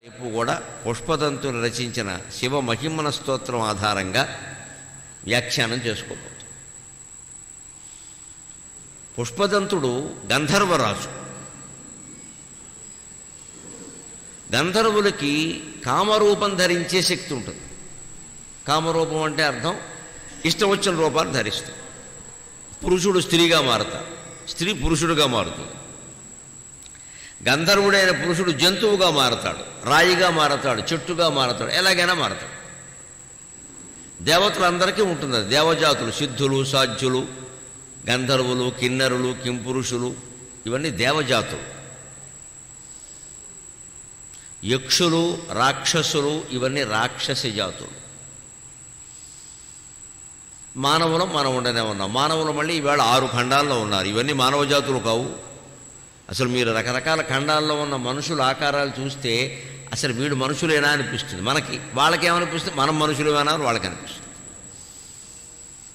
ఇప్పుడు కూడా పుష్పదంతులు రచించిన శివ మహిమన స్తోత్రం ఆధారంగా వ్యాఖ్యానం చేసుకోబోతుంది. పుష్పదంతుడు గంధర్వరాజు. గంధర్వులకి కామరూపం ధరించే శక్తి ఉంటుంది. కామరూపం అంటే అర్థం ఇష్టం వచ్చిన రూపాన్ని ధరిస్తుంది. పురుషుడు స్త్రీగా మారుతాడు, స్త్రీ పురుషుడుగా మారుతుంది. గంధర్వుడైన పురుషుడు జంతువుగా మారతాడు, రాయిగా మారతాడు, చెట్టుగా మారతాడు, ఎలాగైనా మారతాడు. దేవతలందరికీ ఉంటుంది. దేవజాతులు సిద్ధులు, సాధ్యులు, గంధర్వులు, కిన్నరులు, కింపురుషులు ఇవన్నీ దేవజాతులు. యక్షులు, రాక్షసులు ఇవన్నీ రాక్షస జాతులు. మానవులం మనం ఉండనే ఉన్నాం. మానవులు మళ్ళీ ఈవేళ 6 ఖండాల్లో ఉన్నారు. ఇవన్నీ మానవ జాతులు కావు. అసలు మీరు రకరకాల ఖండాల్లో ఉన్న మనుషుల ఆకారాలు చూస్తే అసలు వీడు మనుషులేనా అనిపిస్తుంది మనకి. వాళ్ళకేమనిపిస్తుంది, మనం మనుషులేనా అని వాళ్ళకి అనిపిస్తుంది.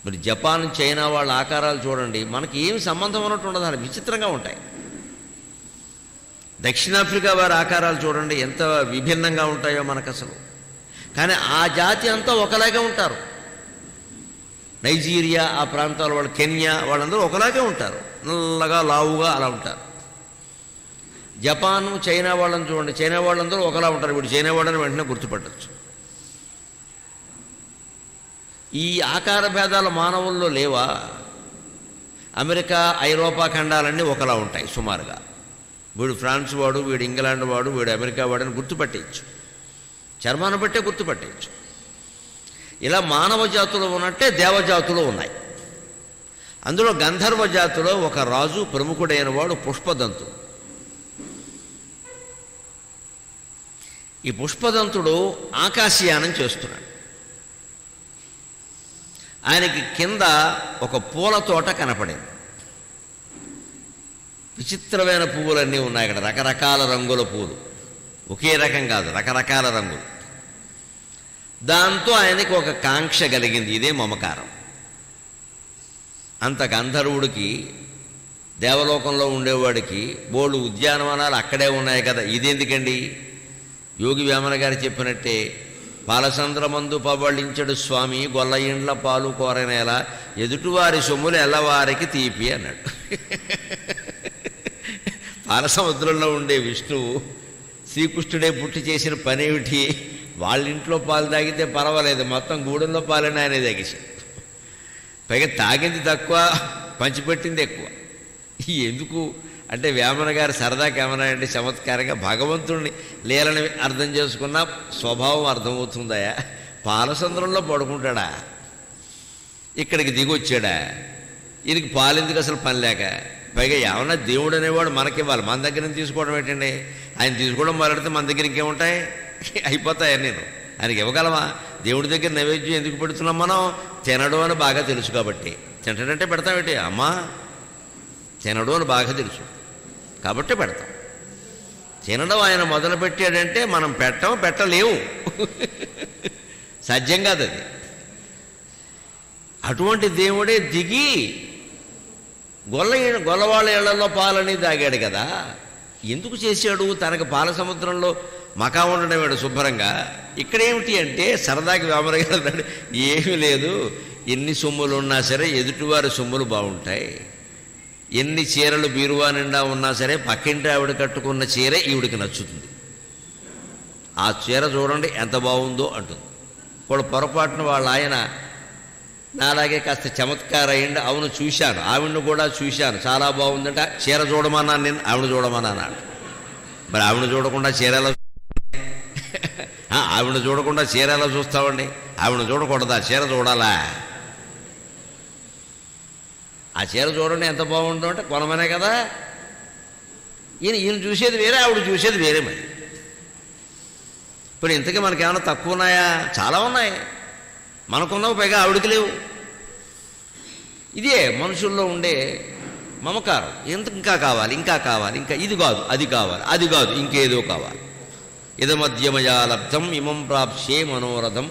మరి జపాన్, చైనా వాళ్ళ ఆకారాలు చూడండి, మనకి ఏమి సంబంధం అన్నట్టు ఉండదు, అలా విచిత్రంగా ఉంటాయి. దక్షిణాఫ్రికా వారి ఆకారాలు చూడండి ఎంత విభిన్నంగా ఉంటాయో మనకు అసలు. కానీ ఆ జాతి అంతా ఒకలాగే ఉంటారు. నైజీరియా ఆ ప్రాంతాల వాళ్ళు, కెన్యా వాళ్ళందరూ ఒకలాగే ఉంటారు, నల్లగా లావుగా అలా ఉంటారు. జపాను, చైనా వాళ్ళని చూడండి, చైనా వాళ్ళందరూ ఒకలా ఉంటారు. వీడు చైనా వాళ్ళని వెంటనే గుర్తుపట్టచ్చు. ఈ ఆకార భేదాలు మానవుల్లో లేవా? అమెరికా, ఐరోపా ఖండాలన్నీ ఒకలా ఉంటాయి సుమారుగా. వీడు ఫ్రాన్స్ వాడు, వీడు ఇంగ్లాండ్ వాడు, వీడు అమెరికా వాడని గుర్తుపట్టేయచ్చు. చర్మాన్ని బట్టే గుర్తుపట్టేయచ్చు. ఇలా మానవ జాతులు ఉన్నట్టే దేవజాతులు ఉన్నాయి. అందులో గంధర్వ జాతిలో ఒక రాజు ప్రముఖుడైన వాడు పుష్పదంతుడు. ఈ పుష్పదంతుడు ఆకాశయానం చేస్తున్నాడు. ఆయనకి కింద ఒక పూల తోట కనపడింది. విచిత్రమైన పువ్వులన్నీ ఉన్నాయి అక్కడ, రకరకాల రంగుల పూలు, ఒకే రకం కాదు, రకరకాల రంగులు. దాంతో ఆయనకి ఒక కాంక్ష కలిగింది, ఇదే మమకారం. అంత గంధర్వుడికి, దేవలోకంలో ఉండేవాడికి బోళ్ళు ఉద్యానవనాలు అక్కడే ఉన్నాయి కదా, ఇదెందుకండి? యోగి వేమన గారు చెప్పినట్టే, పాలసంద్రమందు పవళించడు స్వామి, గొల్ల ఇండ్ల పాలు కోరనేలా, ఎదుటివారి సొమ్ములు ఎల్లవారికి తీపి అన్నాడు. పాలసముద్రంలో ఉండే విష్ణువు శ్రీకృష్ణుడే పుట్టి చేసిన పనేమిటి? వాళ్ళింట్లో పాలు తాగితే పర్వాలేదు, మొత్తం గూడెంలో పాలని ఆయన తాగేశాడు. పైగా తాగింది తక్కువ, పంచిపెట్టింది ఎక్కువ. ఎందుకు అంటే వేమన గారు సరదాకి ఏమన్నాయంటే చమత్కారంగా, భగవంతుడిని లీలని అర్థం చేసుకున్న స్వభావం అర్థమవుతుందయా? పాలసంద్రంలో పడుకుంటాడా, ఇక్కడికి దిగొచ్చాడా, ఈయనకి పాలెందుకు అసలు పని లేక? పైగా ఏమన్నా దేవుడు అనేవాడు మనకివ్వాలి, మన దగ్గర నుంచి తీసుకోవడం ఏంటండి? ఆయన తీసుకోవడం మొదలెడితే మన దగ్గర ఇంకేముంటాయి, అయిపోతాయి. నేను ఆయనకి ఇవ్వగలమా? దేవుడి దగ్గర నైవేద్యం ఎందుకు పెడుతున్నాం మనం? తినడం అని బాగా తెలుసు కాబట్టి. తింటాడంటే పెడతామేంటి? అమ్మా తినడం అని బాగా తెలుసు కాబట్టి పెడతాం. తినడం ఆయన మొదలుపెట్టాడంటే మనం పెట్టలేము, సాధ్యం కాదు అది. అటువంటి దేవుడే దిగి గొల్లవాళ్ళ ఇళ్లలో పాలని తాగాడు కదా. ఎందుకు చేశాడు? తనకు పాల సముద్రంలో మకా ఉండడమేడు శుభ్రంగా. ఇక్కడేమిటి అంటే సరదాకి వ్యామరగాడు, ఏమీ లేదు, ఎన్ని సొమ్ములు ఉన్నా సరే ఎదుటివారి సొమ్ములు బాగుంటాయి, ఎన్ని చీరలు బీరువా నిండా ఉన్నా సరే పక్కింటి ఆవిడ కట్టుకున్న చీర ఈవిడికి నచ్చుతుంది. ఆ చీర చూడండి ఎంత బాగుందో అంటుంది. ఇప్పుడు పొరపాటున వాళ్ళ ఆయన నాలాగే కాస్త చమత్కారం అయ్యింది, అవును చూశాను, ఆవిడను కూడా చూశాను, చాలా బాగుందంటే చీర చూడమన్నాను నేను, ఆవిడ చూడమన్నాడు. మరి ఆవిడ చూడకుండా చీర ఎలా, ఆవిడ చూడకుండా చీర ఎలా చూస్తామండి? ఆవిడ చూడకూడదా, చీర చూడాలా? ఆ చీర చూడండి ఎంత బాగుందో అంటే కొనమనే కదా. ఈయన చూసేది వేరే, ఆవిడ చూసేది వేరే. మరి ఇప్పుడు ఇంతకీ మనకేమైనా తక్కువ ఉన్నాయా? చాలా ఉన్నాయి. మనకున్నావు, పైగా ఆవిడకి లేవు. ఇదే మనుషుల్లో ఉండే మమకారం. ఇంకా కావాలి, ఇంకా కావాలి, ఇంకా ఇది కాదు అది కావాలి, అది కాదు ఇంకేదో కావాలి. ఇదమధ్యమయా లబ్ధం ఇమం ప్రాప్స్యే మనోరథం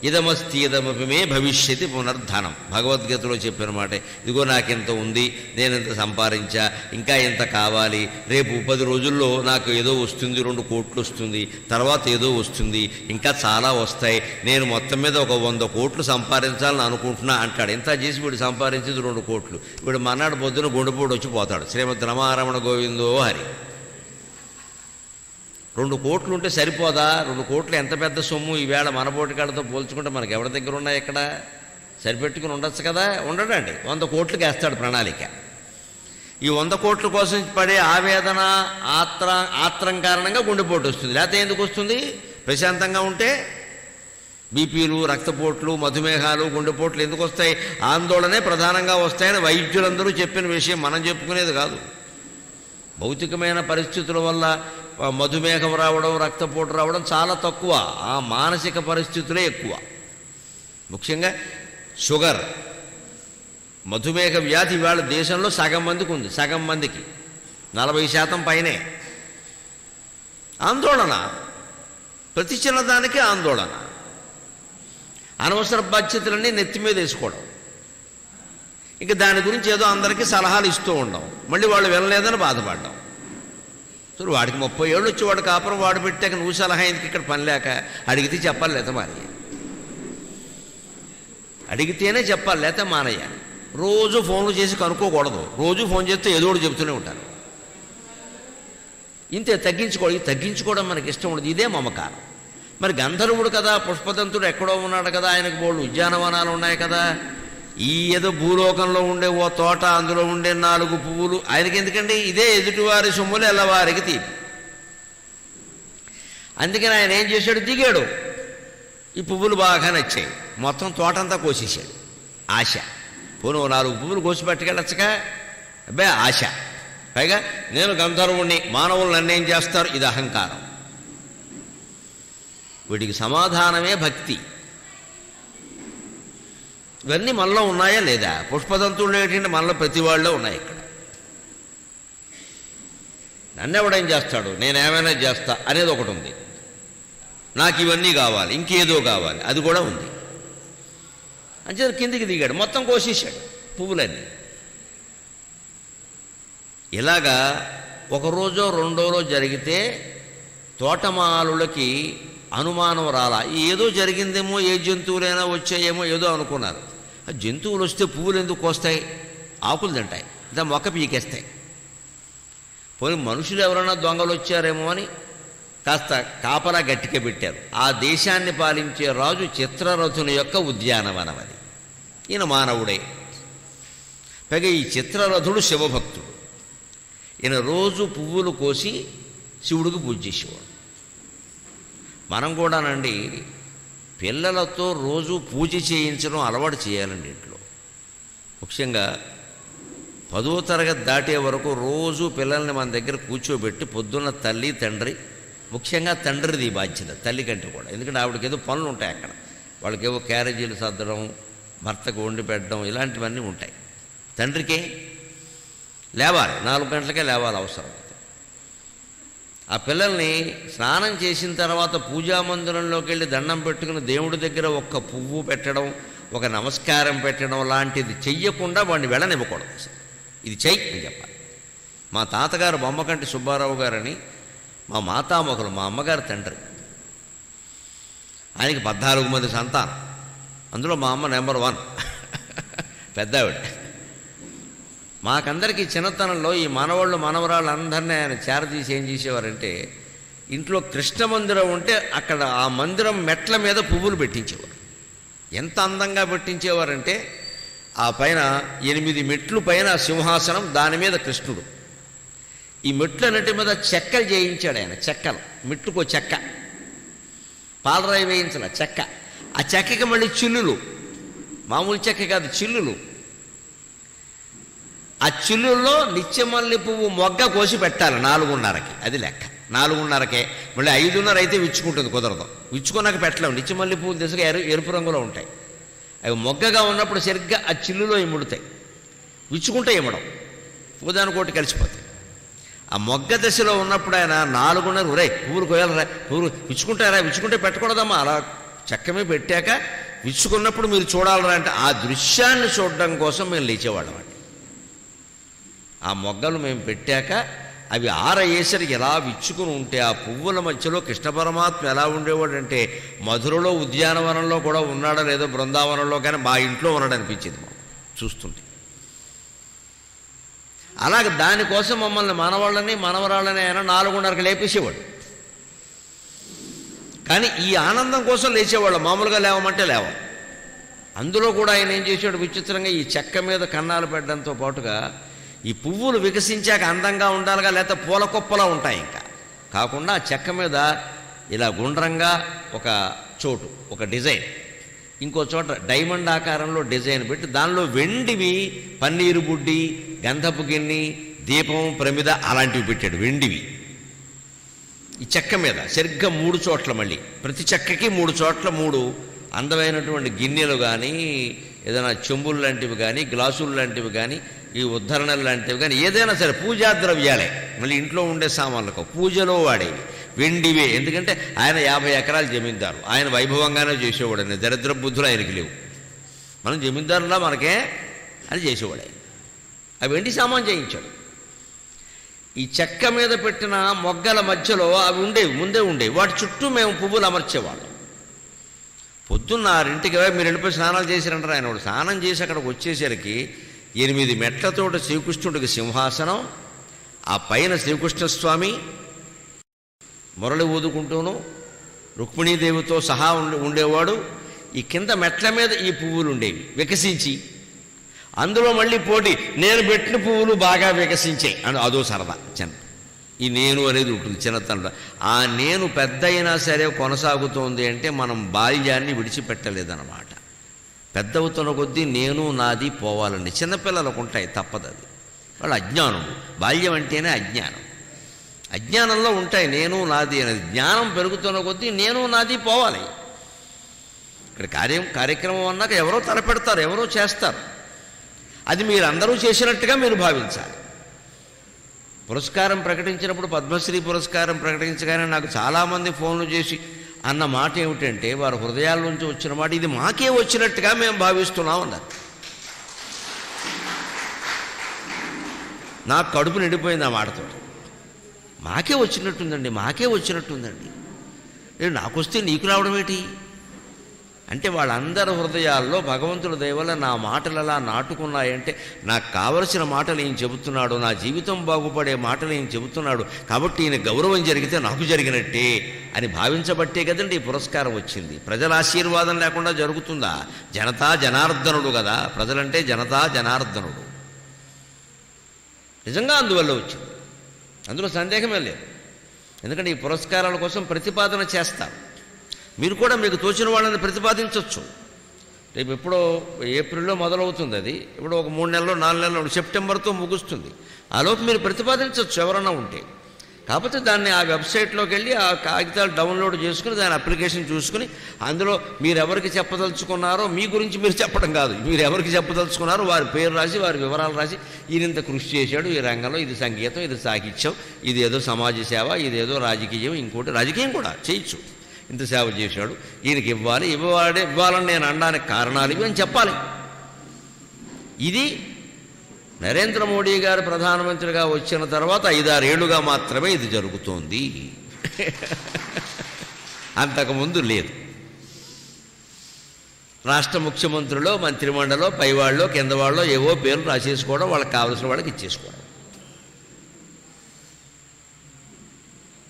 ఇదమస్తి ఇదమపి మే భవిష్యతి పునర్ధనం. భగవద్గీతలో చెప్పిన మాట. ఇదిగో నాకింత ఉంది, నేను ఇంత సంపాదించా, ఇంకా ఇంత కావాలి, రేపు 10 రోజుల్లో నాకు ఏదో వస్తుంది, 2 కోట్లు వస్తుంది, తర్వాత ఏదో వస్తుంది, ఇంకా చాలా వస్తాయి, నేను మొత్తం మీద ఒక 100 కోట్లు సంపాదించాలని అనుకుంటున్నా అంటాడు. ఇంత చేసి వీడు సంపాదించేది 2 కోట్లు. వీడు మన్నాడు పొద్దున గుండెపోటు వచ్చి పోతాడు. శ్రీమద్ రమారమణ గోవిందో హరి. 2 కోట్లు ఉంటే సరిపోదా? 2 కోట్లు ఎంత పెద్ద సొమ్ము. ఈవేళ మనపోటి కాళ్ళతో పోల్చుకుంటే మనకి ఎవరి దగ్గర ఉన్నాయి? ఇక్కడ సరిపెట్టుకుని ఉండొచ్చు కదా. ఉండడండి. 100 కోట్లకి వేస్తాడు ప్రణాళిక. ఈ 100 కోట్ల కోసం పడే ఆవేదన ఆత్రం కారణంగా గుండెపోటు వస్తుంది. లేకపోతే ఎందుకు వస్తుంది? ప్రశాంతంగా ఉంటే బీపీలు, రక్తపోట్లు, మధుమేహాలు, గుండెపోట్లు ఎందుకు వస్తాయి? ఆందోళనే ప్రధానంగా వస్తాయని వైద్యులందరూ చెప్పిన విషయం, మనం చెప్పుకునేది కాదు. భౌతికమైన పరిస్థితుల వల్ల మధుమేహం రావడం, రక్తపోటు రావడం చాలా తక్కువ. ఆ మానసిక పరిస్థితులే ఎక్కువ. ముఖ్యంగా షుగర్, మధుమేహ వ్యాధి ఇవాళ దేశంలో సగం మందికి ఉంది. సగం మందికి 40% పైనే. ఆందోళన, ప్రతి చిన్నదానికి ఆందోళన, అనవసర బాధ్యతలన్నీ నెత్తి మీద వేసుకోవడం, ఇంకా దాని గురించి ఏదో అందరికీ సలహాలు ఇస్తూ ఉండడం, మళ్ళీ వాళ్ళు వెళ్ళలేదని బాధపడ్డాం. సో వాడికి 30 ఏళ్ళు వచ్చి వాడు కాపురం వాడు పెట్టాక నువ్వు సలహా ఎందుకు? ఇక్కడ పని లేక అడిగితే చెప్పాలి, లేత మానేయాలి. అడిగితేనే చెప్పాలి, లేత మానేయాలి. రోజు ఫోన్లు చేసి కనుక్కోకూడదు. రోజు ఫోన్ చేస్తే ఏదో ఒకటి చెబుతూనే ఉంటారు. ఇంతే. తగ్గించుకోవడం మనకి ఇష్టం ఉండదు. ఇదే మమకారం. మరి గంధర్వుడు కదా, పుష్పదంతుడు ఎక్కడో ఉన్నాడు కదా, ఆయనకు బోళ్ళు ఉద్యానవనాలు ఉన్నాయి కదా. ఈ ఏదో భూలోకంలో ఉండే ఓ తోట, అందులో ఉండే 4 పువ్వులు ఆయనకి ఎందుకండి? ఇదే ఎదుటివారి సొమ్ములు ఎల్లవారికి తీపి. అందుకని ఆయన ఏం చేశాడు? దిగాడు. ఈ పువ్వులు బాగా నచ్చాయి, మొత్తం తోటంతా కోసేసాడు. ఆశ. పోను 4 పువ్వులు కోసి పట్టుకెళ్ళొచ్చగా. అబ్బాయి ఆశ. పైగా నేను గంధర్వుణ్ణి, మానవులు నన్నేం చేస్తారు? ఇది అహంకారం. వీడికి సమాధానమే భక్తి. ఇవన్నీ మనలో ఉన్నాయా లేదా? పుష్పదంతులు ఏంటంటే మనలో ప్రతి వాళ్ళలో ఉన్నాయి. ఇక్కడ నన్నెవడేం చేస్తాడు, నేనేమైనా చేస్తా అనేది ఒకటి ఉంది. నాకు ఇవన్నీ కావాలి, ఇంకేదో కావాలి, అది కూడా ఉంది. అంతే కిందికి దిగాడు, మొత్తం కోసేశాడు పువ్వులన్నీ. ఇలాగా 1 రోజో 2 రోజో జరిగితే తోటమాలులకి అనుమానం రాలా. ఏదో జరిగిందేమో, ఏ జంతువులైనా వచ్చాయేమో ఏదో అనుకున్నారు. ఆ జంతువులు వస్తే పువ్వులు ఎందుకు కోస్తాయి? ఆకులు తింటాయి, ఇంకా మొక్క పీకేస్తాయి. పోనీ మనుషులు ఎవరైనా దొంగలు వచ్చారేమో అని కాస్త కాపలా గట్టిగా పెట్టారు. ఆ దేశాన్ని పాలించే రాజు చిత్రరథుని యొక్క ఉద్యానవనం అది. ఈయన మానవుడే. పైగా ఈ చిత్రరథుడు శివభక్తుడు. ఈయన రోజు పువ్వులు కోసి శివుడికి పూజ చేసేవాడు. మనం కూడానండి పిల్లలతో రోజు పూజ చేయించడం అలవాటు చేయాలండి ఇంట్లో. ముఖ్యంగా 10వ తరగతి దాటే వరకు రోజు పిల్లల్ని మన దగ్గర కూర్చోబెట్టి పొద్దున్న తల్లి తండ్రి, ముఖ్యంగా తండ్రిది బాధ్యత, తల్లి కంటే కూడా. ఎందుకంటే ఆవిడకి ఏదో పనులు ఉంటాయి అక్కడ. వాళ్ళకేవో క్యారేజీలు సర్దడం, భర్తకు వండి పెట్టడం, ఇలాంటివన్నీ ఉంటాయి. తండ్రికే లేవాలి, 4 గంటలకే లేవాలి అవసరం. ఆ పిల్లల్ని స్నానం చేసిన తర్వాత పూజామందిరంలోకి వెళ్ళి దండం పెట్టుకుని దేవుడి దగ్గర ఒక్క పువ్వు పెట్టడం, ఒక నమస్కారం పెట్టడం లాంటిది చెయ్యకుండా వాడిని వెళ్ళనివ్వకూడదు. ఇది చెయ్యి అని చెప్పాలి. మా తాతగారు బొమ్మకంటి సుబ్బారావు గారని, మా మాతామహులు, మా అమ్మగారు తండ్రి. ఆయనకి 14 మంది సంతానం. అందులో మా అమ్మ నెంబర్ 1 పెద్దావిడ. మాకందరికీ చిన్నతనంలో ఈ మనవాళ్ళు మనవరాళ్ళు అందరినీ ఆయన చేరదీసి ఏం చేసేవారంటే, ఇంట్లో కృష్ణ మందిరం ఉంటే అక్కడ ఆ మందిరం మెట్ల మీద పువ్వులు పెట్టించేవారు. ఎంత అందంగా పెట్టించేవారంటే, ఆ పైన 8 మెట్లు పైన సింహాసనం, దాని మీద కృష్ణుడు. ఈ మెట్లన్నిటి మీద చెక్కలు చేయించాడు ఆయన. చెక్కలు, మెట్టుకో చెక్క, పాలరాయి వేయించాల చెక్క. ఆ చెక్కకి మళ్ళీ చిల్లులు, మామూలు చెక్క కాదు, చిల్లులు. ఆ చిల్లుల్లో నిత్యమల్లి పువ్వు మొగ్గ కోసి పెట్టాలి 4:30కి. అది లెక్క. 4:30కే. మళ్ళీ 5:30 అయితే విచ్చుకుంటుంది, కుదరదు. విచ్చుకున్నాక పెట్టలేము. నిత్యమల్లి పువ్వులు దిశగా ఎరుపు రంగులో ఉంటాయి. అవి మొగ్గగా ఉన్నప్పుడు సరిగ్గా ఆ చిల్లులో ఇముడుతాయి. విచ్చుకుంటే ఇమ్మడం, పూదానికోటి కలిసిపోతాయి. ఆ మొగ్గ దశలో ఉన్నప్పుడు ఆయన 4:30 పువ్వులు కోయాలరా, పువ్వులు విచ్చుకుంటారా, విచ్చుకుంటే పెట్టకూడదమ్మా, అలా చెక్కమే పెట్టాక విచ్చుకున్నప్పుడు మీరు చూడాలరా అంటే ఆ దృశ్యాన్ని చూడడం కోసం మేము లేచేవాళ్ళం అండి. ఆ మొగ్గలు మేము పెట్టాక అవి ఆరయేసరికి ఎలా విచ్చుకుని ఉంటే ఆ పువ్వుల మధ్యలో కృష్ణ పరమాత్మ ఎలా ఉండేవాడంటే మధురలో ఉద్యానవనంలో కూడా ఉన్నాడో లేదో బృందావనంలో కానీ మా ఇంట్లో ఉన్నాడు అనిపించింది మాకు చూస్తుంటే. అలాగే దానికోసం మమ్మల్ని మనవాళ్ళని మనవరాళ్ళని ఆయన 4:30కి లేపేసేవాడు. కానీ ఈ ఆనందం కోసం లేచేవాళ్ళు, మామూలుగా లేవమంటే లేవం. అందులో కూడా ఆయన ఏం చేసాడు విచిత్రంగా, ఈ చెక్క మీద కన్నాలు పెట్టడంతో పాటుగా ఈ పువ్వులు వికసించాక అందంగా ఉండాలిగా, లేకపోతే పూల కుప్పలా ఉంటాయి ఇంకా కాకుండా ఆ చెక్క మీద ఇలా గుండ్రంగా ఒక చోటు ఒక డిజైన్, ఇంకో చోట డైమండ్ ఆకారంలో డిజైన్ పెట్టి దానిలో వెండివి పన్నీరు బుడ్డి, గంధపు గిన్నె, దీపం, ప్రమిద అలాంటివి పెట్టాడు వెండివి ఈ చెక్క మీద. సరిగ్గా 3 చోట్ల, మళ్ళీ ప్రతి చెక్కకి 3 చోట్ల 3 అందమైనటువంటి గిన్నెలు కానీ, ఏదైనా చెంబులు లాంటివి కానీ, గ్లాసులు లాంటివి కానీ, ఈ ఉద్ధరణలు లాంటివి కానీ, ఏదైనా సరే పూజా ద్రవ్యాలే, మళ్ళీ ఇంట్లో ఉండే సామాన్లకు పూజలో వాడేవి వెండివే. ఎందుకంటే ఆయన 50 ఎకరాలు జమీందారు, ఆయన వైభవంగానే చేసేవాడని, దరిద్ర బుద్ధులు ఆయనకి లేవు. మనం జమీందారులా మనకే అని చేసేవాడే. ఆ వెండి సామాన్ చేయించాడు. ఈ చెక్క మీద పెట్టిన మొగ్గల మధ్యలో అవి ఉండేవి, ముందే ఉండేవి, వాటి చుట్టూ మేము పువ్వులు అమర్చేవాళ్ళం. పొద్దున్న 6ంటికి మీరు వెళ్ళిపోయి స్నానాలు చేశారంటారు. ఆయన వాడు స్నానం చేసి అక్కడికి వచ్చేసరికి 8 మెట్లతోటి శ్రీకృష్ణుడికి సింహాసనం, ఆ పైన శ్రీకృష్ణస్వామి మురళి ఊదుకుంటూను రుక్మిణీదేవితో సహా ఉండేవాడు. ఈ కింద మెట్ల మీద ఈ పువ్వులు ఉండేవి వికసించి, అందులో మళ్ళీ పోటీ నేను పెట్టిన పువ్వులు బాగా వికసించాయి అని అదో సరదా. ఈ నేను అనేది ఉంటుంది చిన్నతనంలో. ఆ నేను పెద్ద అయినా సరే కొనసాగుతోంది అంటే మనం బాల్యాన్ని విడిచిపెట్టలేదన్నమాట. పెద్దవుతున్న కొద్దీ నేను నాది పోవాలండి. చిన్నపిల్లలకు ఉంటాయి, తప్పదు, అది వాళ్ళు అజ్ఞానం. బాల్యం అంటేనే అజ్ఞానం. అజ్ఞానంలో ఉంటాయి నేను నాది అనేది. జ్ఞానం పెరుగుతున్న కొద్దీ నేను నాది పోవాలి. ఇక్కడ కార్యక్రమం అన్నాక ఎవరో తలపెడతారు, ఎవరో చేస్తారు, అది మీరు అందరూ చేసినట్టుగా మీరు భావించాలి. పురస్కారం ప్రకటించినప్పుడు పద్మశ్రీ పురస్కారం ప్రకటించగానే నాకు చాలామంది ఫోన్లు చేసి అన్న మాట ఏమిటంటే, వారి హృదయాల నుంచి వచ్చిన మాట, ఇది మాకే వచ్చినట్టుగా మేము భావిస్తున్నాం అన్నారు. నాకు కడుపు నిండిపోయింది ఆ మాటతో. మాకే వచ్చినట్టుందండి, మాకే వచ్చినట్టుందండి. నాకు వస్తే నీకు రావడం ఏంటి అంటే, వాళ్ళందరి హృదయాల్లో భగవంతుడి దయ వల్ల నా మాటలు అలా నాటుకున్నాయంటే, నాకు కావలసిన మాటలు ఈయన చెబుతున్నాడు, నా జీవితం బాగుపడే మాటలు ఈయన చెబుతున్నాడు, కాబట్టి ఈయన గౌరవం జరిగితే నాకు జరిగినట్టే అని భావించబట్టే కదండి ఈ పురస్కారం వచ్చింది. ప్రజల ఆశీర్వాదం లేకుండా జరుగుతుందా? జనతా జనార్దనుడు కదా, ప్రజలంటే జనతా జనార్దనుడు. నిజంగా అందువల్ల వచ్చింది, అందులో సందేహమే లేదు. ఎందుకంటే ఈ పురస్కారాల కోసం ప్రతిపాదన చేస్తారు. మీరు కూడా మీకు తోచిన వాళ్ళని ప్రతిపాదించవచ్చు. రేపు ఎప్పుడో ఏప్రిల్లో మొదలవుతుంది, అది ఇప్పుడు ఒక 3 నెలలు 4 నెలలు సెప్టెంబర్తో ముగుస్తుంది. ఆలోపు మీరు ప్రతిపాదించవచ్చు ఎవరన్నా ఉంటే. కాకపోతే దాన్ని ఆ వెబ్సైట్లోకి వెళ్ళి ఆ కాగితాలు డౌన్లోడ్ చేసుకుని దాని అప్లికేషన్ చూసుకుని అందులో మీరు ఎవరికి చెప్పదలుచుకున్నారో, మీ గురించి మీరు చెప్పడం కాదు, మీరు ఎవరికి చెప్పదలుచుకున్నారో వారి పేరు రాసి వారి వివరాలు రాసి, ఈయనంత కృషి చేశాడు ఈ రంగంలో, ఇది సంగీతం, ఇది సాహిత్యం, ఇది ఏదో సమాజ సేవ, ఇదేదో రాజకీయం, ఇంకోటి రాజకీయం కూడా చేయొచ్చు, ఇంత సేవ చేశాడు, ఈయనకి ఇవ్వాలని నేను అనడానికి కారణాలు ఇవి అని చెప్పాలి. ఇది నరేంద్ర మోడీ గారు ప్రధానమంత్రిగా వచ్చిన తర్వాత 5-6 ఏళ్లుగా మాత్రమే ఇది జరుగుతోంది. అంతకుముందు లేదు. రాష్ట్ర ముఖ్యమంత్రులు, మంత్రిమండలో, పైవాళ్ళలో, కింద వాళ్ళలో ఏవో పేర్లు రాసేసుకోవడం, వాళ్ళకి కావలసిన వాళ్ళకి ఇచ్చేసుకోవడం.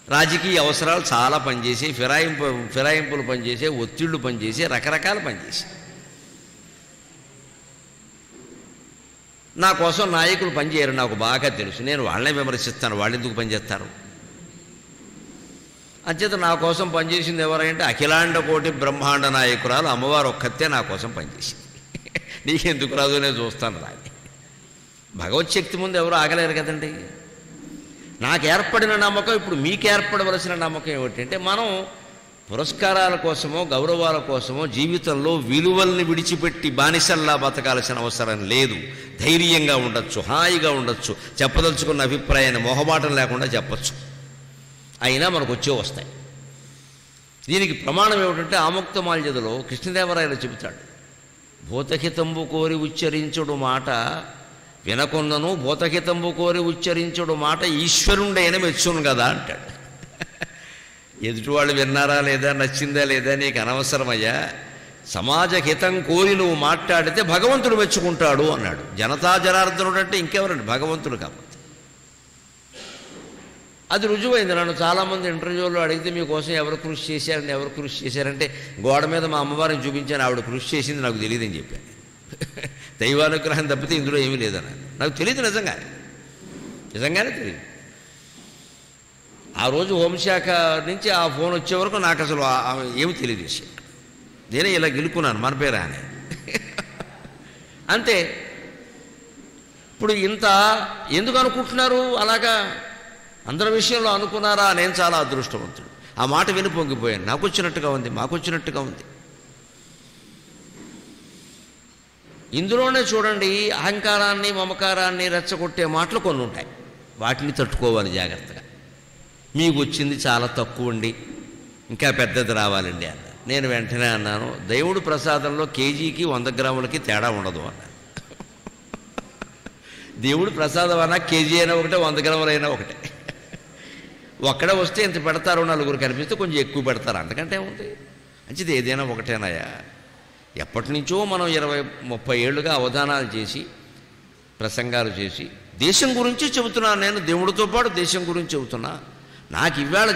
రాజకీయ అవసరాలు చాలా పనిచేసి, ఫిరాయింపులు పనిచేసే, ఒత్తిళ్లు పనిచేసే, రకరకాల పనిచేసి, నా కోసం నాయకులు పనిచేయరు, నాకు బాగా తెలుసు. నేను వాళ్ళనే విమర్శిస్తాను, వాళ్ళు ఎందుకు పనిచేస్తారు? అంచేత నా కోసం పనిచేసింది ఎవరంటే అఖిలాండ కోటి బ్రహ్మాండ నాయకురాలు అమ్మవారు ఒక్కతే నా కోసం పనిచేసింది. నీకెందుకు రాదు నేను చూస్తాను రాని. భగవత్ శక్తి ముందు ఎవరు ఆగలేరు కదండి. నాకు ఏర్పడిన నమ్మకం ఇప్పుడు మీకు ఏర్పడవలసిన నమ్మకం ఏమిటంటే, మనం పురస్కారాల కోసమో గౌరవాల కోసమో జీవితంలో విలువల్ని విడిచిపెట్టి బానిసల్లా బతకాల్సిన అవసరం లేదు. ధైర్యంగా ఉండొచ్చు, హాయిగా ఉండొచ్చు, చెప్పదలుచుకున్న అభిప్రాయాన్ని మొహమాటం లేకుండా చెప్పచ్చు. అయినా మనకు వస్తాయి. దీనికి ప్రమాణం ఏమిటంటే ఆముక్తమాల్యదలో కృష్ణదేవరాయలు చెబుతాడు, భూతహితంబు కోరి ఉచ్చరించుడు మాట వినకొన్నను భూతహితంబు కోరి ఉచ్చరించుడు మాట ఈశ్వరుండైన మెచ్చును కదా అంటాడు. ఎదుటివాళ్ళు విన్నారా లేదా, నచ్చిందా లేదా నీకు అనవసరమయ్యా, సమాజ హితం కోరి నువ్వు మాట్లాడితే భగవంతుడు మెచ్చుకుంటాడు అన్నాడు. జనతా జనార్దనుడు అంటే ఇంకెవరండి, భగవంతుడు కాబట్టి. అది రుజువైంది. నన్ను చాలామంది ఇంటర్వ్యూలో అడిగితే మీకోసం ఎవరు కృషి చేశారంటే గోడ మీద మా అమ్మవారిని చూపించాను, ఆవిడ కృషి చేసింది నాకు తెలియదని చెప్పాను. దైవానుగ్రహం తప్పితే ఇందులో ఏమీ లేదన్న నాకు తెలియదు, నిజంగానే తెలియదు. ఆ రోజు హోంశాఖ నుంచి ఆ ఫోన్ వచ్చే వరకు నాకు అసలు ఏమి తెలియదు విషయం. నేనే ఇలా గెలుకున్నాను మన పేరా అని అంతే. ఇప్పుడు ఇంత ఎందుకు అనుకుంటున్నారు అలాగా? అందరి విషయంలో అనుకున్నారా? నేను చాలా అదృష్టవంతుడు. ఆ మాట విని పొంగిపోయాను. నాకు వచ్చినట్టుగా ఉంది, మాకు వచ్చినట్టుగా ఉంది. ఇందులోనే చూడండి, అహంకారాన్ని మమకారాన్ని రెచ్చగొట్టే మాటలు కొన్ని ఉంటాయి. వాటిని తట్టుకోవాలి జాగ్రత్తగా. మీకు వచ్చింది చాలా తక్కువ అండి, ఇంకా పెద్దది రావాలండి అన్న. నేను వెంటనే అన్నాను, దేవుడు ప్రసాదంలో కేజీకి 100 గ్రాములకి తేడా ఉండదు అన్నాను. దేవుడు ప్రసాదం అన్నా కేజీ అయినా ఒకటే, 100 గ్రాములు అయినా ఒకటే. ఒక్కడే వస్తే ఇంత పెడతారు, నలుగురు కనిపిస్తే కొంచెం ఎక్కువ పెడతారు, అంతకంటే ఉంది. మంచిది ఏదైనా ఒకటేనాయా. ఎప్పటి నుంచో మనం 20-30 ఏళ్ళుగా అవధానాలు చేసి ప్రసంగాలు చేసి దేశం గురించి చెబుతున్నాను. నేను దేవుడితో పాటు దేశం గురించి చెబుతున్నా. నాకు ఇవాళ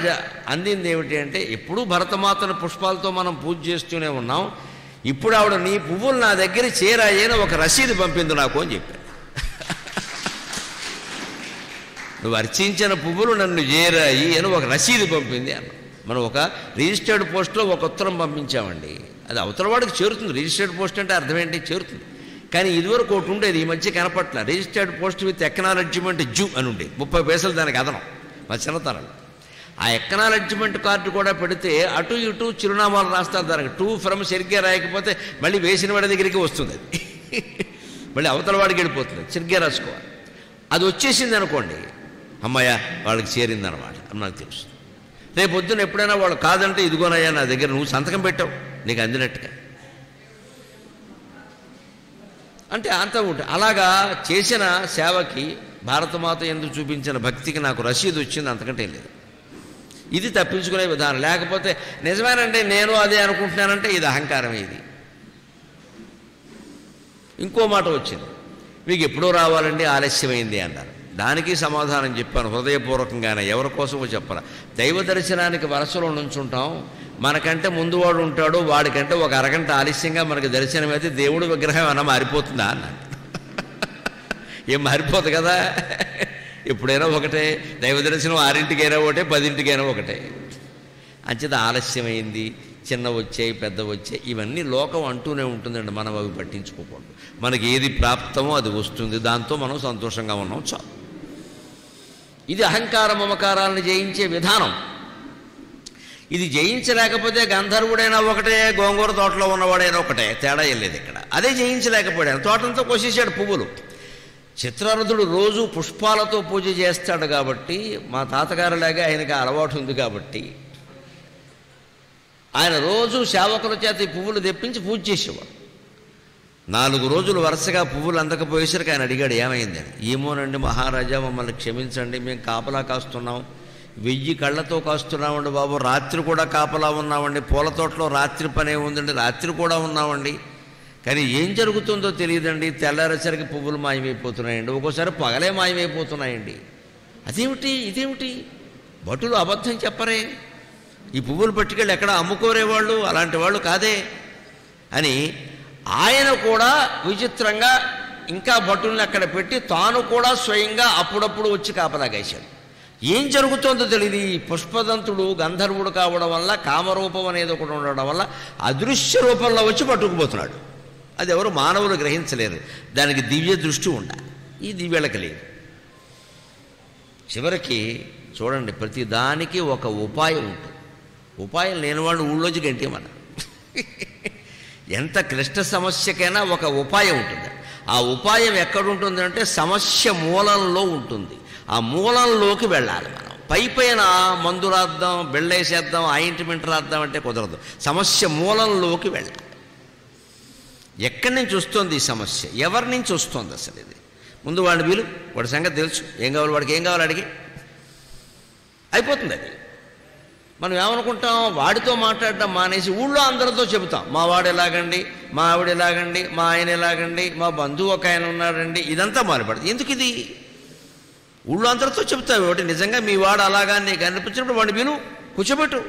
అందింది ఏమిటి అంటే, ఎప్పుడూ భరతమాతను పుష్పాలతో మనం పూజ చేస్తూనే ఉన్నాం. ఇప్పుడు ఆవిడ నీ పువ్వులు నా దగ్గర చేరాయని ఒక రసీదు పంపింది నాకు అని చెప్పాను. నువ్వు అర్చించిన పువ్వులు నన్ను చేరాయి అని ఒక రసీదు పంపింది అన్న. మనం ఒక రిజిస్టర్డ్ పోస్ట్లో ఒక ఉత్తరం పంపించామండి, అది అవతల వాడికి చేరుతుంది. రిజిస్టర్డ్ పోస్ట్ అంటే అర్థం ఏంటి, చేరుతుంది. కానీ ఇదివరకు ఒకటి ఉండేది, ఈ మధ్య కనపట్ల. రిజిస్టర్డ్ పోస్ట్ విత్ ఎక్నాలెడ్జ్మెంట్ జూ అని ఉండేది, 30 పైసలు దానికి అదనం. మా చిన్నతనం ఆ ఎక్నాలెడ్జ్మెంట్ కార్డు కూడా పెడితే అటు ఇటు చిరునామాలు రాస్తారు దానికి. టు ఫ్రమ్ సరిగ్గా రాయకపోతే మళ్ళీ వేసిన వాడి దగ్గరికి వస్తుంది, అది మళ్ళీ అవతల వాడికి వెళ్ళిపోతుంది. సరిగ్గా రాసుకోవాలి. అది వచ్చేసింది అనుకోండి, అమ్మాయ వాళ్ళకి చేరిందనమాట అని నాకు తెలుసు. రేపు పొద్దున్న ఎప్పుడైనా వాళ్ళు కాదంటే, ఇదిగోనయ్యా నా దగ్గర నువ్వు సంతకం పెట్టావు, నీకు అందినట్టుగా అంటే అంత ఉంటుంది. అలాగా చేసిన సేవకి, భారతమాత ఎందుకు చూపించిన భక్తికి నాకు రసీదు వచ్చింది, అంతకంటే లేదు. ఇది తప్పించుకునే విధానం. లేకపోతే నిజమేనంటే నేను అదే అనుకుంటున్నానంటే ఇది అహంకారమే. ఇది ఇంకో మాట వచ్చింది, మీకు ఎప్పుడో రావాలండి, ఆలస్యమైంది అన్నారు. దానికి సమాధానం చెప్పాను హృదయపూర్వకంగానే, ఎవరి కోసమో చెప్పాల. దైవ దర్శనానికి వరుసలో నుంచుంటాం, మనకంటే ముందు వాడు ఉంటాడు, వాడికంటే ఒక అరగంట ఆలస్యంగా మనకి దర్శనం అయితే దేవుడు విగ్రహం అన్న మారిపోతుందా అన్నాడు. ఏం మారిపోదు కదా, ఎప్పుడైనా ఒకటే. దైవ దర్శనం 6ంటికైనా ఒకటే, 10ంటికైనా ఒకటే. అంచేత ఆలస్యమైంది, చిన్న వచ్చాయి, పెద్ద వచ్చాయి, ఇవన్నీ లోకం అంటూనే ఉంటుందండి. మనం అవి పట్టించుకోకూడదు. మనకి ఏది ప్రాప్తమో అది వస్తుంది, దాంతో మనం సంతోషంగా ఉన్నాం చాలు. ఇది అహంకార మమకారాలను జయించే విధానం. ఇది జయించలేకపోతే గంధర్వుడైనా ఒకటే, గోంగూర తోటలో ఉన్నవాడైనా ఒకటే, తేడా ఏం లేదు ఇక్కడ. అదే జయించలేకపోయాడు, తోటంతో కోసేసాడు పువ్వులు. చిత్రరథుడు రోజు పుష్పాలతో పూజ చేస్తాడు కాబట్టి, మా తాతగారులాగా ఆయనకి అలవాటు ఉంది కాబట్టి, ఆయన రోజు సేవకుల చేత ఈ పువ్వులు తెప్పించి పూజ చేసేవాడు. 4 రోజులు వరుసగా పువ్వులు అందకపోయేసరికి ఆయన అడిగాడు ఏమైందని. ఏమోనండి మహారాజా, మమ్మల్ని క్షమించండి, మేము కాపలా కాస్తున్నాం, 1000 కళ్ళతో కాస్తున్నామండి బాబు, రాత్రి కూడా కాపలా ఉన్నామండి, పూల తోటలో రాత్రి పనే ఉందండి, రాత్రి కూడా ఉన్నామండి, కానీ ఏం జరుగుతుందో తెలియదండి, తెల్లారేసరికి పువ్వులు మాయమైపోతున్నాయండి, ఒక్కోసారి పగలే మాయమైపోతున్నాయండి. అదేమిటి ఇదేమిటి, భటులు అబద్ధం చెప్పరే, ఈ పువ్వులు పట్టుకెళ్ళి ఎక్కడ అమ్ముకోరేవాళ్ళు అలాంటి వాళ్ళు కాదే అని ఆయన కూడా విచిత్రంగా ఇంకా భటుల్ని అక్కడ పెట్టి తాను కూడా స్వయంగా అప్పుడప్పుడు వచ్చి కాపలాగేశాడు. ఏం జరుగుతుందో తెలియదు. ఈ పుష్పదంతుడు గంధర్వుడు కావడం వల్ల, కామరూపం అనేది ఒకటి ఉండడం వల్ల అదృశ్య రూపంలో వచ్చి పట్టుకుపోతున్నాడు. అది ఎవరు మానవులు గ్రహించలేరు, దానికి దివ్య దృష్టి ఉండాలి. ఈ దివ్యళ్ళకి లేదు. చివరికి చూడండి, ప్రతి దానికి ఒక ఉపాయం ఉంటుంది. ఉపాయం లేని వాళ్ళు ఊళ్ళోంచి గంటేమన్నా. ఎంత క్లిష్ట సమస్యకైనా ఒక ఉపాయం ఉంటుంది. ఆ ఉపాయం ఎక్కడుంటుందంటే సమస్య మూలంలో ఉంటుంది. ఆ మూలంలోకి వెళ్ళాలి మనం. పైన మందు రాద్దాం, బెళ్ళేసేద్దాం, ఆయింట్మెంట్ రాద్దాం అంటే కుదరదు. సమస్య మూలంలోకి వెళ్ళాలి. ఎక్కడి నుంచి వస్తుంది ఈ సమస్య, ఎవరి నుంచి వస్తుంది అసలు ఇది? ముందు వాడిని వీలు, వాడి సంగతి తెలుసు, ఏం కావాలి వాడికి, ఏం కావాలి అడిగి అయిపోతుంది. అది మనం ఏమనుకుంటాం, వాడితో మాట్లాడడం మానేసి ఊళ్ళో అందరితో చెబుతాం, మా వాడు ఎలాగండి, మా ఆవిడ ఎలాగండి, మా ఆయన ఎలాగండి, మా బంధువు ఒక ఆయన ఉన్నాడండి, ఇదంతా మొదలుపడుతుంది. ఎందుకు ఇది? ఊళ్ళో అందరితో చెబుతావు ఒకటి, నిజంగా మీ వాడు అలాగా నీకు అనిపించినప్పుడు వాడిని విను, కూర్చోబెట్టు.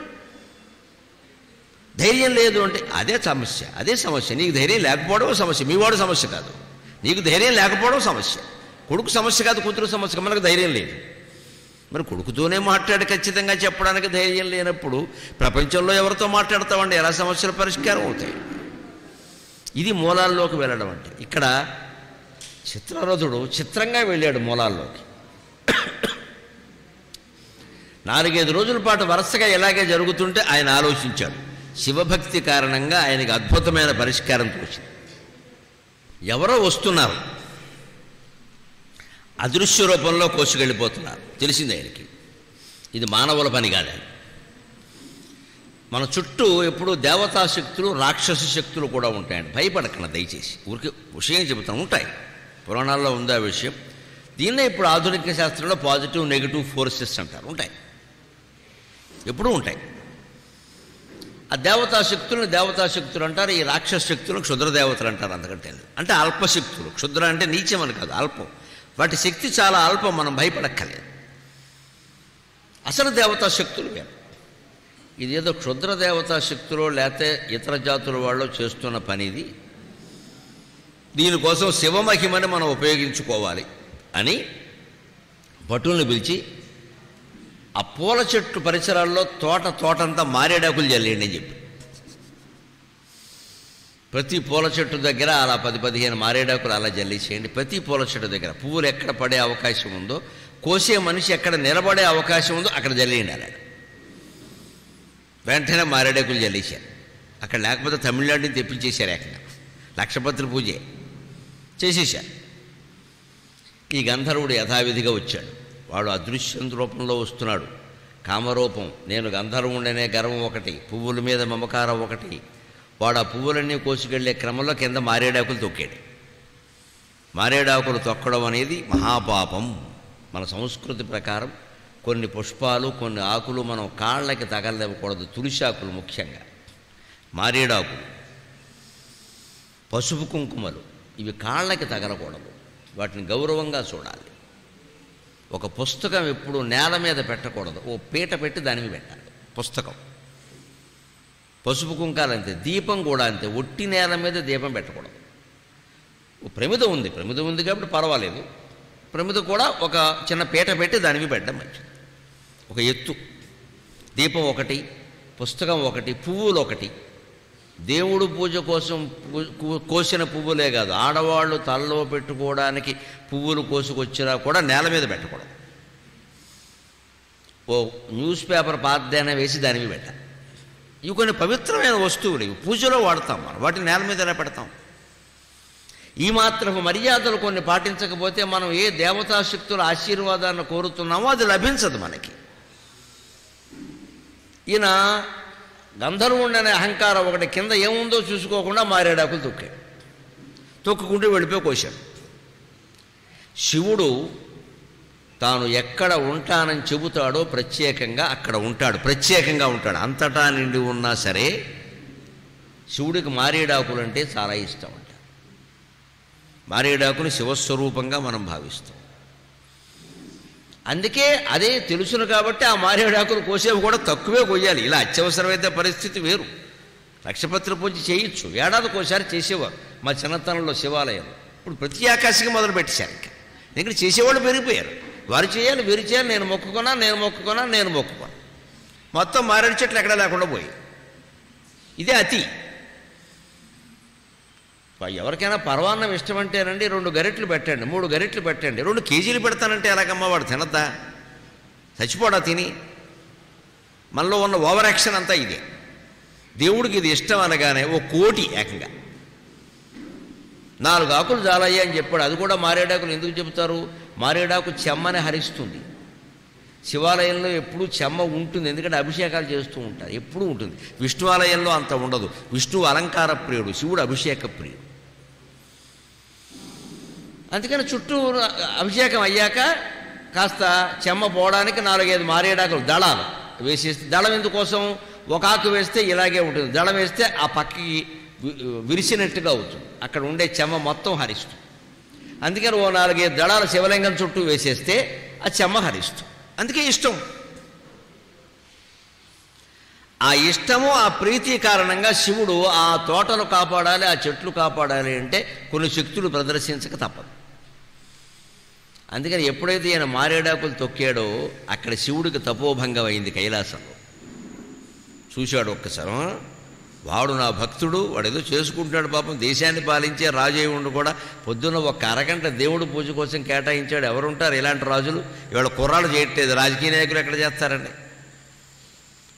ధైర్యం లేదు అంటే అదే సమస్య, అదే సమస్య. నీకు ధైర్యం లేకపోవడం సమస్య, మీ వాడు సమస్య కాదు. నీకు ధైర్యం లేకపోవడం సమస్య. కొడుకు సమస్య కాదు, కూతురు సమస్య. మనకు ధైర్యం లేదు. మరి కొడుకుతోనే మాట్లాడి ఖచ్చితంగా చెప్పడానికి ధైర్యం లేనప్పుడు ప్రపంచంలో ఎవరితో మాట్లాడతామండి? ఎలా సమస్యలు పరిష్కారం అవుతాయి? ఇది మూలాల్లోకి వెళ్ళడం అంటే. ఇక్కడ చిత్రరథుడు చిత్రంగా వెళ్ళాడు మూలాల్లోకి. 4-5 రోజుల పాటు వరుసగా ఇలాగే జరుగుతుంటే ఆయన ఆలోచించాడు. శివభక్తి కారణంగా ఆయనకి అద్భుతమైన పరిష్కారం తోచింది. ఎవరో వస్తున్నారు, అదృశ్య రూపంలో కోసుకెళ్ళిపోతున్నారు. తెలిసింది ఆయనకి ఇది మానవుల పని కాదని. మన చుట్టూ ఎప్పుడు దేవతా శక్తులు, రాక్షస శక్తులు కూడా ఉంటాయండి. భయపడకండి దయచేసి, ఊరికి విషయం చెబుతాం. ఉంటాయి, పురాణాల్లో ఉంది ఆ విషయం. దీన్నే ఇప్పుడు ఆధునిక శాస్త్రంలో పాజిటివ్ నెగిటివ్ ఫోర్సెస్ అంటారు. ఉంటాయి, ఎప్పుడూ ఉంటాయి. ఆ దేవతా శక్తులు అంటారు, ఈ రాక్షస శక్తులను క్షుద్ర దేవతలు అంటారు. అంతకంటే అంటే అల్పశక్తులు. క్షుద్ర అంటే నీచం అని కాదు, అల్పం. వాటి శక్తి చాలా అల్పం, మనం భయపడక్కలేదు. అసలు దేవతా శక్తులు వేరు. ఇదేదో క్షుద్ర దేవతా శక్తులు లేకపోతే ఇతర జాతుల వాళ్ళు చేస్తున్న పని ఇది. దీనికోసం శివమహిమని మనం ఉపయోగించుకోవాలి అని భటుల్ని పిలిచి ఆ పూల చెట్టు పరిసరాల్లో తోటంతా మారేడాకులు జల్లేయండి అని చెప్పి, ప్రతి పూల చెట్టు దగ్గర అలా 10-15 మారేడాకులు అలా జల్లేసేయండి. ప్రతి పూల చెట్టు దగ్గర పువ్వులు ఎక్కడ పడే అవకాశం ఉందో, కోసే మనిషి ఎక్కడ నిలబడే అవకాశం ఉందో అక్కడ జల్లేయండి అన్నాడు. వెంటనే మారేడాకులు జల్లేశారు. అక్కడ లేకపోతే తమిళనాడుని తెప్పించేశారు. ఏకంగా లక్షపత్రి పూజే చేసేశారు. ఈ గంధర్వుడు యథావిధిగా వచ్చాడు. వాడు అదృశ్యం రూపంలో వస్తున్నాడు, కామరూపం. నేను గంధర్వుడనే గర్వం ఒకటి, పువ్వుల మీద మమకారం ఒకటి. వాడు ఆ పువ్వులన్నీ కోసుకెళ్లే క్రమంలో కింద మారేడాకులు తొక్కాడు. మారేడాకులు తొక్కడం అనేది మహాపాపం. మన సంస్కృతి ప్రకారం కొన్ని పుష్పాలు, కొన్ని ఆకులు మనం కాళ్ళకి తగలనివ్వకూడదు. తులసాకులు ముఖ్యంగా, మారేడాకులు, పసుపు కుంకుమలు, ఇవి కాళ్ళకి తగలకూడదు. వాటిని గౌరవంగా చూడాలి. ఒక పుస్తకం ఎప్పుడు నేల మీద పెట్టకూడదు, ఓ పీట పెట్టి దాని మీద పెట్టాలి పుస్తకం. పసుపు కుంకాలు అంతే, దీపం కూడా అంతే. ఒట్టి నేల మీద దీపం పెట్టకూడదు. ప్రమిద ఉంది కాబట్టి పర్వాలేదు. ప్రమిద కూడా ఒక చిన్న పీట పెట్టి దాని మీద పెట్టడం మంచిది. ఒక ఎత్తు దీపం ఒకటి, పుస్తకం ఒకటి, పువ్వులు ఒకటి. దేవుడు పూజ కోసం కోసిన పువ్వులే కాదు, ఆడవాళ్ళు తలలో పెట్టుకోవడానికి పువ్వులు కోసుకొచ్చినా కూడా నేల మీద పెట్టకూడదు. ఓ న్యూస్ పేపర్ పాతదైనా వేసి దాని మీద పెట్టాలి. ఇవి కొన్ని పవిత్రమైన వస్తువులు, ఇవి పూజలో వాడతాం మనం. వాటిని నేల మీద ఎలా పెడతాం? ఈ మాత్రపు మర్యాదలు కొన్ని పాటించకపోతే మనం ఏ దేవతాశక్తుల ఆశీర్వాదాన్ని కోరుతున్నామో అది లభించదు మనకి. ఈయన గంధర్వుండనే అహంకారం ఒకటి, కింద ఏముందో చూసుకోకుండా మారేడాకులు తొక్కుకుంటూ వెళ్ళిపోయి కోశాడు. శివుడు తాను ఎక్కడ ఉంటానని చెబుతాడో ప్రత్యేకంగా అక్కడ ఉంటాడు, ప్రత్యేకంగా ఉంటాడు. అంతటా నిండి ఉన్నా సరే శివుడికి మారేడాకులు అంటే చాలా ఇష్టం అంట. మారేడాకుని శివస్వరూపంగా మనం భావిస్తాం. అందుకే అదే తెలుసును కాబట్టి ఆ మారేడాకులు కోసేవి కూడా తక్కువే కొయ్యాలి. ఇలా అత్యవసరమైతే పరిస్థితి వేరు. లక్షపత్రి పూజ చేయొచ్చు, ఏడాదికోసారి చేసేవారు మా చిన్నతనంలో శివాలయం. ఇప్పుడు ప్రతి ఆకాశికి మొదలు పెట్టేశారు. ఇక్కడ చేసేవాళ్ళు పెరిగిపోయారు. వారు చేయాలి, వీరు చేయాలి, నేను మొక్కుకున్నా. మొత్తం మారేడు చెట్లు ఎక్కడా లేకుండా పోయి, ఇదే అతి. ఎవరికైనా పరవాన్నం ఇష్టమంటేనండి 2 గరిట్లు పెట్టండి, 3 గరిట్లు పెట్టండి. 2 కేజీలు పెడతానంటే ఎలాగమ్మా వాడు తినద్దా? చచ్చిపోడా తిని? మనలో ఉన్న ఓవర్ యాక్షన్ అంతా ఇదే. దేవుడికి ఇది ఇష్టం అనగానే 1 కోటి ఏకంగా 4 ఆకులు చాలయ్యా అని చెప్పాడు. అది కూడా మారేడాకులు ఎందుకు చెబుతారు? మారేడాకు చెమ్మని హరిస్తుంది. శివాలయంలో ఎప్పుడూ చెమ్మ ఉంటుంది, ఎందుకంటే అభిషేకాలు చేస్తూ ఉంటారు, ఎప్పుడూ ఉంటుంది. విష్ణు ఆలయంలో అంత ఉండదు. విష్ణువు అలంకార ప్రియుడు, శివుడు అభిషేక ప్రియుడు. అందుకని చుట్టూ అభిషేకం అయ్యాక కాస్త చెమ్మ పోవడానికి 4-5 మారేడాకులు దళాలు వేసేస్తే, దళం ఎందుకోసం, ఒక ఆకు వేస్తే ఇలాగే ఉంటుంది, దళం వేస్తే ఆ పక్కకి విరిసినట్టుగా అవుతుంది, అక్కడ ఉండే చెమ్మ మొత్తం హరిస్తుంది. అందుకని 4-5 దళాలు శివలింగం చుట్టూ వేసేస్తే ఆ చెమ్మ హరిస్తుంది. అందుకే ఇష్టం. ఆ ఇష్టము, ఆ ప్రీతి కారణంగా శివుడు ఆ తోటలు కాపాడాలి, ఆ చెట్లు కాపాడాలి అంటే కొన్ని శక్తులు ప్రదర్శించక తప్పదు. అందుకని ఎప్పుడైతే ఈయన మారేడాకులు తొక్కాడో అక్కడ శివుడికి తపోభంగం అయింది కైలాసంలో. చూశాడు ఒక్కసారి, వాడు నా భక్తుడు, వాడు ఏదో చేసుకుంటున్నాడు పాపం, దేశాన్ని పాలించే రాజు అయి ఉండి కూడా పొద్దున్న 1 అరగంట దేవుడు పూజ కోసం కేటాయించాడు. ఎవరుంటారు ఇలాంటి రాజులు? ఇవాళ కుర్రాళ్ళు చేయట్లేదు, రాజకీయ నాయకులు ఎక్కడ చేస్తారండి?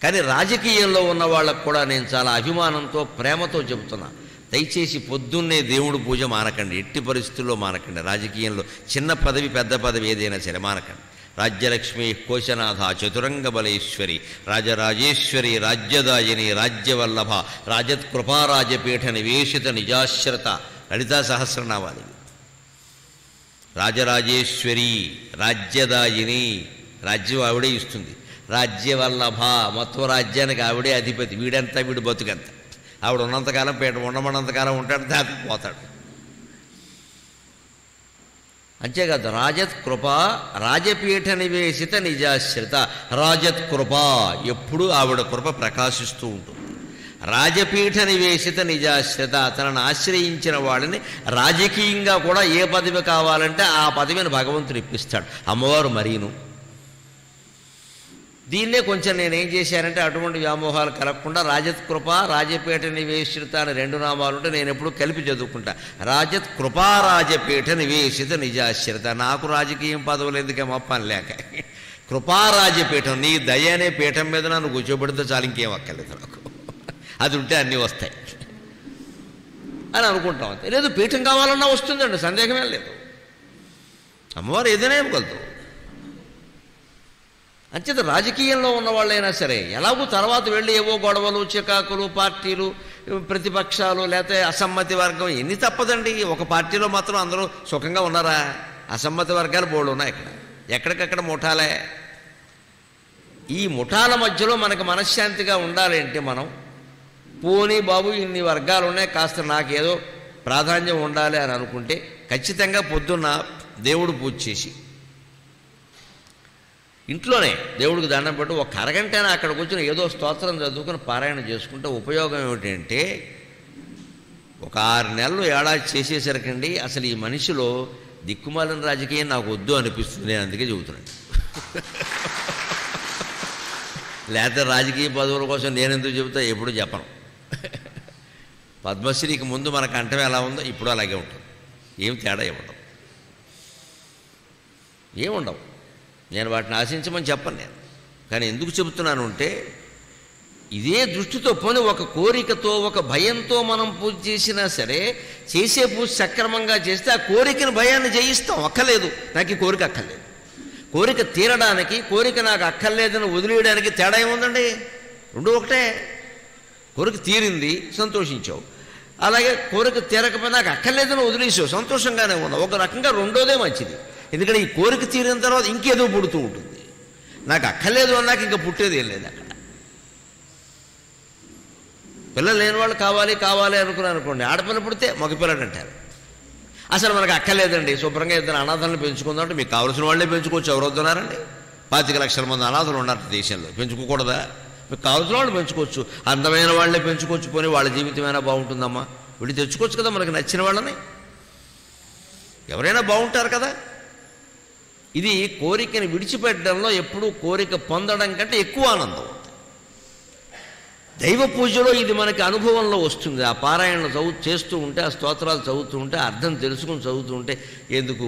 కానీ రాజకీయంలో ఉన్న వాళ్ళకు కూడా నేను చాలా అభిమానంతో ప్రేమతో చెబుతున్నా, దయచేసి పొద్దున్నే దేవుడు పూజ మానకండి, ఎట్టి పరిస్థితుల్లో మానకండి. రాజకీయంలో చిన్న పదవి పెద్ద పదవి ఏదైనా సరే మానకండి. రాజ్యలక్ష్మి కోశనాథ చతురంగ బలేశ్వరి రాజరాజేశ్వరి రాజ్యదాయిని రాజ్యవల్లభ రాజత్కృపారాజపీఠ నివేశిత నిజాశ్రత లలితా సహస్రనామాలు. రాజరాజేశ్వరి, రాజ్యదాయిని, రాజ్యం ఆవిడే ఇస్తుంది, రాజ్యవల్లభ మొత్తం రాజ్యానికి ఆవిడే అధిపతి, వీడంతా వీడు బతుకంత, ఆవిడ ఉన్నంతకాలం పీఠ ఉండమన్నంతకాలం ఉంటాడు, దాటిపోతాడు. అంతేకాదు రాజత్కృప రాజపీఠ నివేశిత నిజాశ్రిత, రాజత్కృప ఎప్పుడూ ఆవిడ కృప ప్రకాశిస్తూ ఉంటుంది. రాజపీఠ నివేశిత నిజాశ్రిత, తనను ఆశ్రయించిన వాళ్ళని రాజకీయంగా కూడా ఏ పదవి కావాలంటే ఆ పదవిని భగవంతుడు ఇప్పిస్తాడు, అమ్మవారు మరీను. దీన్నే కొంచెం నేనేం చేశానంటే అటువంటి వ్యామోహాలు కలగకుండా రాజత్కృప రాజపీఠ నివేశిత అని 2 నామాలు ఉంటే నేను ఎప్పుడు కలిపి చదువుకుంటా. రాజత్కృపారాజపీఠ నివేశిత నిజాశ్రిత, నాకు రాజకీయం పదవులు ఎందుకే మొప్పని లేక, కృపారాజపీఠం, నీ దయ అనే పీఠం మీద నన్ను కూర్చోబెడితే చాలు, ఇంకేం అక్కర్లేదు నాకు, అది ఉంటే అన్నీ వస్తాయి అని అనుకుంటాం. అంతే, లేదు పీఠం కావాలన్నా వస్తుందండి, సందేహమే లేదు, అమ్మవారు ఏదైనా ఇవ్వగలుగుతావు. అంచేత రాజకీయంలో ఉన్న వాళ్ళైనా సరే ఎలాగూ తర్వాత వెళ్ళి ఏవో గొడవలు చికాకులు పార్టీలు ప్రతిపక్షాలు లేకపోతే అసమ్మతి వర్గం ఎన్ని తప్పదండి. ఒక పార్టీలో మాత్రం అందరూ సుఖంగా ఉన్నారా? అసమ్మతి వర్గాలు బోర్డు ఉన్నాయి ఇక్కడ, ఎక్కడికక్కడ ముఠాలే. ఈ ముఠాల మధ్యలో మనకు మనశ్శాంతిగా ఉండాలి అంటే మనం పోనీ బాబు ఇన్ని వర్గాలు ఉన్నాయి, కాస్త నాకేదో ప్రాధాన్యం ఉండాలి అని అనుకుంటే ఖచ్చితంగా పొద్దున్న దేవుడు పూజ చేసి ఇంట్లోనే దేవుడికి దండం పెట్టు, 1 అరగంటైనా అక్కడ కూర్చొని ఏదో స్తోత్రం చదువుకుని పారాయణ చేసుకుంటే ఉపయోగం ఏమిటంటే, ఒక 6 నెలలు ఏడాది చేసేసరికండి అసలు ఈ మనిషిలో దిక్కుమాలిన రాజకీయం నాకు వద్దు అనిపిస్తుంది. నేను అందుకే చెబుతున్నాను. లేకపోతే రాజకీయ పదవుల కోసం నేను ఎందుకు చెబుతా, ఎప్పుడు చెప్పను. పద్మశ్రీకి ముందు మన కంఠం ఎలా ఉందో ఇప్పుడు అలాగే ఉంటుంది, ఏం తేడా ఏముండవు. నేను వాటిని ఆశించమని చెప్పను నేను. కానీ ఎందుకు చెబుతున్నాను అంటే, ఇదే దృష్టితో పోనీ ఒక కోరికతో ఒక భయంతో మనం పూజ చేసినా సరే, చేసే పూజ సక్రమంగా చేస్తే ఆ కోరికని భయాన్ని జయిస్తాం. అక్కర్లేదు నాకు ఈ కోరిక అక్కర్లేదు, కోరిక తీరడానికి కోరిక నాకు అక్కర్లేదని వదిలేయడానికి తేడా ఏముందండి? 2 ఒకటే. కోరిక తీరింది సంతోషించావు, అలాగే కోరిక తీరకపోతే నాకు అక్కర్లేదని వదిలేసావు సంతోషంగానే ఉన్నావు. ఒక రకంగా రెండోదే మంచిది, ఎందుకంటే ఈ కోరిక తీరిన తర్వాత ఇంకేదో పుడుతూ ఉంటుంది. నాకు అక్కర్లేదు అన్నాక ఇంకా పుట్టేది ఏం లేదు అక్కడ. పిల్లలు లేని వాళ్ళు కావాలి అనుకోండి, ఆడపిల్ల పుడితే మగపిల్లడు అంటారు. అసలు మనకు అక్కర్లేదండి, శుభ్రంగా 2 అనాథలను పెంచుకుందాం అంటే మీకు కావాల్సిన వాళ్ళే పెంచుకోవచ్చు. ఎవరు వద్దున్నారండి? 25 లక్షల మంది అనాథలు ఉన్నారు దేశంలో, పెంచుకోకూడదా? మీకు కావాల్సిన వాళ్ళు పెంచుకోవచ్చు, అందమైన వాళ్ళే పెంచుకోవచ్చు. పోనీ వాళ్ళ జీవితమైనా బాగుంటుందమ్మా, వీళ్ళు తెచ్చుకోవచ్చు కదా మనకు నచ్చిన వాళ్ళని, ఎవరైనా బాగుంటారు కదా. ఇది కోరికని విడిచిపెట్టడంలో ఎప్పుడూ కోరిక పొందడం కంటే ఎక్కువ ఆనందం. దైవ పూజలో ఇది మనకి అనుభవంలో వస్తుంది. ఆ పారాయణలు చేస్తూ ఉంటే, ఆ స్తోత్రాలు చదువుతూ ఉంటే, అర్థం తెలుసుకుని చదువుతూ ఉంటే ఎందుకు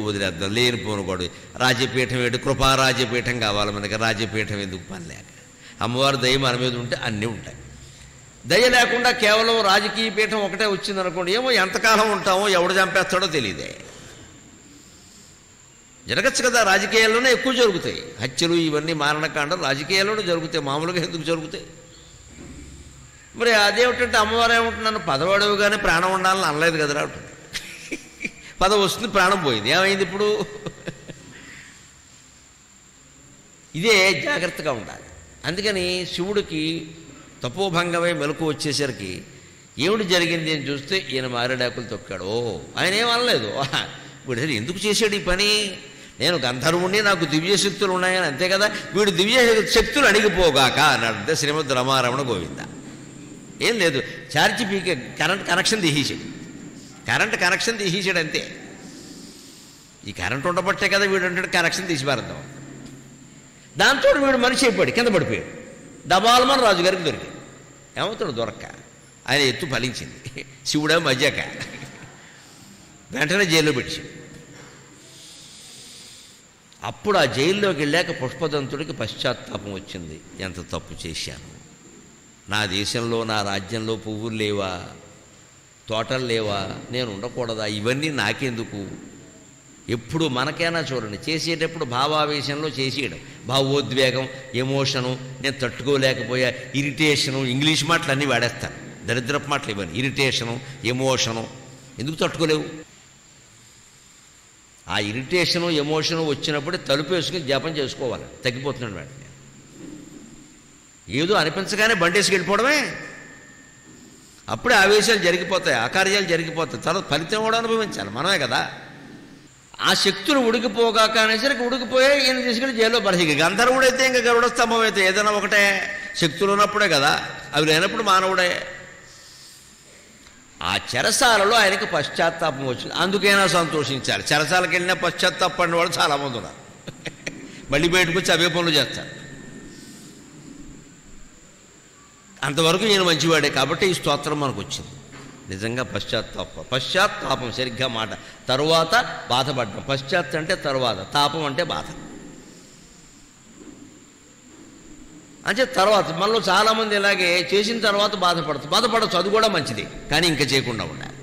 వదిలేద్దాం లేనిపోను కూడా. రాజపీఠం ఏంటి, కృపారాజపీఠం కావాలి మనకి, రాజపీఠం ఎందుకు పని లేక. అమ్మవారి దయ మన మీద ఉంటే అన్నీ ఉంటాయి. దయ లేకుండా కేవలం రాజకీయ పీఠం ఒకటే వచ్చిందనుకోండి, ఏమో ఎంతకాలం ఉంటామో ఎవడు చంపేస్తాడో తెలియదే. జరగచ్చు కదా, రాజకీయాల్లోనే ఎక్కువ జరుగుతాయి హత్యలు, ఇవన్నీ మారణకాండలు రాజకీయాల్లోనే జరుగుతాయి, మామూలుగా ఎందుకు జరుగుతాయి? మరి అదేమిటంటే అమ్మవారు ఏమంటున్నాను, పదవాడవు కానీ ప్రాణం ఉండాలని అనలేదు కదరా ఉంటుంది. పదవి వస్తుంది, ప్రాణం పోయింది, ఏమైంది ఇప్పుడు? ఇదే జాగ్రత్తగా ఉండాలి. అందుకని శివుడికి తపోభంగమై మెలకు వచ్చేసరికి ఏమిటి జరిగింది అని చూస్తే ఈయన మారేడాకులు తొక్కాడు. ఆయన ఏమనలేదు, వీడు ఎందుకు చేశాడు ఈ పని, నేను గంధర్వుణ్ణి, నాకు దివ్య శక్తులు ఉన్నాయని, అంతే కదా, వీడు దివ్య శక్తులు అణిగిపోగాక అన్నాడు. అంటే శ్రీమద్ రమారమణ గోవింద. ఏం లేదు, ఛార్జీ పీకే కరెంట్ కనెక్షన్ తీసేసాడు, కరెంట్ కనెక్షన్ తీసేసాడు అంతే. ఈ కరెంట్ ఉండబట్టే కదా వీడు అంటే కనెక్షన్ తీసి పారద్దాం. దాంతో వీడు మనిషి అయిపోయాడు, కింద పడిపోయాడు. డబాల్మన్ రాజుగారికి దొరికాడు. ఏమవుతాడు దొరక్క, ఆయన ఎత్తు ఫలించింది, శివుడే మజ్జాక, వెంటనే జైల్లో పెట్టాడు. అప్పుడు ఆ జైల్లోకి వెళ్ళాక పుష్పదంతుడికి పశ్చాత్తాపం వచ్చింది. ఎంత తప్పు చేశాను, నా దేశంలో నా రాజ్యంలో పువ్వులు లేవా, తోటలు లేవా, నేను ఉండకూడదా, ఇవన్నీ నాకెందుకు? ఎప్పుడు మనకైనా చూడండి, చేసేటప్పుడు భావావేశంలో చేసేయడం, భావోద్వేగం, ఎమోషను, నేను తట్టుకోలేకపోయా, ఇరిటేషను, ఇంగ్లీష్ మాటలు అన్నీ వాడేస్తాను, దరిద్రపు మాటలు ఇవన్నీ, ఇరిటేషను, ఎమోషను. ఎందుకు తట్టుకోలేవు? ఆ ఇరిటేషను ఎమోషను వచ్చినప్పుడు తలుపు వేసుకుని జపం చేసుకోవాలి, తగ్గిపోతున్నాడు వెంటనే. ఏదో అనిపించగానే బండేసుకు వెళ్ళిపోవడమే, అప్పుడే ఆవేశాలు జరిగిపోతాయి, అకార్యాలు జరిగిపోతాయి, తర్వాత ఫలితం కూడా అనుభవించాలి మనమే కదా. ఆ శక్తులు ఉడికిపోగాక అనేసరికి ఉడికిపోయాయి, ఈయన తీసుకెళ్ళి జైల్లో పరిస్థితి. గంధర్వుడైతే ఇంకా గరుడ స్తంభం అయితే ఏదైనా ఒకటే, శక్తులు ఉన్నప్పుడే కదా, అవి లేనప్పుడు మానవుడే. ఆ చెరసాలలో ఆయనకి పశ్చాత్తాపం వచ్చింది, అందుకైనా సంతోషించాలి. చెరసాలకు వెళ్ళినా పశ్చాత్తాపడిన వాళ్ళు చాలామంది ఉన్నారు, మళ్ళీ బయటకు వచ్చి అవే పనులు చేస్తారు. అంతవరకు ఈయన మంచివాడే కాబట్టి ఈ స్తోత్రం మనకు వచ్చింది. నిజంగా పశ్చాత్తాపం సరిగ్గా మాట. తరువాత బాధపడ్డం. పశ్చాత్ అంటే తరువాత, తాపం అంటే బాధ. అంటే తర్వాత మనలో చాలామంది ఇలాగే చేసిన తర్వాత బాధపడచ్చు, అది కూడా మంచిది, కానీ ఇంకా చేయకుండా ఉండాలి.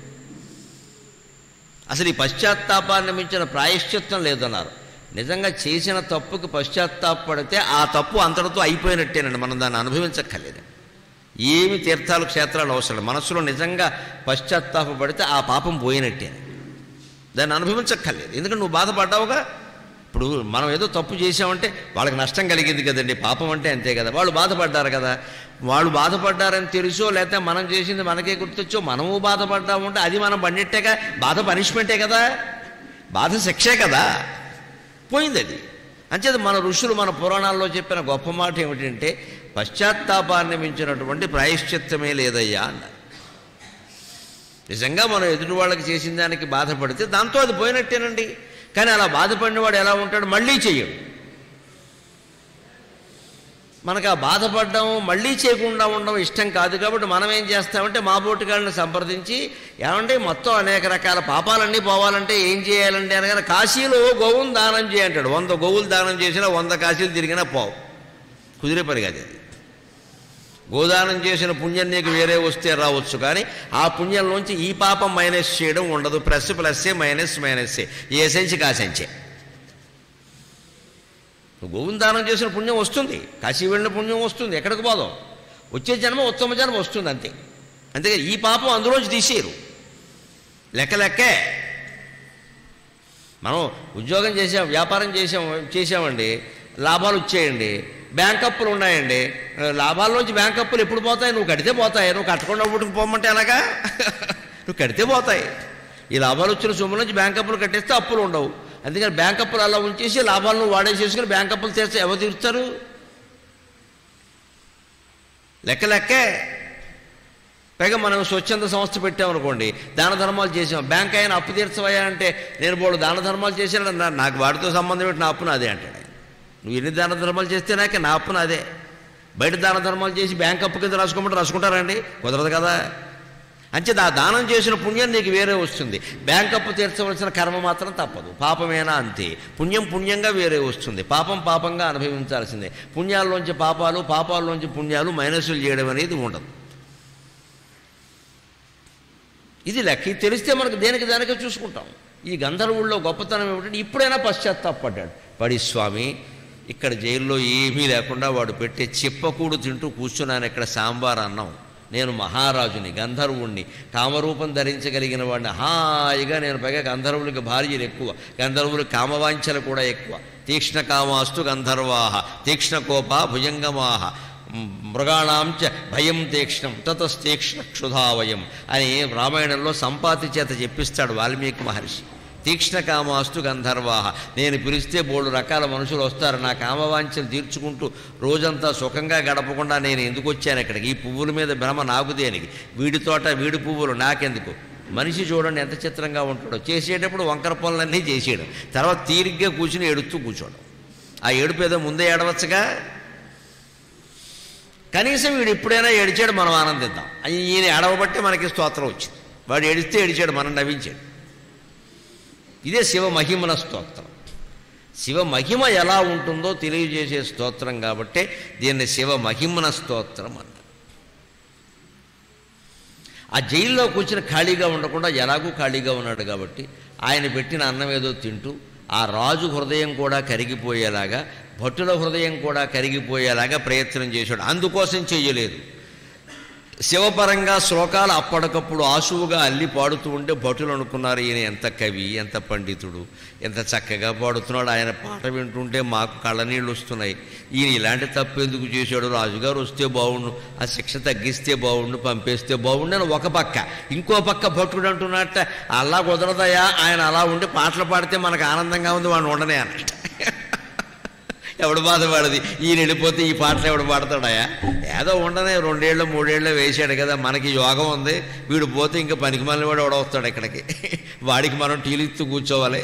అసలు ఈ పశ్చాత్తాపాన్ని మించిన ప్రాయశ్చిత్తం లేదన్నారు. నిజంగా చేసిన తప్పుకి పశ్చాత్తాపడితే ఆ తప్పు అంతటితో అయిపోయినట్టేనండి, మనం దాన్ని అనుభవించక్కర్లేదు. ఏమి తీర్థాలు క్షేత్రాలు అవసరం, మనస్సులో నిజంగా పశ్చాత్తాపడితే ఆ పాపం పోయినట్టే, దాన్ని అనుభవించక్కర్లేదు. ఎందుకంటే నువ్వు బాధపడ్డావుగా. ఇప్పుడు మనం ఏదో తప్పు చేసామంటే వాళ్ళకి నష్టం కలిగింది కదండి, పాపం అంటే అంతే కదా. వాళ్ళు బాధపడ్డారు కదా, వాళ్ళు బాధపడ్డారని తెలుసో లేకపోతే మనం చేసింది మనకే గుర్తొచ్చో మనము బాధపడ్డామంటే అది మనం పడినట్టేగా. బాధ పనిష్మెంటే కదా, బాధ శిక్షే కదా, పోయింది అది. అంచేది మన ఋషులు మన పురాణాల్లో చెప్పిన గొప్ప మాట ఏమిటంటే పశ్చాత్తాపాన్ని మించినటువంటి ప్రాయశ్చిత్తమే లేదయ్యా అన్నారు. నిజంగా మనం ఎదుటి వాళ్ళకి చేసిన దానికి బాధపడితే దాంతో అది పోయినట్టేనండి. కానీ అలా బాధపడినవాడు ఎలా ఉంటాడు, మళ్ళీ చెయ్యడు. మనకు ఆ బాధపడడం మళ్ళీ చేయకుండా ఉండడం ఇష్టం కాదు. కాబట్టి మనం ఏం చేస్తామంటే మా బోటుగాళ్ళని సంప్రదించి, ఏమంటే మొత్తం అనేక రకాల పాపాలన్నీ పోవాలంటే ఏం చేయాలంటే అనగానే కాశీలో గోవును దానం చేయంటాడు. 100 గోవులు దానం చేసినా 100 కాశీలు తిరిగినా పోవు, కుదిరే పని కాదు అది. గోదానం చేసిన పుణ్యం నీకు వేరే వస్తే రావచ్చు, కానీ ఆ పుణ్యంలోంచి ఈ పాపం మైనస్ చేయడం ఉండదు. ప్లస్సే మైనస్సే, ఏ సెంచి కాసెంచే. గోవును దానం చేసిన పుణ్యం వస్తుంది, కాశీ వెళ్ళిన పుణ్యం వస్తుంది, ఎక్కడికి పోదాం, వచ్చే జన్మ ఉత్తమ జన్మ వస్తుంది అంతే. అంతేకాదు ఈ పాపం అందులోంచి తీసేయరు, లెక్కే. మనం ఉద్యోగం చేసాం, వ్యాపారం చేసామండి, లాభాలు వచ్చాయండి, బ్యాంక్ అప్పులు ఉన్నాయండి. లాభాల్లోంచి బ్యాంక్ అప్పులు ఎప్పుడు పోతాయి? నువ్వు కడితే పోతాయి, నువ్వు కట్టకుండా ఊటికి పోమంటే ఎలాగా? నువ్వు కడితే పోతాయి. ఈ లాభాలు వచ్చిన సొమ్ము నుంచి బ్యాంక్ అప్పులు కట్టేస్తే అప్పులు ఉండవు. అందుకని బ్యాంక్ అప్పులు అలా ఉంచేసి లాభాలను వాడేసేసుకుని బ్యాంక్ అప్పులు తీర్చే ఎవరు తీరుస్తారు? లెక్కే. పైగా మనం స్వచ్ఛంద సంస్థ పెట్టామనుకోండి, దాన ధర్మాలు చేసాం, బ్యాంక్ అయినా అప్పు తీర్చవయ్యా అంటే నేను బోడు దాన ధర్మాలు చేశాను, నాకు వాడితో సంబంధం ఏంటి, నా అప్పు నాదే అంటాడు. నువ్వు ఎన్ని దాన ధర్మాలు చేస్తే నాకే నా అప్పు నాదే. బయట దాన ధర్మాలు చేసి బ్యాంక్ అప్పు కింద రాసుకుంటారండి, కుదరదు కదా. అంచేది ఆ దానం చేసిన పుణ్యం నీకు వేరే వస్తుంది, బ్యాంక్ అప్పు తీర్చవలసిన కర్మ మాత్రం తప్పదు. పాపమేనా అంతే, పుణ్యంగా వేరే వస్తుంది, పాపంగా అనుభవించాల్సిందే. పుణ్యాల్లోంచి పాపాల్లోంచి పుణ్యాలు మైనస్సులు చేయడం అనేది ఉండదు. ఇది లెక్క. ఇది తెలిస్తే మనకు దేనికి దానికే చూసుకుంటాం. ఈ గంధర్వుల్లో గొప్పతనం ఏమిటంటే ఇప్పుడైనా పశ్చాత్తాపడ్డాడు. పడి స్వామి ఇక్కడ జైల్లో ఏమీ లేకుండా వాడు పెట్టే చిప్పకూడు తింటూ కూర్చున్నాను ఇక్కడ సాంబార్ అన్నం. నేను మహారాజుని, గంధర్వుణ్ణి, కామరూపం ధరించగలిగిన వాడిని. హాయిగా నేను పైగా గంధర్వులకి భార్యలు ఎక్కువ, గంధర్వులకి కామవాంఛలు కూడా ఎక్కువ. తీక్ష్ణ కామాస్తు గంధర్వాహ తీక్ష్ణకోపా భుజంగమాహ మృగాణాంచ భయం తీక్ష్ణం తతస్తీక్ష్ణ క్షుధావయం అని రామాయణంలో సంపాతి చేత చెప్పిస్తాడు వాల్మీకి మహర్షి. తీక్ష్ణ కామాస్తు గంధర్వాహ, నేను పిలిస్తే 3 రకాల మనుషులు వస్తారు. నా కామవాంఛలు తీర్చుకుంటూ రోజంతా సుఖంగా గడపకుండా నేను ఎందుకు వచ్చాను ఇక్కడికి? ఈ పువ్వుల మీద భ్రమ నాకు దేనికి? వీడి తోట వీడి పువ్వులు నాకెందుకు? మనిషి చూడండి ఎంత చిత్రంగా ఉంటాడో. చేసేటప్పుడు వంకర పనులన్నీ చేసేయడం, తర్వాత తీరిగ్గా కూర్చుని ఏడుస్తూ కూర్చోవడం. ఆ ఏడుపు ఏదో ముందే ఏడవచ్చుగా. కనీసం వీడు ఎప్పుడైనా ఏడిచాడు, మనం ఆనందిద్దాం. ఈయన ఏడవబట్టే మనకి స్తోత్రం వచ్చింది. వాడు ఏడిస్తే ఏడిచాడు, మనం నవ్వించాడు. ఇదే శివ మహిమన స్తోత్రం. శివ మహిమ ఎలా ఉంటుందో తెలియజేసే స్తోత్రం కాబట్టే దీన్ని శివ మహిమన స్తోత్రం అన్నారు. ఆ జైల్లో కూర్చుని ఖాళీగా ఉండకుండా ఎలాగూ ఖాళీగా ఉన్నాడు కాబట్టి ఆయన పెట్టిన అన్నం ఏదో తింటూ ఆ రాజు హృదయం కూడా కరిగిపోయేలాగా, భటుల హృదయం కూడా కరిగిపోయేలాగా ప్రయత్నం చేశాడు. అందుకోసం చెయ్యలేదు. శివపరంగా శ్లోకాలు అప్పటికప్పుడు ఆశువుగా అల్లి పాడుతూ ఉంటే భటులు అనుకున్నారు ఈయన ఎంత కవి, ఎంత పండితుడు, ఎంత చక్కగా పాడుతున్నాడు. ఆయన పాట వింటుంటే మాకు కళ్ళనీళ్ళు వస్తున్నాయి. ఈయన ఇలాంటి తప్పు ఎందుకు చేశాడు? రాజుగారు వస్తే బాగుండు, ఆ శిక్ష తగ్గిస్తే బాగుండు, పంపేస్తే బాగుండు అని ఒక పక్క. ఇంకో పక్క భటుడు అంటున్నట్ట అలా కుదరదయా, ఆయన అలా ఉండి పాటలు పాడితే మనకు ఆనందంగా ఉంది, వాడిని ఉండనే అన్నట్ట. ఎవడు బాధపడది? ఈయన వెళ్ళిపోతే ఈ పాటలు ఎవడు పాడతాడాయా? ఏదో ఉండనే 2 ఏళ్ళు 3 ఏళ్ళు వేసాడు కదా, మనకి యోగం ఉంది. వీడు పోతే ఇంకా పనికి మళ్ళీ వాడు ఎవడొస్తాడు ఇక్కడికి. వాడికి మనం టీలు ఇస్తూ కూర్చోవాలి.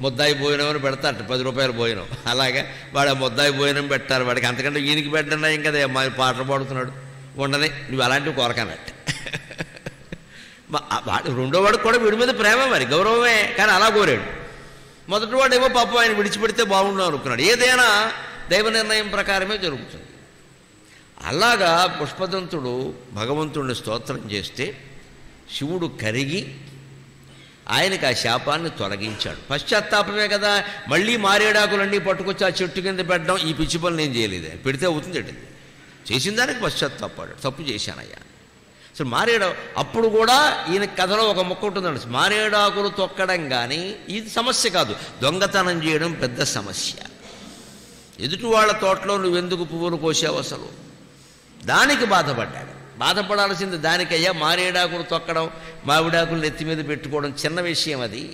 ముద్దాయి భోజనం అని పెడతాడు, 10 రూపాయలు భోజనం. అలాగే వాడు ఆ ముద్దాయి భోజనం పెట్టాలి వాడికి. అంతకంటే ఈయనకి పెట్టండి ఇంకా మా పాటలు పాడుతున్నాడు ఉండనే. నువ్వు అలాంటివి కోరకన్నట్టు. వాడు రెండో వాడికి కూడా వీడి మీద ప్రేమ, మరి గౌరవమే, కానీ అలా కోరాడు. మొదటి వాడేమో పాపం ఆయన విడిచిపెడితే బాగుండు అనుకున్నాడు. ఏదైనా దైవ నిర్ణయం ప్రకారమే జరుగుతుంది. అలాగా పుష్పదంతుడు భగవంతుడిని స్తోత్రం చేస్తే శివుడు కరిగి ఆయనకు ఆ శాపాన్ని తొలగించాడు. పశ్చాత్తాపమే కదా. మళ్ళీ మారేడాకులన్నీ పట్టుకొచ్చి ఆ చెట్టు కింద పెట్టడం, ఈ పిచ్చి పనులు నేను చేయలేదు. పెడితే అవుతుంది ఏంటి? చేసిన దానికి పశ్చాత్తాపడ్డాడు, తప్పు చేశానయ్యా. సో అప్పుడు కూడా ఈయన కథలో ఒక మొక్క ఉంటుందండి, మారేడాకులు తొక్కడం. కానీ ఇది సమస్య కాదు, దొంగతనం చేయడం పెద్ద సమస్య. ఎదుటి వాళ్ళ తోటలో నువ్వెందుకు పువ్వులు కోసావు అసలు? దానికి బాధపడ్డాడు. బాధపడాల్సింది దానికయ్యా. మారేడాకులు తొక్కడం, మామిడాకులు నెత్తి మీద పెట్టుకోవడం చిన్న విషయం అది.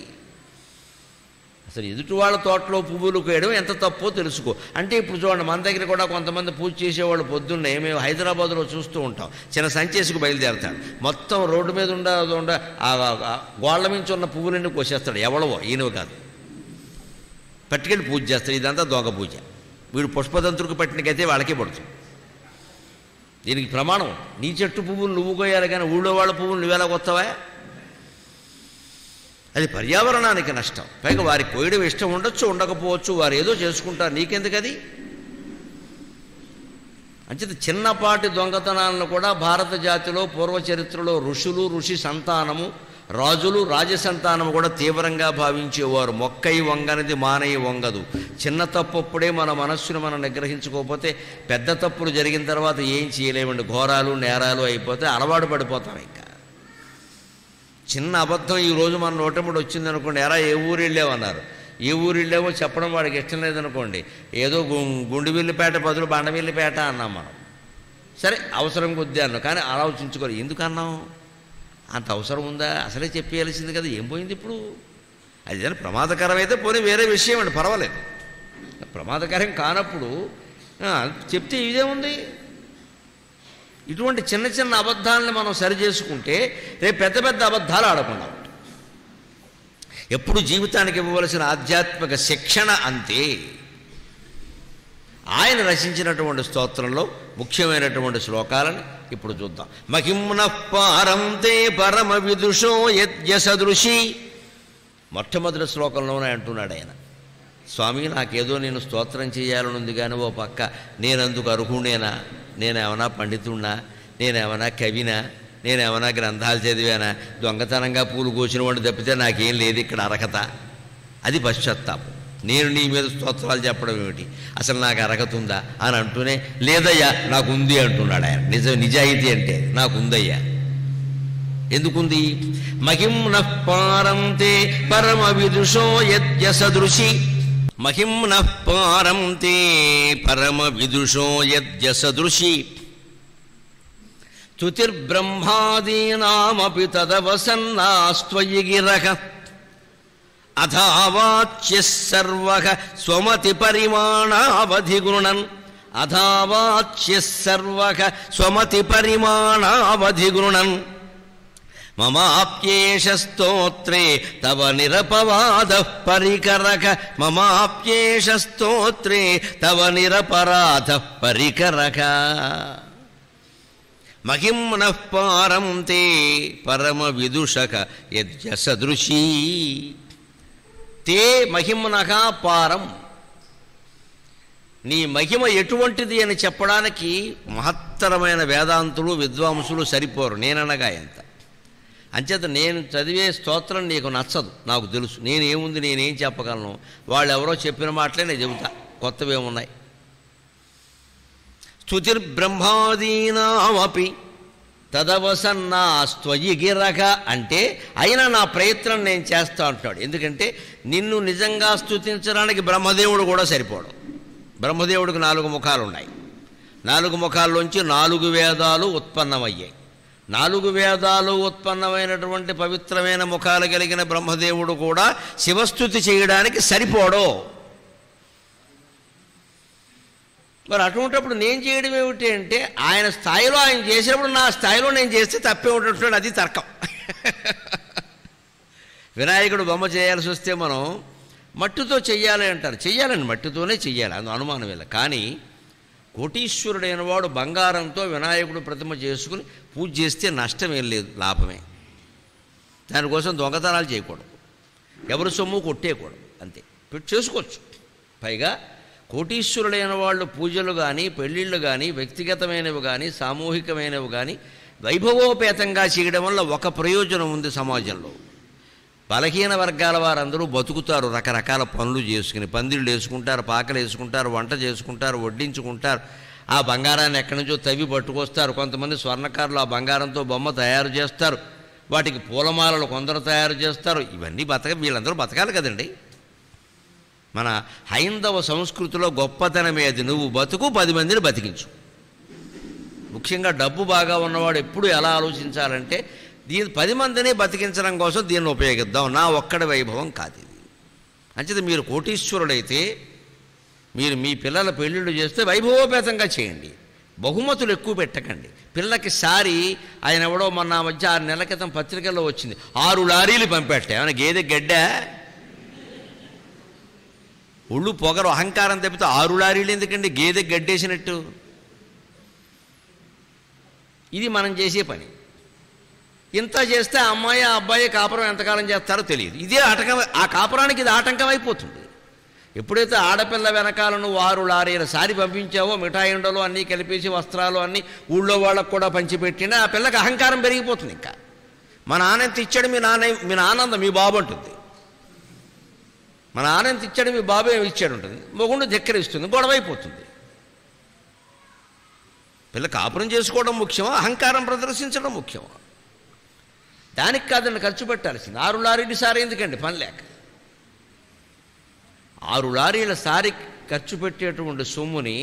అసలు ఎదుటి వాళ్ళ తోటలో పువ్వులు కోయడం ఎంత తప్పో తెలుసుకో. అంటే ఇప్పుడు చూడండి, మన దగ్గర కూడా కొంతమంది పూజ చేసేవాళ్ళు పొద్దున్నే మేము హైదరాబాద్లో చూస్తూ ఉంటాం. చిన్న సంచేసుకు బయలుదేరతాడు, మొత్తం రోడ్డు మీద ఉండ గోళ్ల మించి ఉన్న పువ్వులన్నీ కోసేస్తాడు. ఎవడవో, ఈయనవి కాదు, పట్టుకెళ్ళి పూజ చేస్తాడు. ఇదంతా దొంగ పూజ. వీడు పుష్పదంతుడికి పట్టినకైతే వాళ్ళకే పడుతుంది. దీనికి ప్రమాణం, నీ చెట్టు పువ్వులు నువ్వు కోయాలి, కానీ ఊళ్ళో వాళ్ళ పువ్వులు నువ్వెలా కొత్తవా? అది పర్యావరణానికి నష్టం. పైగా వారికి కోయడం ఇష్టం ఉండొచ్చు, ఉండకపోవచ్చు, వారు ఏదో చేసుకుంటారు, నీకెందుకు అది? అంచేత చిన్నపాటి దొంగతనాలను కూడా భారత జాతిలో పూర్వచరిత్రలో ఋషులు, ఋషి సంతానము, రాజులు, రాజసంతానము కూడా తీవ్రంగా భావించేవారు. మొక్కై వంగనిది మానై వంగదు. చిన్న తప్పుడే మన మనస్సును మనం నిగ్రహించుకోకపోతే పెద్ద తప్పులు జరిగిన తర్వాత ఏం చేయలేమండి. ఘోరాలు, నేరాలు అయిపోతే అలవాటు పడిపోతాం. ఇంకా చిన్న అబద్ధం ఈరోజు మన నోటముడు వచ్చిందనుకోండి, ఎరా ఏ ఊరు వెళ్ళామన్నారు, ఏ ఊరు వెళ్ళామో చెప్పడం వాడికి ఇష్టం లేదనుకోండి, ఏదో గుండువిల్లిపేట బదులు బండవిల్లిపేట అన్నాం మనం. సరే అవసరం కొద్ది అన్నాం, కానీ ఆలోచించుకోవాలి, ఎందుకు అన్నాం? అంత అవసరం ఉందా? అసలే చెప్పేయాల్సింది కదా, ఏం పోయింది ఇప్పుడు? అది ఏదైనా ప్రమాదకరమైతే పోనీ వేరే విషయం అండి, పర్వాలేదు. ప్రమాదకరం కానప్పుడు చెప్తే ఇదేముంది? ఇటువంటి చిన్న చిన్న అబద్ధాలను మనం సరి చేసుకుంటే రేపు పెద్ద పెద్ద అబద్ధాలు ఆడకుండా ఉంటాయి. ఎప్పుడు జీవితానికి ఇవ్వవలసిన ఆధ్యాత్మిక శిక్షణ అంతే. ఆయన రచించినటువంటి స్తోత్రంలో ముఖ్యమైనటువంటి శ్లోకాలను ఇప్పుడు చూద్దాం. మహిమ్న పారం తే పరమ విదుషో యద్యసదృశి. మొట్టమొదటి శ్లోకంలోనే అంటున్నాడు ఆయన, స్వామి నాకేదో నేను స్తోత్రం చేయాలనుంది, కానీ ఓ పక్క నేనందుకు అర్హుడేనా? నేనేమన్నా పండితుడినా? నేనేమన్నా కవినా? నేనేమన్నా గ్రంథాలు చదివానా, దొంగతనంగా పూలు కోసిన వాడు తప్పితే నాకేం లేదు ఇక్కడ అర్హత. అది పశ్చాత్తాపం. నేను నీ మీద స్తోత్రాలు చెప్పడం ఏమిటి, అసలు నాకు అర్హత ఉందా అని అంటూనే లేదయ్యా నాకుంది అంటున్నాడు ఆయన. నిజాయితీ అంటే నాకుందయ్యా. ఎందుకుంది? మహిమ్నః పారంతే పరమ విదుషో యద్యసదృశి, మహిమ్నః పారంతే పరమ విదుషో యద్యసదృశి, స్తుతిర్బ్రహ్మాదీనామపి తదవసన్నాస్త్వయి గిరః, అథావాచ్యః సర్వః స్వమతి పరిమాణావధిగృణన్, అథావాచ్యః సర్వః స్వమతి పరిమాణావధిగృణన్, మమాప్యేష స్తోత్రే తవ నిరపవాదః పరికరః, మమాప్యేష స్తోత్రే తవ నిరపరాధః పరికరః. మహిమ్నః పారంతే పరమ విదుషక యద్యసదృశీ, తే మహిమ్నః పారం. నీ మహిమ ఎటువంటిది అని చెప్పడానికి మహత్తరమైన వేదాంతులు విద్వాంసులు సరిపోరు, నేననగా ఎంత. అంచేత నేను చదివే స్తోత్రం నీకు నచ్చదు, నాకు తెలుసు. నేనేముంది, నేనేం చెప్పగలను? వాళ్ళు ఎవరో చెప్పిన మాటలే నేను చెబుతా, కొత్తవేమున్నాయి. స్తుతిర్బ్రహ్మాదీనామపి తదవసన్నాస్త్వయి గిరః అంటే అయినా నా ప్రయత్నం నేను చేస్తా అంటున్నాడు. ఎందుకంటే నిన్ను నిజంగా స్తుతించడానికి బ్రహ్మదేవుడు కూడా సరిపోవడం. బ్రహ్మదేవుడికి 4 ముఖాలు ఉన్నాయి. 4 ముఖాల్లోంచి 4 వేదాలు ఉత్పన్నమయ్యాయి. 4 వేదాలు ఉత్పన్నమైనటువంటి పవిత్రమైన ముఖాలు కలిగిన బ్రహ్మదేవుడు కూడా శివస్తుతి చేయడానికి సరిపోడు. మరి అటువంటిప్పుడు నేను చేయడం ఏమిటి అంటే ఆయన స్థాయిలో ఆయన చేసినప్పుడు నా స్థాయిలో నేను చేస్తే తప్పే ఉంటున్నాడు. అది తర్కం. వినాయకుడు బొమ్మ చేయాల్సి వస్తే మనం మట్టితో చెయ్యాలి అంటారు. చెయ్యాలండి, మట్టితోనే చెయ్యాలి, అందులో అనుమానం లేదు. కానీ కోటీశ్వరుడైన వాడు బంగారంతో వినాయకుడు ప్రతిమ చేసుకుని పూజ చేస్తే నష్టం ఏం లేదు, లాభమే. దానికోసం దొంగతనాలు చేయకూడదు, ఎవరి సొమ్ము కొట్టేయకూడదు, అంతే. చేసుకోవచ్చు. పైగా కోటీశ్వరుడైన వాళ్ళు పూజలు కానీ పెళ్ళిళ్ళు కానీ వ్యక్తిగతమైనవి కానీ సామూహికమైనవి కానీ వైభవోపేతంగా చేయడం వల్ల ఒక ప్రయోజనం ఉంది సమాజంలో. బలహీన వర్గాల వారందరూ బతుకుతారు రకరకాల పనులు చేసుకుని. పందిళ్ళు వేసుకుంటారు, పాకలు వేసుకుంటారు, వంట చేసుకుంటారు, వడ్డించుకుంటారు. ఆ బంగారాన్ని ఎక్కడి నుంచో తవ్వి పట్టుకొస్తారు. కొంతమంది స్వర్ణకారులు ఆ బంగారంతో బొమ్మ తయారు చేస్తారు. వాటికి పూలమాలలు కొందరు తయారు చేస్తారు. ఇవన్నీ వీళ్ళందరూ బతకాలి కదండి. మన హైందవ సంస్కృతిలో గొప్పతనమే అది. నువ్వు బతుకు, 10 మందిని బతికించు. ముఖ్యంగా డబ్బు బాగా ఉన్నవాడు ఎప్పుడు ఎలా ఆలోచించాలంటే 10 మందిని బతికించడం కోసం దీన్ని ఉపయోగిద్దాం, నా ఒక్కడి వైభవం కాదు ఇది. అంచేత మీరు కోటీశ్వరుడైతే మీరు మీ పిల్లల పెళ్ళిళ్ళు చేస్తే వైభవోపేతంగా చేయండి, బహుమతులు ఎక్కువ పెట్టకండి. పిల్లకి సారి ఆయన ఎవడో మొన్న మధ్య 6 నెలల క్రితం పత్రికల్లో వచ్చింది, 6 లారీలు పంపెట్టే. ఏమైనా గేదె గడ్డ? ఒళ్ళు పొగరు అహంకారం తప్పితే 6 లారీలు ఎందుకండి గేదె గడ్డేసినట్టు? ఇది మనం చేసే పని. ఇంత చేస్తే అమ్మాయి అబ్బాయి కాపురం ఎంతకాలం చేస్తారో తెలియదు. ఇదే ఆటంకం, ఆ కాపురానికి ఇది ఆటంకం అయిపోతుంది. ఎప్పుడైతే ఆడపిల్ల వెనకాల నువ్వు 6 లారీల సారి పంపించావో, మిఠాయి ఉండలు అన్నీ కలిపేసి వస్త్రాలు అన్నీ ఊళ్ళో వాళ్ళకు కూడా పంచిపెట్టినా ఆ పిల్లకి అహంకారం పెరిగిపోతుంది. ఇంకా మా నాన్న ఎంత ఇచ్చాడు, మీ నాన్న మీ బాబు అంటుంది. మన నాన్న ఎంత ఇచ్చాడు, మీ బాబు ఏమి ఇచ్చాడు ఉంటుంది. మొగుండు ధిక్కరిస్తుంది, గొడవ అయిపోతుంది. పిల్ల కాపురం చేసుకోవడం ముఖ్యమా, అహంకారం ప్రదర్శించడం ముఖ్యమా? దానికి కాదండి ఖర్చు పెట్టాల్సింది. 6 లారీల సారి ఎందుకండి పని లేక? 6 లారీల సారి ఖర్చు పెట్టేటువంటి సొమ్ముని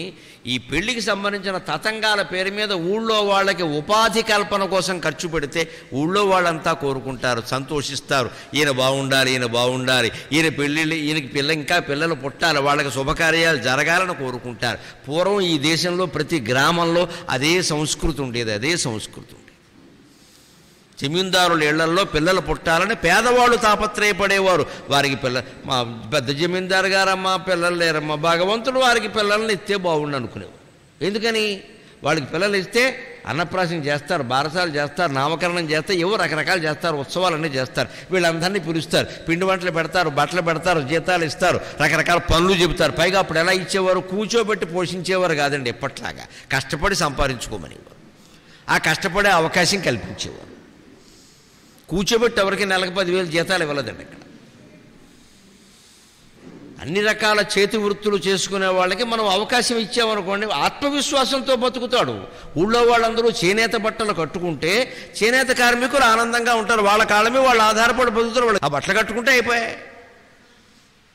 ఈ పెళ్లికి సంబంధించిన తతంగాల పేరు మీద ఊళ్ళో వాళ్ళకి ఉపాధి కల్పన కోసం ఖర్చు పెడితే ఊళ్ళో వాళ్ళంతా కోరుకుంటారు, సంతోషిస్తారు. ఈయన బాగుండాలి, ఈయన బాగుండాలి, ఈయనకి ఇంకా పిల్లలు పుట్టాలి, వాళ్ళకి శుభకార్యాలు జరగాలని కోరుకుంటారు. పూర్వం ఈ దేశంలో ప్రతి గ్రామంలో అదే సంస్కృతి ఉండేది, అదే సంస్కృతి ఉండేది. జమీందారుల ఇళ్లల్లో పిల్లలు పుట్టాలని పేదవాళ్ళు తాపత్రయపడేవారు. వారికి మా పెద్ద జమీందారు గారమ్మా పిల్లలు లేరమ్మా, భగవంతుడు వారికి పిల్లల్ని ఇస్తే బాగుండు అనుకునేవారు. ఎందుకని? వాళ్ళకి పిల్లలు ఇస్తే అన్నప్రాశం చేస్తారు, బారసాలు చేస్తారు, నామకరణం చేస్తారు, ఏవో రకరకాలు చేస్తారు, ఉత్సవాలన్నీ చేస్తారు. వీళ్ళందరినీ పిలుస్తారు, పిండి వంటలు పెడతారు, బట్టలు పెడతారు, జీతాలు ఇస్తారు, రకరకాల పనులు చెబుతారు. పైగా అప్పుడు ఎలా ఇచ్చేవారు? కూర్చోబెట్టి పోషించేవారు కాదండి, ఎప్పట్లాగా కష్టపడి సంపాదించుకోమనేవారు. ఆ కష్టపడే అవకాశం కల్పించేవారు. కూర్చోబెట్టి ఎవరికి నెలకు 10,000 జీతాలు ఇవ్వలేదండి ఇక్కడ. అన్ని రకాల చేతి వృత్తులు చేసుకునే వాళ్ళకి మనం అవకాశం ఇచ్చామనుకోండి, ఆత్మవిశ్వాసంతో బతుకుతాడు. ఊళ్ళో వాళ్ళందరూ చేనేత బట్టలు కట్టుకుంటే చేనేత కార్మికులు ఆనందంగా ఉంటారు, వాళ్ళ కాళ్ళమే వాళ్ళు ఆధారపడి బతుకుతారు. వాళ్ళు ఆ బట్టలు కట్టుకుంటే అయిపోయాయి.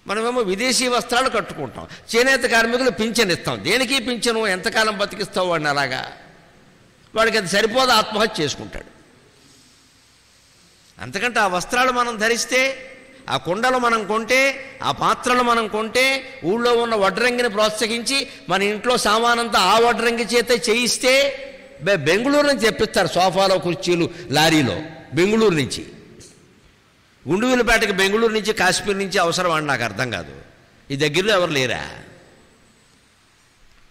మనమేమో విదేశీ వస్త్రాలు కట్టుకుంటాం, చేనేత కార్మికులు పింఛన్ ఇస్తాం. దేనికి పింఛను? ఎంతకాలం బతికిస్తావు వాడిని అలాగా? వాడికి అది సరిపోదు, ఆత్మహత్య చేసుకుంటాడు. అంతకంటే ఆ వస్త్రాలు మనం ధరిస్తే, ఆ కుండలు మనం కొంటే, ఆ పాత్రలు మనం కొంటే, ఊళ్ళో ఉన్న వడ్రంగిని ప్రోత్సహించి మన ఇంట్లో సామానంతా ఆ వడ్రంగి చేతే చేయిస్తే బెంగళూరు నుంచి తెప్పిస్తారు సోఫాలో కుర్చీలు లారీలో. బెంగళూరు నుంచి, గుండువిలపేటకి బెంగళూరు నుంచి కాశ్మీర్ నుంచి అవసరం అని నాకు అర్థం కాదు. ఈ దగ్గరలో ఎవరు లేరా?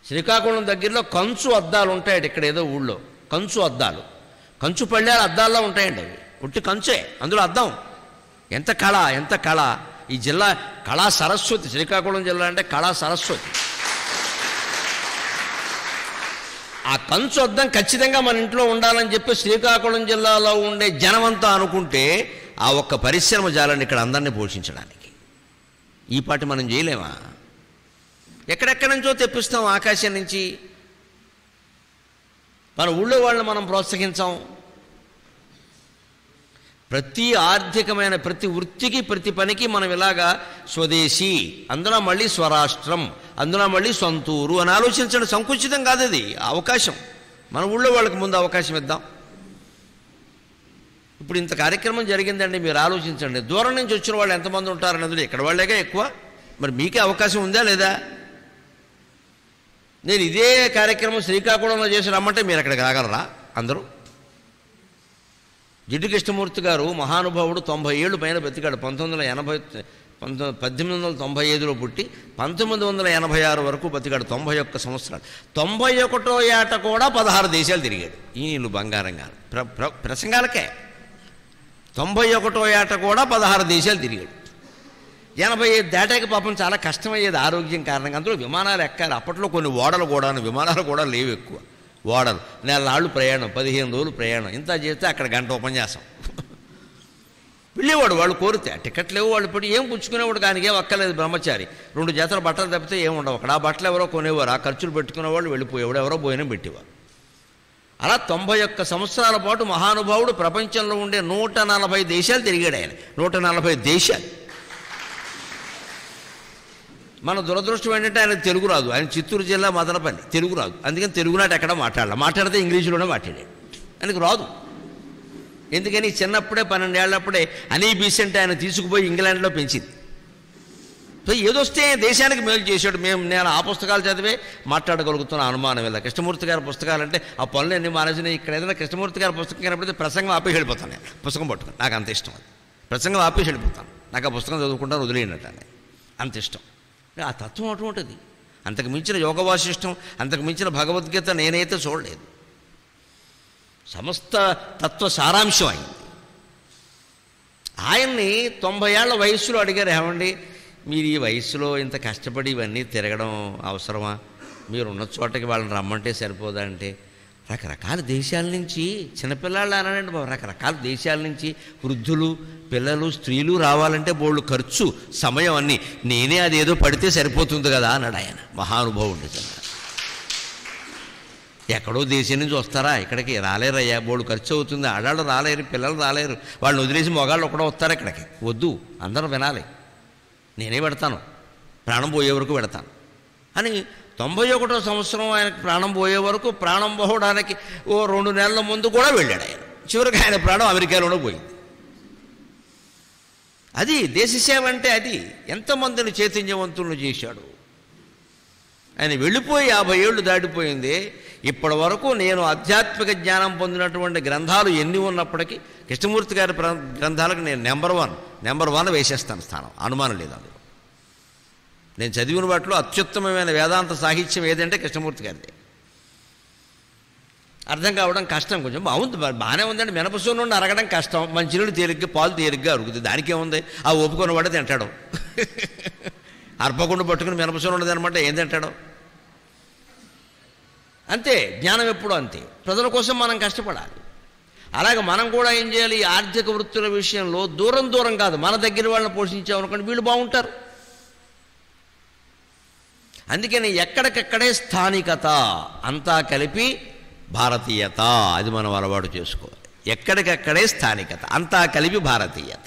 శ్రీకాకుళం దగ్గరలో కంచు అద్దాలు ఉంటాయండి. ఇక్కడ ఏదో ఊళ్ళో కంచు అద్దాలు, కంచు పళ్ళాలు అద్దాల్లో ఉంటాయండి. అవి ఉట్టి కంచే, అందులో అద్దం. ఎంత కళ, ఎంత కళ! ఈ జిల్లా కళా సరస్వతి. శ్రీకాకుళం జిల్లా అంటే కళా సరస్వతి. ఆ కంచు అద్దం ఖచ్చితంగా మన ఇంట్లో ఉండాలని చెప్పి శ్రీకాకుళం జిల్లాలో ఉండే జనమంతా అనుకుంటే ఆ ఒక్క పరిశ్రమ జాలని ఇక్కడ అందరినీ పోషించడానికి. ఈ పాటి మనం చేయలేమా? ఎక్కడెక్కడి నుంచో తెప్పిస్తాం, ఆకాశం నుంచి. మన ఊళ్ళో వాళ్ళని మనం ప్రోత్సహించాం. ప్రతి ఆర్థికమైన ప్రతి వృత్తికి, ప్రతి పనికి మనం ఇలాగా స్వదేశీ, అందులో మళ్ళీ స్వరాష్ట్రం, అందులో మళ్ళీ సొంతూరు అని ఆలోచించడం సంకుచితం కాదు. అది అవకాశం. మన ఊళ్ళో వాళ్ళకి ముందు అవకాశం ఇద్దాం. ఇప్పుడు ఇంత కార్యక్రమం జరిగిందండి, మీరు ఆలోచించండి. దూరం నుంచి వచ్చిన వాళ్ళు ఎంతమంది ఉంటారన్నది ఇక్కడ వాళ్ళేగా ఎక్కువ. మరి మీకే అవకాశం ఉందా లేదా? నేను ఇదే కార్యక్రమం శ్రీకాకుళంలో చేసి రమ్మంటే మీరు అక్కడికి రాగలరా అందరూ? జిడ్డు కృష్ణమూర్తి గారు మహానుభావుడు 90 ఏళ్ళు పైన బతికాడు. 1895లో పుట్టి 1986 వరకు బతికాడు. 91 సంవత్సరాలు. 91వ ఏట కూడా 16 దేశాలు తిరిగాడు. ఈ నీళ్ళు బంగారంగా ప్రసంగాలకే. 91వ ఏట కూడా 16 దేశాలు తిరిగాడు. 85 దాటాక పాపం చాలా కష్టమయ్యేది ఆరోగ్యం కారణంగా. అందులో విమానాలు ఎక్కాలి. అప్పట్లో కొన్ని ఓడలు కూడా, విమానాలు కూడా లేవు ఎక్కువ. ఓడలు, నెలనాళ్ళు ప్రయాణం, 15 రోజులు ప్రయాణం. ఇంత చేస్తే అక్కడ గంట ఉపన్యాసం. వెళ్ళేవాడు వాళ్ళు కోరితే. టికెట్ లేవు, వాళ్ళు ఇప్పుడు ఏం పుచ్చుకునేవాడు, కానీ ఏం అక్కర్లేదు. బ్రహ్మచారి 2 జతల బట్టలు తప్పితే ఏముండవు అక్కడ. ఆ బట్టలు ఎవరో కొనేవారు, ఆ ఖర్చులు పెట్టుకునేవాళ్ళు వెళ్ళిపోయేవాడు, ఎవరో భోజనం పెట్టేవారు. అలా 91 సంవత్సరాల పాటు మహానుభావుడు ప్రపంచంలో ఉండే 140 దేశాలు తిరిగాడు ఆయన. 140 దేశాలు. మన దురదృష్టం ఏంటంటే ఆయన తెలుగు రాదు. ఆయన చిత్తూరు జిల్లా మదనపల్లి, తెలుగు రాదు. అందుకని తెలుగునాట ఎక్కడ మాట్లాడితే ఇంగ్లీషులోనే మాట్లాడాడు. ఆయనకు రాదు. ఎందుకని చిన్నప్పుడే 12 ఏళ్ళప్పుడే అనీ బీసెంట్ ఆయన తీసుకుపోయి ఇంగ్లాండ్లో పెంచింది. సో ఏదొస్తే దేశానికి మేలు చేశాడు. నేను ఆ పుస్తకాలు చదివే మాట్లాడగలుగుతున్న అనుమానం ఇలా. కృష్ణమూర్తి గారి పుస్తకాలు అంటే ఆ పనులు ఎన్ని మానేసినాయి. ఇక్కడ ఏదైనా కృష్ణమూర్తి గారి పుస్తకం కనపడితే ప్రసంగం ఆపేసి వెళ్ళిపోతాను. నేను పుస్తకం పట్టుకుని, నాకు అంత ఇష్టం అది. ప్రసంగం ఆపేసి వెళ్ళిపోతాను. నాకు ఆ పుస్తకం చదువుకుంటాను, వదిలేయనట్టు అంత ఇష్టం. ఆ తత్వం అటువంటిది. అంతకు మించిన యోగ వాసిష్టం, అంతకు మించిన భగవద్గీత నేనైతే చూడలేదు. సమస్త తత్వ సారాంశం అయింది. ఆయన్ని 90 ఏళ్ల వయస్సులో అడిగారు, ఏమండి మీరు ఈ వయస్సులో ఇంత కష్టపడి ఇవన్నీ తిరగడం అవసరమా? మీరున్న చోటకి వాళ్ళని రమ్మంటే సరిపోదా అంటే, రకరకాల దేశాల నుంచి చిన్నపిల్లలు అనండి బాబు, రకరకాల దేశాల నుంచి వృద్ధులు, పిల్లలు, స్త్రీలు రావాలంటే బోళ్ళు ఖర్చు, సమయం అన్నీ. నేనే అదేదో పడితే సరిపోతుంది కదా అన్నాడు ఆయన. మహానుభావుడు. ఎక్కడో దేశం నుంచి వస్తారా ఇక్కడికి? రాలేరయ్యా, బోళ్ళు ఖర్చు అవుతుంది. ఆడాళ్ళు రాలేరు, పిల్లలు రాలేరు. వాళ్ళని వదిలేసి మొగాళ్ళు ఒకడో వస్తారు ఇక్కడికి. వద్దు, అందరూ వినాలి. నేనే పెడతాను, ప్రాణం పోయే వరకు పెడతాను అని 91వ సంవత్సరం ఆయనకు ప్రాణం పోయే వరకు, ప్రాణం పోవడానికి ఓ 2 నెలల ముందు కూడా వెళ్ళాడు ఆయన. చివరికి ఆయన ప్రాణం అమెరికాలోనే పోయింది. అది దేశసేవ అంటే. అది ఎంతమందిని చైతన్యవంతులను చేశాడు. ఆయన వెళ్ళిపోయి 50 ఏళ్ళు దాటిపోయింది. ఇప్పటి వరకు నేను ఆధ్యాత్మిక జ్ఞానం పొందినటువంటి గ్రంథాలు ఎన్ని ఉన్నప్పటికీ కృష్ణమూర్తి గారి గ్రంథాలకు నేను నెంబర్ వన్ వేసేస్తాను స్థానం, అనుమానం లేదు. అందులో నేను చదివిన వాటిలో అత్యుత్తమమైన వేదాంత సాహిత్యం ఏదంటే కృష్ణమూర్తి గారిది. అర్థం కావడం కష్టం. కొంచెం బాగానే ఉందండి. మినపసూరు నుండి అరగడం కష్టం, మంచినీళ్ళు తేలిగ్గా, పాలు తేలిగ్గా అరుగుతుంది. దానికేముంది? ఆ ఒప్పుకొని వాడే తింటాడు. అర్పకుండా పట్టుకుని మినపసూరు ఉండదు అనమాట, ఏం తింటాడు? అంతే. జ్ఞానం ఎప్పుడూ అంతే. ప్రజల కోసం మనం కష్టపడాలి. అలాగే మనం కూడా ఏం చేయాలి, ఈ ఆర్థిక వృత్తుల విషయంలో దూరం కాదు, మన దగ్గర వాళ్ళని పోషించామనుకోండి వీళ్ళు బాగుంటారు. అందుకని ఎక్కడికక్కడే స్థానికత అంతా కలిపి భారతీయత, అది మనం అలవాటు చేసుకోవాలి. ఎక్కడికక్కడే స్థానికత అంతా కలిపి భారతీయత.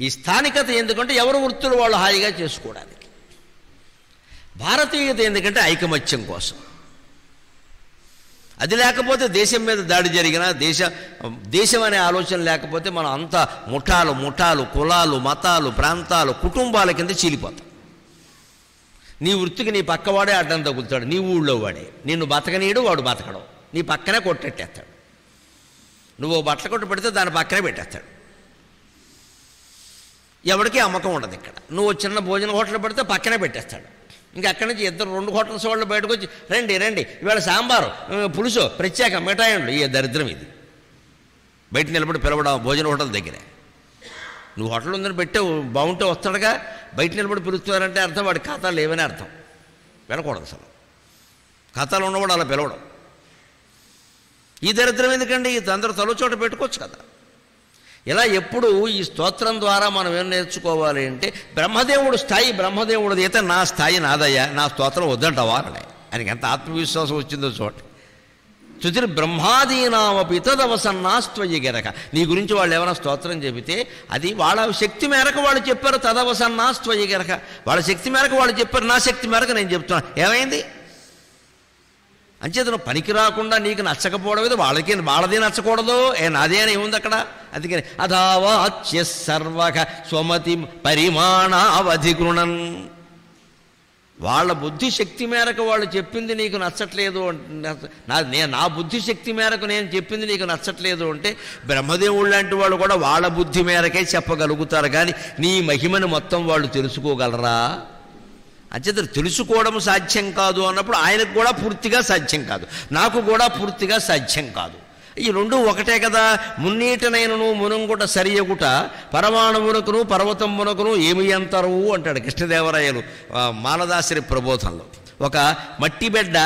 ఈ స్థానికత ఎందుకంటే ఎవరు వృత్తులు వాళ్ళు హాయిగా చేసుకోవడానికి. భారతీయత ఎందుకంటే ఐకమత్యం కోసం. అది లేకపోతే దేశం మీద దాడి జరిగినా, దేశం అనే ఆలోచన లేకపోతే మనం అంతా ముఠాలు కులాలు మతాలు ప్రాంతాలు కుటుంబాల కింద చీలిపోతాం. నీ వృత్తికి నీ పక్కవాడే అడ్డం తగులుతాడు, నీ ఊళ్ళో వాడే. నిన్ను బతకనీయడు, వాడు బతకడం, నీ పక్కనే కొట్టెట్టేస్తాడు. నువ్వు బట్టల కొట్టు పెడితే దాని పక్కనే పెట్టేస్తాడు. ఎవరికి అమ్మకం ఉండదు ఇక్కడ. నువ్వు చిన్న భోజన హోటల్ పెడితే పక్కనే పెట్టేస్తాడు. ఇంకా అక్కడి నుంచి 2 హోటల్స్ వాళ్ళు బయటకు వచ్చి రండి ఇవాళ సాంబారు పులుసు ప్రత్యేక మిఠాయిలు, ఈ దరిద్రం ఇది. బయట నిలబడి పిలవడం భోజన హోటల్ దగ్గరే. నువ్వు హోటల్ ఉందని పెట్టే బాగుంటే వస్తాడుగా, బయట నిలబడి పిలుస్తున్నారంటే అర్థం వాడి ఖాతాలు లేవని అర్థం. వెళ్ళకూడదు అసలు. ఖాతాలు ఉన్నవాడు అలా పిలవడం. ఈ దరిద్రం ఎందుకండి? అందరూ తలో చోట పెట్టుకోవచ్చు కదా. ఇలా ఎప్పుడు ఈ స్తోత్రం ద్వారా మనం ఏం నేర్చుకోవాలి అంటే, బ్రహ్మదేవుడు స్థాయి బ్రహ్మదేవుడిది అయితే నా స్థాయి నాదయ్యా, నా స్తోత్రం వద్దంటావా అని ఆయనకి ఎంత ఆత్మవిశ్వాసం వచ్చిందో చూడండి. తుతిర్ బ్రహ్మాదీనామపి తదవసన్నాస్త్వయి గరక. నీ గురించి వాళ్ళు ఏమైనా స్తోత్రం చెబితే అది వాళ్ళ శక్తి మేరకు వాళ్ళు చెప్పారు. తదవసన్నాస్త్వయి గరక, వాళ్ళ శక్తి మేరకు వాళ్ళు చెప్పారు, నా శక్తి మేరకు నేను చెప్తున్నాను. ఏమైంది? అంచేత నువ్వు పనికి రాకుండా నీకు నచ్చకపోవడం ఏదో వాళ్ళదే నచ్చకూడదు. నాదే అని ఏముంది అక్కడ? అందుకని అథావాచ్య సర్వక స్వమతి పరిమాణావధిగృణన్. వాళ్ళ బుద్ధి శక్తి మేరకు వాళ్ళు చెప్పింది నీకు నచ్చట్లేదు, నా బుద్ధి శక్తి మేరకు నేను చెప్పింది నీకు నచ్చట్లేదు అంటే బ్రహ్మదేవుడు లాంటి వాళ్ళు కూడా వాళ్ళ బుద్ధి మేరకే చెప్పగలుగుతారు. కానీ నీ మహిమను మొత్తం వాళ్ళు తెలుసుకోగలరా? అంచేత తెలుసుకోవడం సాధ్యం కాదు అన్నప్పుడు ఆయనకు కూడా పూర్తిగా సాధ్యం కాదు, నాకు కూడా పూర్తిగా సాధ్యం కాదు. ఈ రెండు ఒకటే కదా. మున్నీటనైనను మునుంగుట సరియగుట పరమాణువునకును పర్వతమునకును ఏమి అంతరు అంటాడు కృష్ణదేవరాయలు మాలదాసరి ప్రబోధంలో. ఒక మట్టి బిడ్డ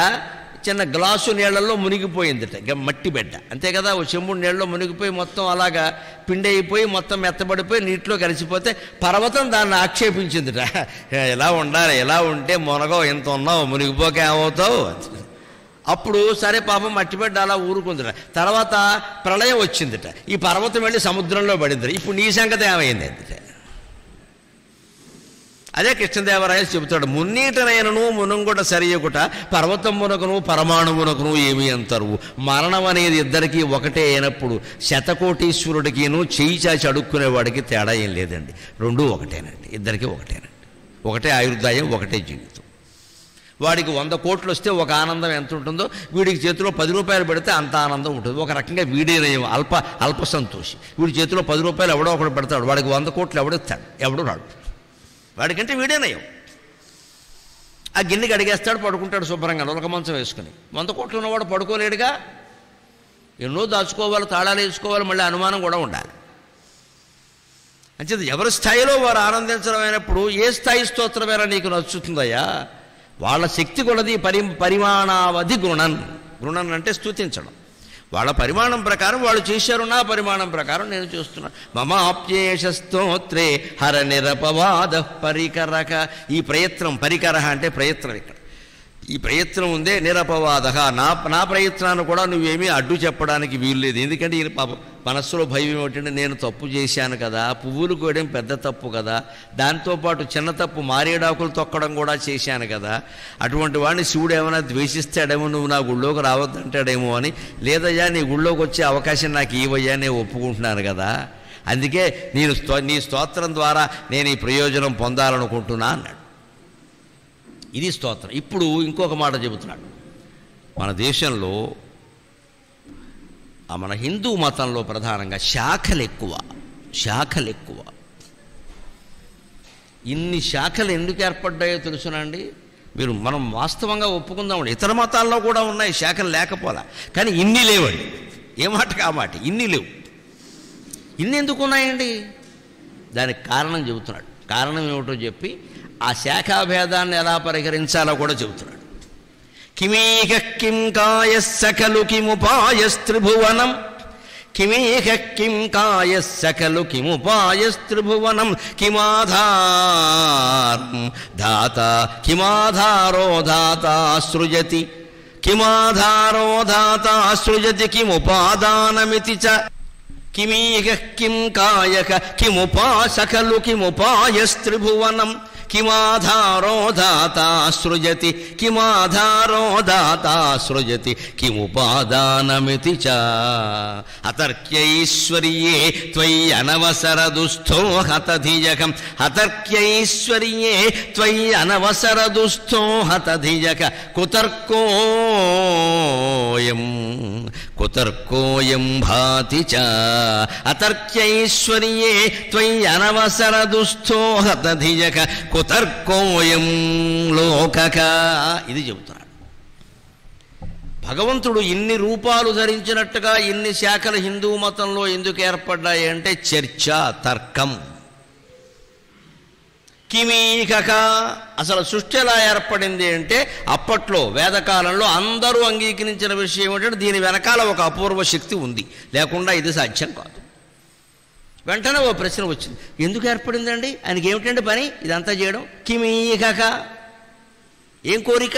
చిన్న గ్లాసు నీళ్లలో మునిగిపోయిందిట. మట్టి బిడ్డ అంతే కదా, ఒక చెంబుడు నీళ్ళలో మునిగిపోయి మొత్తం అలాగా పిండి అయిపోయి మొత్తం మెత్తబడిపోయి నీటిలో కలిసిపోతే పర్వతం దాన్ని ఆక్షేపించిందిట. ఎలా ఉండాలి, ఎలా ఉంటే మునగో, ఎంత ఉన్నావు, మునిగిపోక ఏమవుతావు. అప్పుడు సరే పాపం మట్టిబిడ్డ అలా ఊరుకుందిట. తర్వాత ప్రళయం వచ్చిందిట, ఈ పర్వతం వెళ్ళి సముద్రంలో పడిందిట. ఇప్పుడు నీ సంగతి ఏమైంది అందిట. అదే కృష్ణదేవరాయలు చెబుతాడు, మున్నీటనైనను మునంగుట సరియగుట పర్వతమునకును పరమాణువునకును ఏమి అంతరు. మరణం అనేది ఇద్దరికీ ఒకటే అయినప్పుడు శతకోటీశ్వరుడికిను చేయి చాచి అడుక్కునేవాడికి తేడా ఏం లేదండి. రెండూ ఒకటేనండి, ఇద్దరికీ ఒకటేనండి. ఒకటే ఆయుర్దాయం, ఒకటే జీవితం. వాడికి 100 కోట్లు వస్తే ఒక ఆనందం ఎంత ఉంటుందో, వీడికి చేతిలో 10 రూపాయలు పెడితే అంత ఆనందం ఉంటుంది. ఒక రకంగా వీడేనయం అల్ప సంతోషి. వీడి చేతిలో 10 రూపాయలు ఎవడో ఒకడు పెడతాడు, వాడికి 100 కోట్లు ఎవడిస్తాడు? ఎవడు రాడు. వాడికంటే వీడేనయం. ఆ గిన్నెకి అడిగేస్తాడు, పడుకుంటాడు శుభ్రంగా నొలక మంచం వేసుకుని. 100 కోట్లు ఉన్నవాడు పడుకోలేడుగా. ఎన్నో దాచుకోవాలి, తాళాలు వేసుకోవాలి, మళ్ళీ అనుమానం కూడా ఉండాలి. అంచేత ఎవరి స్థాయిలో వారు ఆనందించడం అయినప్పుడు ఏ స్థాయి స్తోత్రమేనా నీకు నచ్చుతుందయ్యా? వాళ్ళ శక్తి కొలది పరిమాణావధి గుణన్ అంటే స్తుతించడం. వాళ్ళ పరిమాణం ప్రకారం వాళ్ళు చేశారు, నా పరిమాణం ప్రకారం నేను చేస్తున్నాను. మమాప్యేష స్తోత్రే హర నిరపవాద పరికరక. ఈ ప్రయత్నం, పరికర అంటే ప్రయత్నం. ఇక్కడ ఈ ప్రయత్నం ఉందే నిరపవాద, నా ప్రయత్నాన్ని కూడా నువ్వేమీ అడ్డు చెప్పడానికి వీల్లేదు. ఎందుకంటే ఈ పాపం మనస్సులో భయం ఏమిటంటే, నేను తప్పు చేశాను కదా, పువ్వులు కోయడం పెద్ద తప్పు కదా, దాంతోపాటు చిన్న తప్పు మారేడాకులు తొక్కడం కూడా చేశాను కదా, అటువంటి వాడిని శివుడు ఏమైనా ద్వేషిస్తాడేమో, నువ్వు నా గుళ్ళోకి రావద్దంటాడేమో అని. లేదయ్యా, నీ గుళ్ళోకి వచ్చే అవకాశం నాకు ఇవ్వయ్యా, నేను ఒప్పుకుంటున్నాను కదా, అందుకే నీ స్తోత్రం ద్వారా నేను ఈ ప్రయోజనం పొందాలనుకుంటున్నా అన్నాడు. ఇది స్తోత్రం. ఇప్పుడు ఇంకొక మాట చెబుతున్నాడు. మన దేశంలో, మన హిందూ మతంలో ప్రధానంగా శాఖలు ఎక్కువ. ఇన్ని శాఖలు ఎందుకు ఏర్పడ్డాయో తెలుసునండి? మనం వాస్తవంగా ఒప్పుకుందామండి, ఇతర మతాల్లో కూడా ఉన్నాయి శాఖలు, లేకపోలా. కానీ ఇన్ని లేవండి. ఏ మాటకి ఆ మాట, ఇన్ని లేవు. ఇన్ని ఎందుకు ఉన్నాయండి? దానికి కారణం చెబుతున్నాడు. కారణం ఏమిటో చెప్పి ఆ శాఖాభేదాన్ని ఎలా పరిహరించాలో కూడా చెబుతున్నాడు. కిమీహ కిం కాయస్స ఖలు కిముపాయస్త్రిభువనం కిమీహ కిం కాయస్స ఖలు కిముపాయస్త్రిభువనం కిమాధారం ధాత కిమాధారో ధాత సృజతి కిమాధారో ధాత సృజతి కిముపాదానమితి చ కిమీహ కిం కాయక కిముపాస ఖలు కిముపాయస్త్రిభువనం కిమాధారో దాత సృజతి కిమాధారో దాత సృజతి కిముపాదానమితి చ అతర్క్యైశ్వర్యే త్వయి అనవసరదుస్థో హతధియకం అతర్క్యైశ్వర్యే త్వయి అనవసరదుస్థో హతధియక కుతర్కోయం భాతి చ అతర్క్యైశ్వర్యే త్వయి అనవసరదుస్థో హతధియక కుతర్కోయం లోకక. ఇది చెబుతున్నాడు. భగవంతుడు ఇన్ని రూపాలు ధరించినట్టుగా ఇన్ని శాఖలు హిందూ మతంలో ఎందుకు ఏర్పడ్డాయి అంటే చర్చ, తర్కం. కిమీకక అసలు సృష్టి ఎలా ఏర్పడింది అంటే అప్పట్లో వేదకాలంలో అందరూ అంగీకరించిన విషయం ఏంటంటే దీని వెనకాల ఒక అపూర్వ శక్తి ఉంది, లేకుండా ఇది సాధ్యం కాదు. వెంటనే ఓ ప్రశ్న వచ్చింది, ఎందుకు ఏర్పడిందండి, ఆయనకి ఏమిటండి పని ఇదంతా చేయడం? కిమీకక ఏం కోరిక?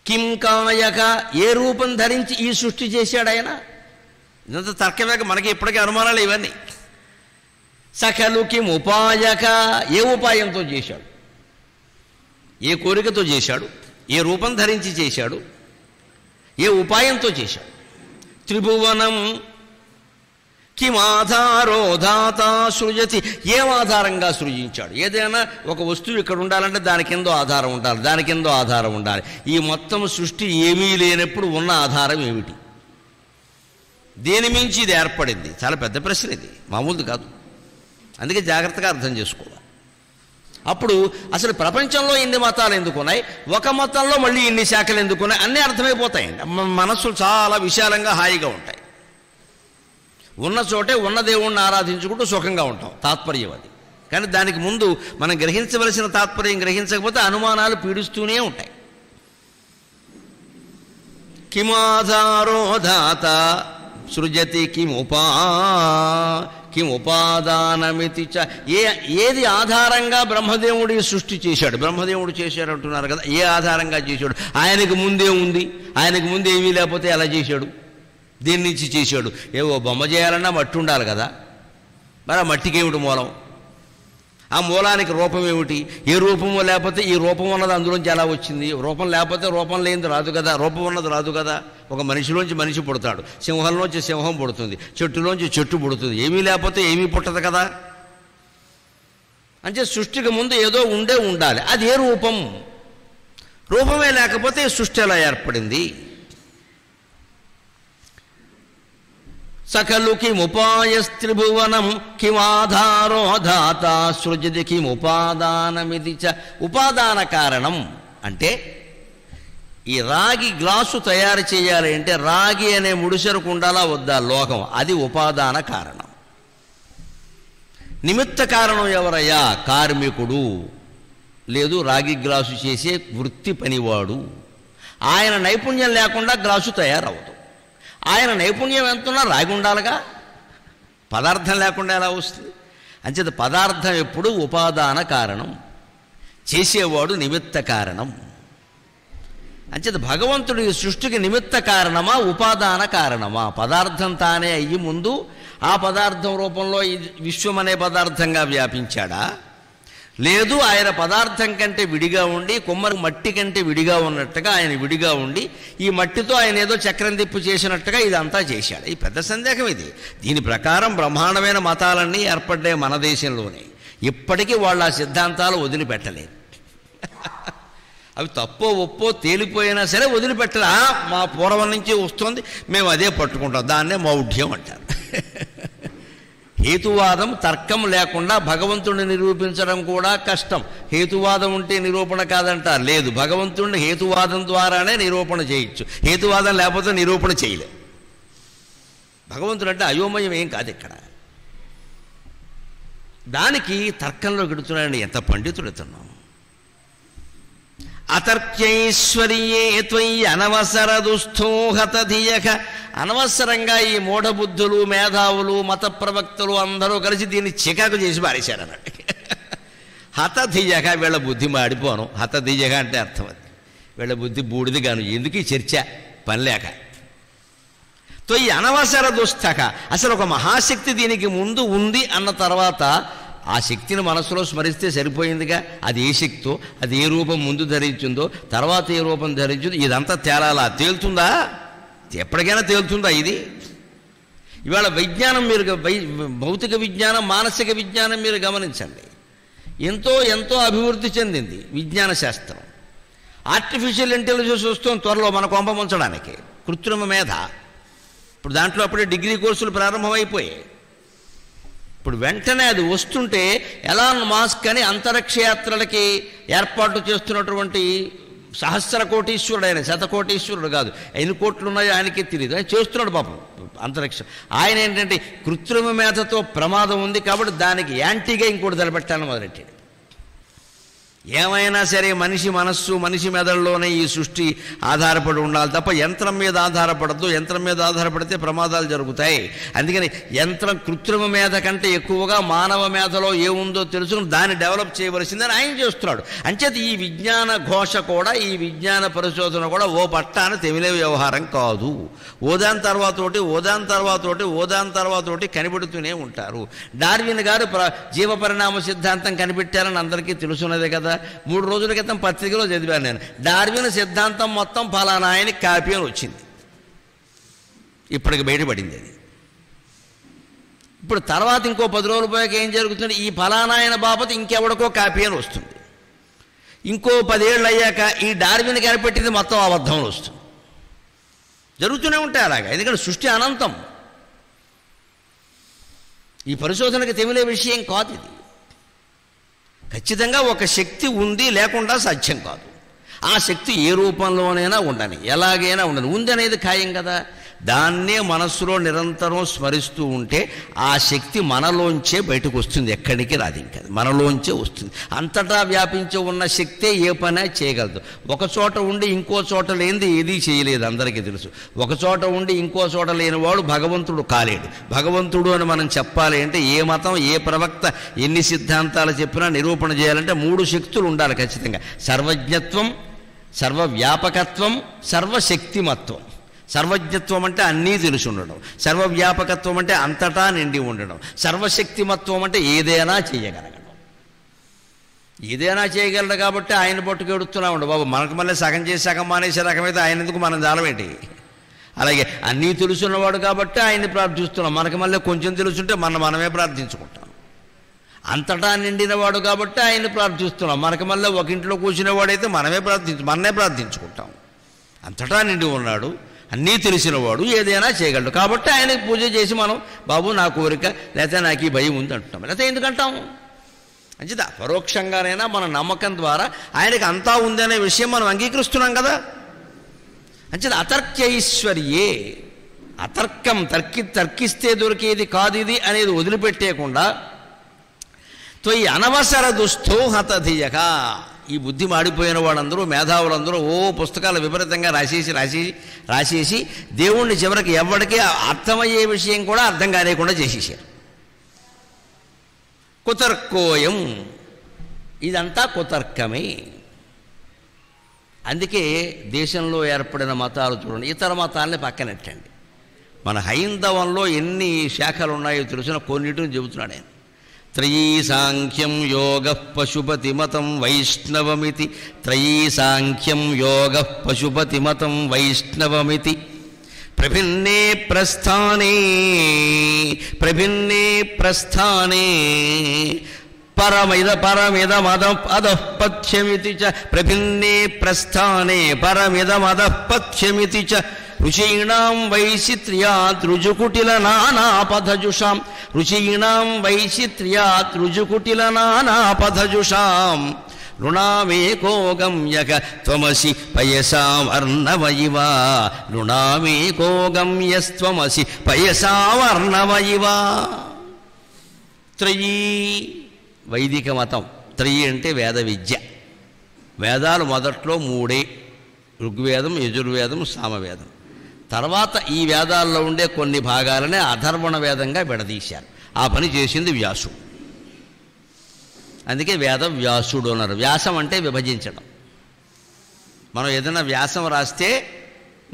కిం కాయక ఏ రూపం ధరించి ఈ సృష్టి చేశాడు ఆయన? ఇదంతా తర్కమేక, మనకి ఇప్పటికీ అనుమానాలు ఇవన్నీ. సకలు కిం ఉపాయక ఏ ఉపాయంతో చేశాడు, ఏ కోరికతో చేశాడు, ఏ రూపం ధరించి చేశాడు, ఏ ఉపాయంతో చేశాడు? త్రిభువనం కిమాధారో ధాత సృజతి ఏం ఆధారంగా సృజించాడు? ఏదైనా ఒక వస్తువు ఇక్కడ ఉండాలంటే దాని కింద ఆధారం ఉండాలి, దాని కింద ఆధారం ఉండాలి. ఈ మొత్తం సృష్టి ఏమీ లేనప్పుడు ఉన్న ఆధారం ఏమిటి? దేని మించి ఇది ఏర్పడింది? చాలా పెద్ద ప్రశ్న ఇది, మామూలుది కాదు. అందుకే జాగ్రత్తగా అర్థం చేసుకోవాలి. అప్పుడు అసలు ప్రపంచంలో ఇన్ని మతాలు ఎందుకున్నాయి, ఒక మతంలో మళ్ళీ ఇన్ని శాఖలు ఎందుకున్నాయి అన్నీ అర్థమైపోతాయండి. మనస్సులు చాలా విశాలంగా హాయిగా ఉంటాయి. ఉన్న చోటే ఉన్న దేవుణ్ణి ఆరాధించుకుంటూ సుఖంగా ఉంటాం, తాత్పర్యం అది. కానీ దానికి ముందు మనం గ్రహించవలసిన తాత్పర్యం గ్రహించకపోతే అనుమానాలు పీడిస్తూనే ఉంటాయి. కిమాధారో ధాత సృజతి కిముపాదానమితి చ ఏది ఆధారంగా బ్రహ్మదేవుడి సృష్టి చేశాడు? బ్రహ్మదేవుడు చేశాడు అంటున్నారు కదా, ఏ ఆధారంగా చేశాడు? ఆయనకు ముందే ఉంది, ఆయనకు ముందు ఏమీ లేకపోతే ఎలా చేశాడు? దేని నుంచి చేశాడు? ఏవో బొమ్మ చేయాలన్నా మట్టి ఉండాలి కదా, మరి ఆ మట్టికి ఏమిటి మూలం? ఆ మూలానికి రూపం ఏమిటి? ఏ రూపము లేకపోతే ఈ రూపం ఉన్నది అందులోంచి ఎలా వచ్చింది? రూపం లేకపోతే రూపం లేనిది రాదు కదా, రూపం ఉన్నది రాదు కదా. ఒక మనిషిలోంచి మనిషి పుడతాడు, సింహంలోంచి సింహం పుడుతుంది, చెట్టులోంచి చెట్టు పుడుతుంది. ఏమీ లేకపోతే ఏమీ పుట్టదు కదా. అంటే సృష్టికి ముందు ఏదో ఉండాలి, అది ఏ రూపం? రూపమే లేకపోతే సృష్టి ఎలా ఏర్పడింది? సకలు కిముపాయస్త్రిభువనం కిమాధారో ధాత సృజతి కిముపాదానమిది చ. ఉపాదాన కారణం అంటే ఈ రాగి గ్లాసు తయారు చేయాలి అంటే రాగి అనే ముడిసెరకు ఉండాలా వద్దా? లోహం, అది ఉపాదాన కారణం. నిమిత్త కారణం ఎవరయ్యా? కార్మికుడు, లేదు రాగి గ్లాసు చేసే వృత్తి పనివాడు. ఆయన నైపుణ్యం లేకుండా గ్లాసు తయారవదు. ఆయన నైపుణ్యం ఎంతున్నా రాగి ఉండాలిగా, పదార్థం లేకుండా ఎలా వస్తుంది? అంచేత పదార్థం ఎప్పుడు ఉపాదాన కారణం, చేసేవాడు నిమిత్త కారణం. అంచేత భగవంతుడు ఈ సృష్టికి నిమిత్త కారణమా, ఉపాదాన కారణమా? పదార్థం తానే అయ్యి ముందు ఆ పదార్థం రూపంలో ఈ విశ్వం అనే పదార్థంగా వ్యాపించాడా, లేదు ఆయన పదార్థం కంటే విడిగా ఉండి కొమ్మరి మట్టి కంటే విడిగా ఉన్నట్టుగా ఆయన విడిగా ఉండి ఈ మట్టితో ఆయన ఏదో చక్రం తిప్పు చేసినట్టుగా ఇదంతా చేశాడు? ఈ పెద్ద సందేహం ఇది. దీని ప్రకారం బ్రహ్మాండమైన మతాలన్నీ ఏర్పడ్డాయి మన దేశంలోనే. ఇప్పటికీ వాళ్ళు ఆ సిద్ధాంతాలు వదిలిపెట్టలేదు. అవి తప్పో ఒప్పో తేలిపోయినా సరే వదిలిపెట్టరా, మా పూర్వం నుంచి వస్తుంది, మేము అదే పట్టుకుంటాం, దాన్నే మౌఢ్యం అంటారు. హేతువాదం, తర్కం లేకుండా భగవంతుడిని నిరూపించడం కూడా కష్టం. హేతువాదం ఉంటే నిరూపణ కాదంటారు, లేదు, భగవంతుడిని హేతువాదం ద్వారానే నిరూపణ చేయొచ్చు, హేతువాదం లేకపోతే నిరూపణ చేయలే. భగవంతుడు అంటే అయోమయం ఏం కాదు ఇక్కడ. దానికి తర్కంలో గెడుతున్నాడండి. ఎంత పండితుడు ఇతను. అతర్క్యైశ్వర్యే త్వయి అనవసర దుస్థో హతధియక. అనవసరంగా ఈ మూఢబుద్ధులు, మేధావులు, మత ప్రవక్తలు అందరూ కలిసి దీన్ని చికాకు చేసి పారేశారు అన్నట్టు. హతధియక, వీళ్ళ బుద్ధి మాడిపోను. హతధియక అంటే అర్థం అది, వీళ్ళ బుద్ధి బూడిది గాను. ఎందుకు ఈ చర్చ? పనిలేక. త్వయి అనవసర దుస్థక. అసలు ఒక మహాశక్తి దీనికి ముందు ఉంది అన్న తర్వాత ఆ శక్తిని మనసులో స్మరిస్తే సరిపోయిందిగా. అది ఏ శక్తో, అది ఏ రూపం ముందు ధరించిందో, తర్వాత ఏ రూపం ధరించిందో ఇదంతా తేలాలా? తేలుతుందా? ఎప్పటికైనా తేలుతుందా ఇది? ఇవాళ విజ్ఞానం మీరు భౌతిక విజ్ఞానం, మానసిక విజ్ఞానం మీరు గమనించండి. ఎంతో ఎంతో అభివృద్ధి చెందింది విజ్ఞాన శాస్త్రం. ఆర్టిఫిషియల్ ఇంటెలిజెన్స్ వస్తుంది త్వరలో మన కొంప ముంచడానికి, కృత్రిమ మేధ. ఇప్పుడు దాంట్లో అప్పుడే డిగ్రీ కోర్సులు ప్రారంభమైపోయాయి. ఇప్పుడు వెంటనే అది వస్తుంటే ఎలాన్ మాస్క్ అని అంతరిక్ష యాత్రలకి ఏర్పాటు చేస్తున్నటువంటి సహస్ర కోటీశ్వరుడు, ఆయన శతకోటీశ్వరుడు కాదు, ఎన్ని కోట్లు ఉన్నాయో ఆయనకే తెలియదు, ఆయన చేస్తున్నాడు పాపం అంతరిక్షం. ఆయన ఏంటంటే కృత్రిమ మేధతో ప్రమాదం ఉంది కాబట్టి దానికి యాంటీగా ఇంకోటి నిలబెట్టాలని మొదలెట్టాడు. ఏమైనా సరే మనిషి మనస్సు, మనిషి మెదడులోనే ఈ సృష్టి ఆధారపడి ఉండాలి తప్ప యంత్రం మీద ఆధారపడద్దు. యంత్రం మీద ఆధారపడితే ప్రమాదాలు జరుగుతాయి. అందుకని యంత్రం కృత్రిమ మేధ కంటే ఎక్కువగా మానవ మేధలో ఏముందో తెలుసుకుని దాన్ని డెవలప్ చేయవలసిందని ఆయన చేస్తున్నాడు. అంచేత ఈ విజ్ఞాన ఘోష కూడా, ఈ విజ్ఞాన పరిశోధన కూడా ఓ పట్టాన తెమిలే వ్యవహారం కాదు. ఓదాని తర్వాత ఒకటి, ఓదాని తర్వాత ఒకటి, ఓదాని తర్వాత ఒకటి కనిపెడుతూనే ఉంటారు. డార్విన్ గారు జీవ పరిణామ సిద్ధాంతం కనిపెట్టారని అందరికీ తెలుసున్నదే కదా. 3 రోజుల క్రితం పత్రికలో చదివాను నేను. డార్విన్ సిద్ధాంతం మొత్తం ఫలానా ఆయనకి కాపీ అని వచ్చింది. ఇప్పటికి బయటపడింది అది. ఇప్పుడు తర్వాత ఇంకో 10 రోజులు పోయాక ఏం జరుగుతుంది? ఈ ఫలానా ఆయన బాబత్ ఇంకెవడికో కాపీ అని వస్తుంది. ఇంకో 10 ఏళ్ళు అయ్యాక ఈ డార్విన్ కనిపెట్టింది మొత్తం అబద్ధం అని వస్తుంది. జరుగుతూనే ఉంటాయి అలాగా. ఎందుకంటే సృష్టి అనంతం. ఈ పరిశోధనకి తెమిలే విషయం కాదు ఇది. ఖచ్చితంగా ఒక శక్తి ఉంది, లేకుండా సాధ్యం కాదు. ఆ శక్తి ఏ రూపంలోనైనా ఉండని, ఎలాగైనా ఉండని. ఉంది అనేది ఖాయం కదా. దాన్నే మనస్సులో నిరంతరం స్మరిస్తూ ఉంటే ఆ శక్తి మనలోంచే బయటకు వస్తుంది, ఎక్కడికి రాదు. ఇంకా మనలోంచే వస్తుంది. అంతటా వ్యాపించి ఉన్న శక్తే ఏ పనే చేయగలదు. ఒక చోట ఉండి ఇంకో చోట లేనిది ఏదీ చేయలేదు, అందరికీ తెలుసు. ఒక చోట ఉండి ఇంకో చోట లేనివాడు భగవంతుడు కాలేడు. భగవంతుడు అని మనం చెప్పాలి అంటే ఏ మతం, ఏ ప్రవక్త ఎన్ని సిద్ధాంతాలు చెప్పినా నిరూపణ చేయాలంటే 3 శక్తులు ఉండాలి ఖచ్చితంగా. సర్వజ్ఞత్వం, సర్వవ్యాపకత్వం, సర్వశక్తిమత్వం. సర్వజ్ఞత్వం అంటే అన్నీ తెలిసి ఉండడం, సర్వవ్యాపకత్వం అంటే అంతటా నిండి ఉండడం, సర్వశక్తిమత్వం అంటే ఏదైనా చేయగలగడం. ఏదైనా చేయగలడు కాబట్టి ఆయన పట్టుకు ఎడుతున్నా ఉండు బాబు. మనకు మళ్ళీ సగం చేసి సగం మానేసే రకమైతే ఆయన ఎందుకు మనం జాలమేంటి? అలాగే అన్నీ తెలుసున్నవాడు కాబట్టి ఆయన్ని ప్రార్థిస్తున్నాం. మనకు మళ్ళీ కొంచెం తెలుసుంటే మనమే ప్రార్థించుకుంటాం. అంతటా నిండినవాడు కాబట్టి ఆయన్ని ప్రార్థిస్తున్నాం. మనకు మళ్ళీ ఒక ఇంట్లో కూర్చునేవాడైతే మనమే ప్రార్థించుకుంటాం. అంతటా నిండి ఉన్నాడు, అన్నీ తెలిసినవాడు, ఏదైనా చేయగలడు కాబట్టి ఆయనకు పూజ చేసి మనం బాబు నా కోరిక, లేకపోతే నాకు ఈ భయం ఉంది అంటున్నాం. లేకపోతే ఎందుకంటాం? అంచేత పరోక్షంగానైనా మన నమ్మకం ద్వారా ఆయనకి అంతా ఉందనే విషయం మనం అంగీకరిస్తున్నాం కదా. అంచేత అతర్క్యైశ్వర్యే, అతర్కం తర్కిస్తే దొరికేది కాదు ఇది అనేది వదిలిపెట్టేయకుండా త్వయి అనవసర దుస్థో హతధియక. ఈ బుద్ధి మాడిపోయిన వాళ్ళందరూ, మేధావులందరూ పుస్తకాలు విపరీతంగా రాసేసి దేవుణ్ణి చివరికి ఎవరికి అర్థమయ్యే విషయం కూడా అర్థం కాలేకుండా చేసేసారు. కుతర్కోయం, ఇదంతా కుతర్కమే. అందుకే దేశంలో ఏర్పడిన మతాలు చూడండి, ఇతర మతాలని పక్కనెట్టండి. మన హైందవంలో ఎన్ని శాఖలు ఉన్నాయో తెలిసిన కొన్నిటిని చెబుతున్నాడు ఆయన. త్రయీ సాంఖ్యం యోగ పశుపతి మతం వైష్ణవమితి. త్రయీ సాంఖ్యం యోగ పశుపతి మతం వైష్ణవమితి. ప్రభిన్నే ప్రస్థానే పరమిదమదఃపథ్యమితి చ. ప్రభిన్నే ప్రస్థానే పరమిదమదఃపథ్యమితి చ. రుచీణాం వైచిత్ర్యాత్ రుజుకుటిల నానాపథజుషాం. రుచీణాం వైచిత్ర్యాత్ రుజుకుటిల నానాపథజుషాం. రుణామేకో గమ్యక త్వమసి పయసావర్ణవ ఇవ. రుణామేకో గమ్యస్త్వమసి పయసావర్ణవ ఇవ. త్రయీ వైదిక మతం. త్రయీ అంటే వేద విద్య. వేదాలు మొదట్లో 3: ఋగ్వేదం, యజుర్వేదం, సామవేదం. తర్వాత ఈ వేదాల్లో ఉండే కొన్ని భాగాలనే అధర్వణ వేదంగా విడదీశారు. ఆ పని చేసింది వ్యాసుడు. అందుకే వేద వ్యాసుడు అన్నారు. వ్యాసం అంటే విభజించడం. మనం ఏదైనా వ్యాసం రాస్తే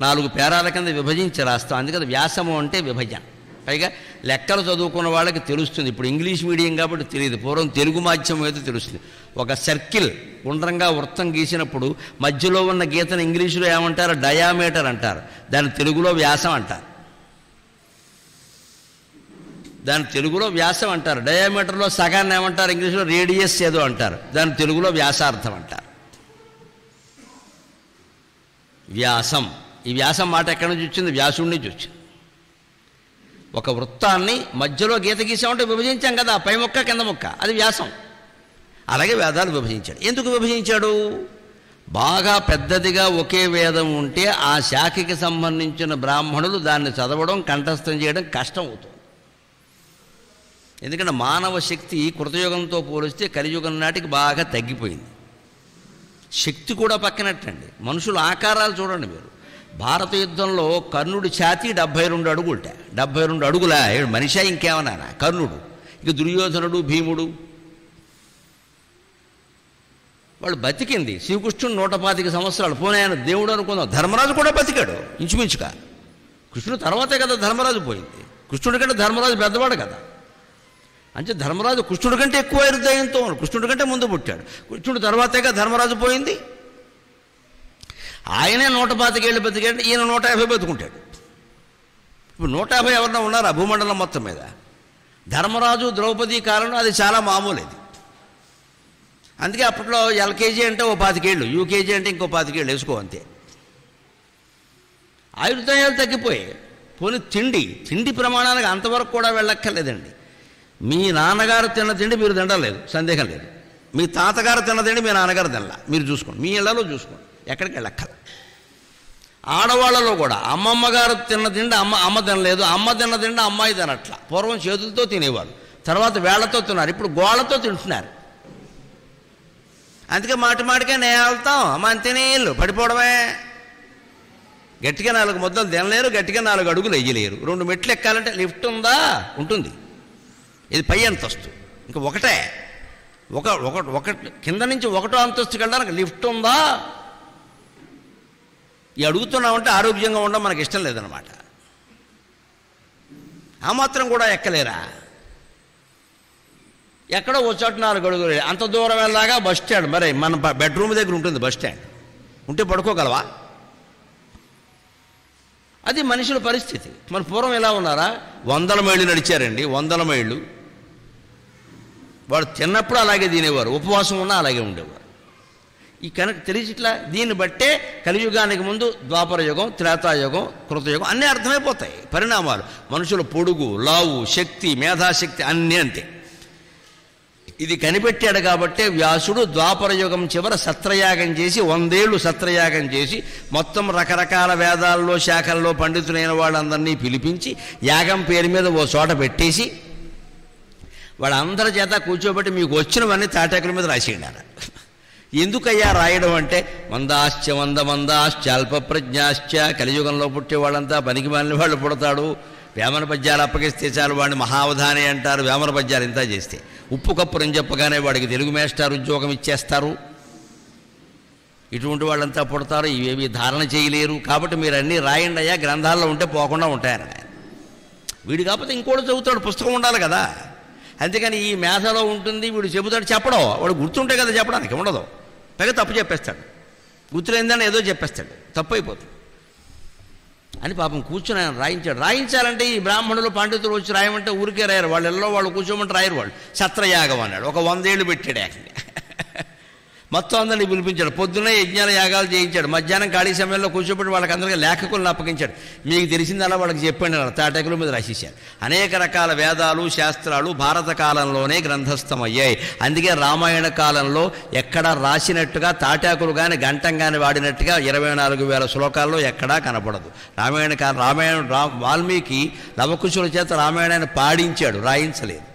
4 పేరాల కింద విభజించి రాస్తాం. అందుకని వ్యాసము అంటే విభజన. పైగా లెక్కలు చదువుకున్న వాళ్ళకి తెలుస్తుంది. ఇప్పుడు ఇంగ్లీష్ మీడియం కాబట్టి తెలియదు. పూర్వం తెలుగు మాధ్యమం అయితే తెలుస్తుంది. ఒక సర్కిల్ గుండ్రంగా వృత్తం గీసినప్పుడు మధ్యలో ఉన్న గీతను ఇంగ్లీషులో ఏమంటారు? డయామీటర్ అంటారు. దాని తెలుగులో వ్యాసం అంటారు. దాని తెలుగులో వ్యాసం అంటారు. డయామీటర్లో సగాన్ని ఏమంటారు? ఇంగ్లీషులో రేడియస్ ఏదో అంటారు. దాని తెలుగులో వ్యాసార్థం అంటారు. వ్యాసం. ఈ వ్యాసం మాట ఎక్కడి నుంచి వచ్చింది? వ్యాసుడి నుంచి వచ్చింది. ఒక వృత్తాన్ని మధ్యలో గీత గీసామంటే విభజించాం కదా, పై ముక్క కింద ముక్క, అది వ్యాసం. అలాగే వేదాలు విభజించాడు. ఎందుకు విభజించాడు? బాగా పెద్దదిగా ఒకే వేదం ఉంటే ఆ శాఖకి సంబంధించిన బ్రాహ్మణులు దాన్ని చదవడం, కంఠస్థం చేయడం కష్టం అవుతుంది. ఎందుకంటే మానవ శక్తి కృతయుగంతో పోలిస్తే కలియుగం నాటికి బాగా తగ్గిపోయింది. శక్తి కూడా పక్కనట్టండి. మనుషుల ఆకారాలు చూడండి మీరు. భారత యుద్ధంలో కర్ణుడి ఛాతీ 72 అడుగులట. 72 అడుగులా? మనిషా ఇంకేమన్నా? కర్ణుడు. ఇక దుర్యోధనుడు, భీముడు వాళ్ళు బతికింది. శ్రీకృష్ణుడు 125 సంవత్సరాలు. పోనీ ఆయన దేవుడు అనుకుందాం. ధర్మరాజు కూడా బతికాడు ఇంచుమించుగా. కృష్ణుడు తర్వాతే కదా ధర్మరాజు పోయింది. కృష్ణుడి కంటే ధర్మరాజు పెద్దవాడు కదా. అంటే ధర్మరాజు కృష్ణుడి కంటే ఎక్కువ హృదయంతో, కృష్ణుడి కంటే ముందు పుట్టాడు. కృష్ణుడు తర్వాతేగా ధర్మరాజు పోయింది. ఆయనే 125 ఏళ్ళు బతికాడు. ఈయన 150 బతుకుంటాడు. ఇప్పుడు 150 ఎవరన్నా ఉన్నారా భూమండలం మొత్తం మీద? ధర్మరాజు, ద్రౌపది కాలంలో అది చాలా మామూలు. అందుకే అప్పట్లో ఎల్కేజీ అంటే ఓ 25 ఏళ్ళు, యూకేజీ అంటే ఇంకో 25 ఏళ్ళు వేసుకో, అంతే. ఆయుర్దాయాలు తగ్గిపోయాయి. పోనీ తిండి ప్రమాణానికి అంతవరకు కూడా వెళ్ళక్కర్లేదండి. మీ నాన్నగారు తిన్న తిండి మీరు తినలేదు, సందేహం లేదు. మీ తాతగారు తిన్న తిండి మీ నాన్నగారు తినలా, మీరు చూసుకోండి. మీ ఇళ్లలో చూసుకోండి, ఎక్కడికి వెళ్ళక్కల. ఆడవాళ్ళలో కూడా అమ్మమ్మ గారు తిన్న తిండి అమ్మ తినలేదు, అమ్మ తిన్న తిండి అమ్మాయి తినట్లా. పూర్వం చేతులతో తినేవారు, తర్వాత వేళ్లతో తిన్నారు, ఇప్పుడు గోళ్లతో తింటున్నారు. అందుకే మాటికే నేను వెళ్తాం అమ్మ అంతేనేళ్ళు పడిపోవడమే. గట్టిగా 4 ముద్దలు తినలేరు, గట్టిగా 4 అడుగులు వెయ్యలేరు. 2 మెట్లు ఎక్కాలంటే లిఫ్ట్ ఉందా? ఉంటుంది. ఇది పై అంతస్తు. ఇంకా ఒకటే ఒకటి కింద నుంచి 1వ అంతస్తుకి వెళ్ళడానికి లిఫ్ట్ ఉందా? ఈ అడుగుతున్నామంటే ఆరోగ్యంగా ఉండడం మనకి ఇష్టం లేదనమాట. ఆ మాత్రం కూడా ఎక్కలేరా? ఎక్కడో వచ్చాటు 4 అడుగులు. అంత దూరం వెళ్ళాగా బస్ స్టాండ్. మరి మన బెడ్రూమ్ దగ్గర ఉంటుంది బస్ స్టాండ్. ఉంటే పడుకోగలవా? అది మనుషుల పరిస్థితి. మన పూర్వం ఎలా ఉన్నారా? 100 మైళ్ళు నడిచారండి, 100 మైళ్ళు. వాడు తిన్నప్పుడు అలాగే తినేవారు, ఉపవాసం ఉన్నా అలాగే ఉండేవారు. ఈ కనుక తెలిసిట్లా దీన్ని బట్టే కలియుగానికి ముందు ద్వాపర యుగం, త్రేతాయుగం, కృతయుగం అన్నీ అర్థమైపోతాయి పరిణామాలు. మనుషుల పొడుగు, లావు, శక్తి, మేధాశక్తి అన్నీ అంతే. ఇది కనిపెట్టాడు కాబట్టే వ్యాసుడు ద్వాపర యుగం చివర సత్రయాగం చేసి 100 ఏళ్ళు సత్రయాగం చేసి మొత్తం రకరకాల వేదాల్లో శాఖల్లో పండితులైన వాళ్ళందరినీ పిలిపించి యాగం పేరు మీద ఓ చోట పెట్టేసి వాళ్ళందరి చేత కూర్చోబెట్టి మీకు వచ్చినవన్నీ తాటాకుల మీద రాసేయండి. ఎందుకయ్యా రాయడం అంటే మందాశ్చ అల్ప ప్రజ్ఞాశ్చ, కలియుగంలో పుట్టే వాళ్ళంతా పనికి మాలిన వాళ్ళు పుడతాడు. వేమన పద్యాలు అప్పగిస్తే చాలు వాడిని మహావధాని అంటారు. వేమన పద్యాలు ఇంత చేస్తే ఉప్పు కప్పురని చెప్పగానే వాడికి తెలుగు మేస్టార్ ఉద్యోగం ఇచ్చేస్తారు. ఇటువంటి వాళ్ళంతా పుడతారు, ఇవేవి ధారణ చేయలేరు. కాబట్టి మీరు అన్నీ రాయండి అయ్యా, గ్రంథాల్లో ఉంటే పోకుండా ఉంటాయని ఆయన. వీడు కాకపోతే ఇంకోటి చదువుతాడు, పుస్తకం ఉండాలి కదా. అందుకని ఈ మేధలో ఉంటుంది, వీడు చెబుతాడు. చెప్పడం వాడు గుర్తుంటే కదా చెప్పడానికి, ఉండదు. పైగా తప్పు చెప్పేస్తాడు, గుర్తులేందని ఏదో చెప్పేస్తాడు, తప్పు అయిపోతుంది అని పాపం కూర్చొని ఆయన రాయించాడు. రాయించాలంటే ఈ బ్రాహ్మణులు పండితులు వచ్చి రాయమంటే ఊరికే రాయరు. వాళ్ళెల్లో వాళ్ళు కూర్చోమంటే రాయరు. వాళ్ళు సత్రయాగం అన్నాడు. ఒక 100 ఏళ్ళు పెట్టాడు ఏకంగా. మొత్తం అందరినీ పిలిపించాడు. పొద్దున్నే యజ్ఞాల యాగాలు చేయించాడు. మధ్యాహ్నం ఖాళీ సమయంలో కూర్చోబెట్టి వాళ్ళకి అందరికీ లేఖకులను అప్పగించాడు. మీకు తెలిసిందలా వాళ్ళకి చెప్పండి అన్నారు. తాటాకుల మీద రాసేశారు. అనేక రకాల వేదాలు, శాస్త్రాలు భారత కాలంలోనే గ్రంథస్థమయ్యాయి. అందుకే రామాయణ కాలంలో ఎక్కడా రాసినట్టుగా తాటాకులు కానీ గంటం కానీ వాడినట్టుగా 24,000 శ్లోకాల్లో ఎక్కడా కనపడదు. వాల్మీకి లవకుశుల చేత రామాయణాన్ని పాడించాడు, రాయించలేదు.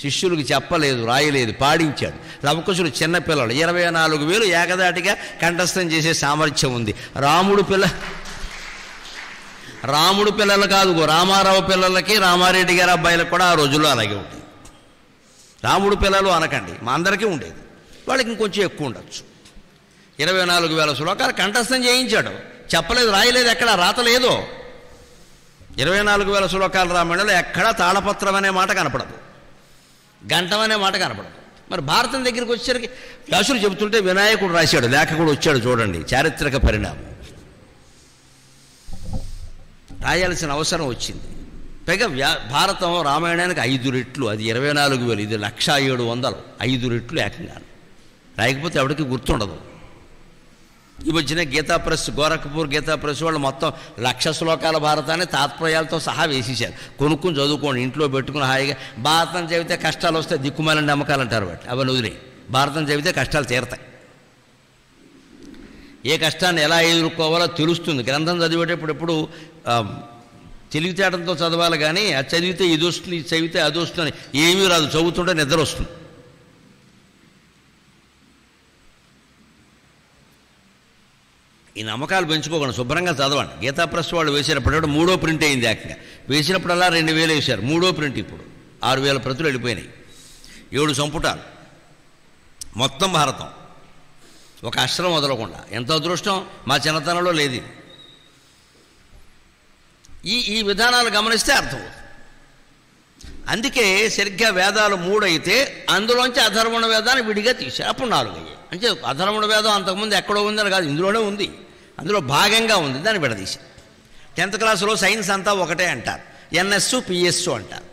శిష్యులకు చెప్పలేదు, రాయలేదు, పాడించాడు. లవకుశులు చిన్నపిల్లలు 24,000 ఏకదాటిగా కంఠస్థం చేసే సామర్థ్యం ఉంది. రాముడు పిల్లలు కాదు, రామారావు పిల్లలకి, రామారెడ్డి గారి అబ్బాయిలకు కూడా ఆ రోజుల్లో అలాగే ఉండేది. రాముడు పిల్లలు అనకండి, మా అందరికీ ఉండేది. వాళ్ళకి ఇంకొంచెం ఎక్కువ ఉండొచ్చు. 24,000 శ్లోకాలు కంఠస్థం చేయించాడు. చెప్పలేదు, రాయలేదు, ఎక్కడ రాత లేదు. 24,000 శ్లోకాల రామాయణంలో ఎక్కడా తాళపత్రం అనే మాట కనపడదు, గంటం అనే మాట కనపడదు. మరి భారతం దగ్గరికి వచ్చేసరికి వ్యాసులు చెబుతుంటే వినాయకుడు రాశాడు, లేఖకుడు వచ్చాడు. చూడండి చారిత్రక పరిణామం. రాయాల్సిన అవసరం వచ్చింది. పైగా భారతం రామాయణానికి 5 రెట్లు, అది 24,000, ఇది 1,700, 5 రెట్లు ఏకంగా. రాయకపోతే ఎవరికి గుర్తుండదు. ఈ మధ్యన గీతా ప్రెస్, గోరఖ్పూర్ గీతా ప్రెస్ వాళ్ళు మొత్తం 1,00,000 శ్లోకాల భారతాన్ని తాత్పర్యాలతో సహా వేసేశారు. కొనుక్కుని చదువుకోండి, ఇంట్లో పెట్టుకుని హాయిగా. భారతం చదివితే కష్టాలు వస్తే దిక్కుమాలని నమ్మకాలు అంటారు. బట్టి అవన్నీ వదిలే, భారతం చదివితే కష్టాలు తీరతాయి. ఏ కష్టాన్ని ఎలా ఎదుర్కోవాలో తెలుస్తుంది. గ్రంథం చదివేటప్పుడు ఎప్పుడు తెలివితేటంతో చదవాలి, కానీ అది చదివితే ఇది వస్తుంది, ఇది చదివితే అది వస్తుంది, ఏమీ రాదు. చదువుతుంటే నిద్ర వస్తుంది. ఈ నమ్మకాలు పెంచుకోకుండా శుభ్రంగా చదవండి. గీతా ప్రెస్ వాళ్ళు వేసినప్పుడు 3వ ప్రింట్ అయింది. ఏకంగా వేసినప్పుడల్లా 2,000 వేశారు. 3వ ప్రింట్ ఇప్పుడు 6,000 ప్రతులు వెళ్ళిపోయినాయి. 7 సంపుటాలు మొత్తం భారతం, ఒక అక్షరం వదలకుండా. ఎంత అదృష్టం, మా చిన్నతనంలో లేదు. ఈ విధానాలు గమనిస్తే అర్థమవుతుంది. అందుకే సరిగ్గా వేదాలు 3 అయితే అందులోంచి అధర్వణ వేదాన్ని విడిగా తీశారు. అప్పుడు 4 అయ్యాయి. అంటే అధర్వణ వేదం అంతకుముందు ఎక్కడో ఉందని కాదు, ఇందులోనే ఉంది, అందులో భాగంగా ఉంది, దాన్ని విడదీశారు. 10th క్లాసులో సైన్స్ అంతా ఒకటే అంటారు, NS PS అంటారు.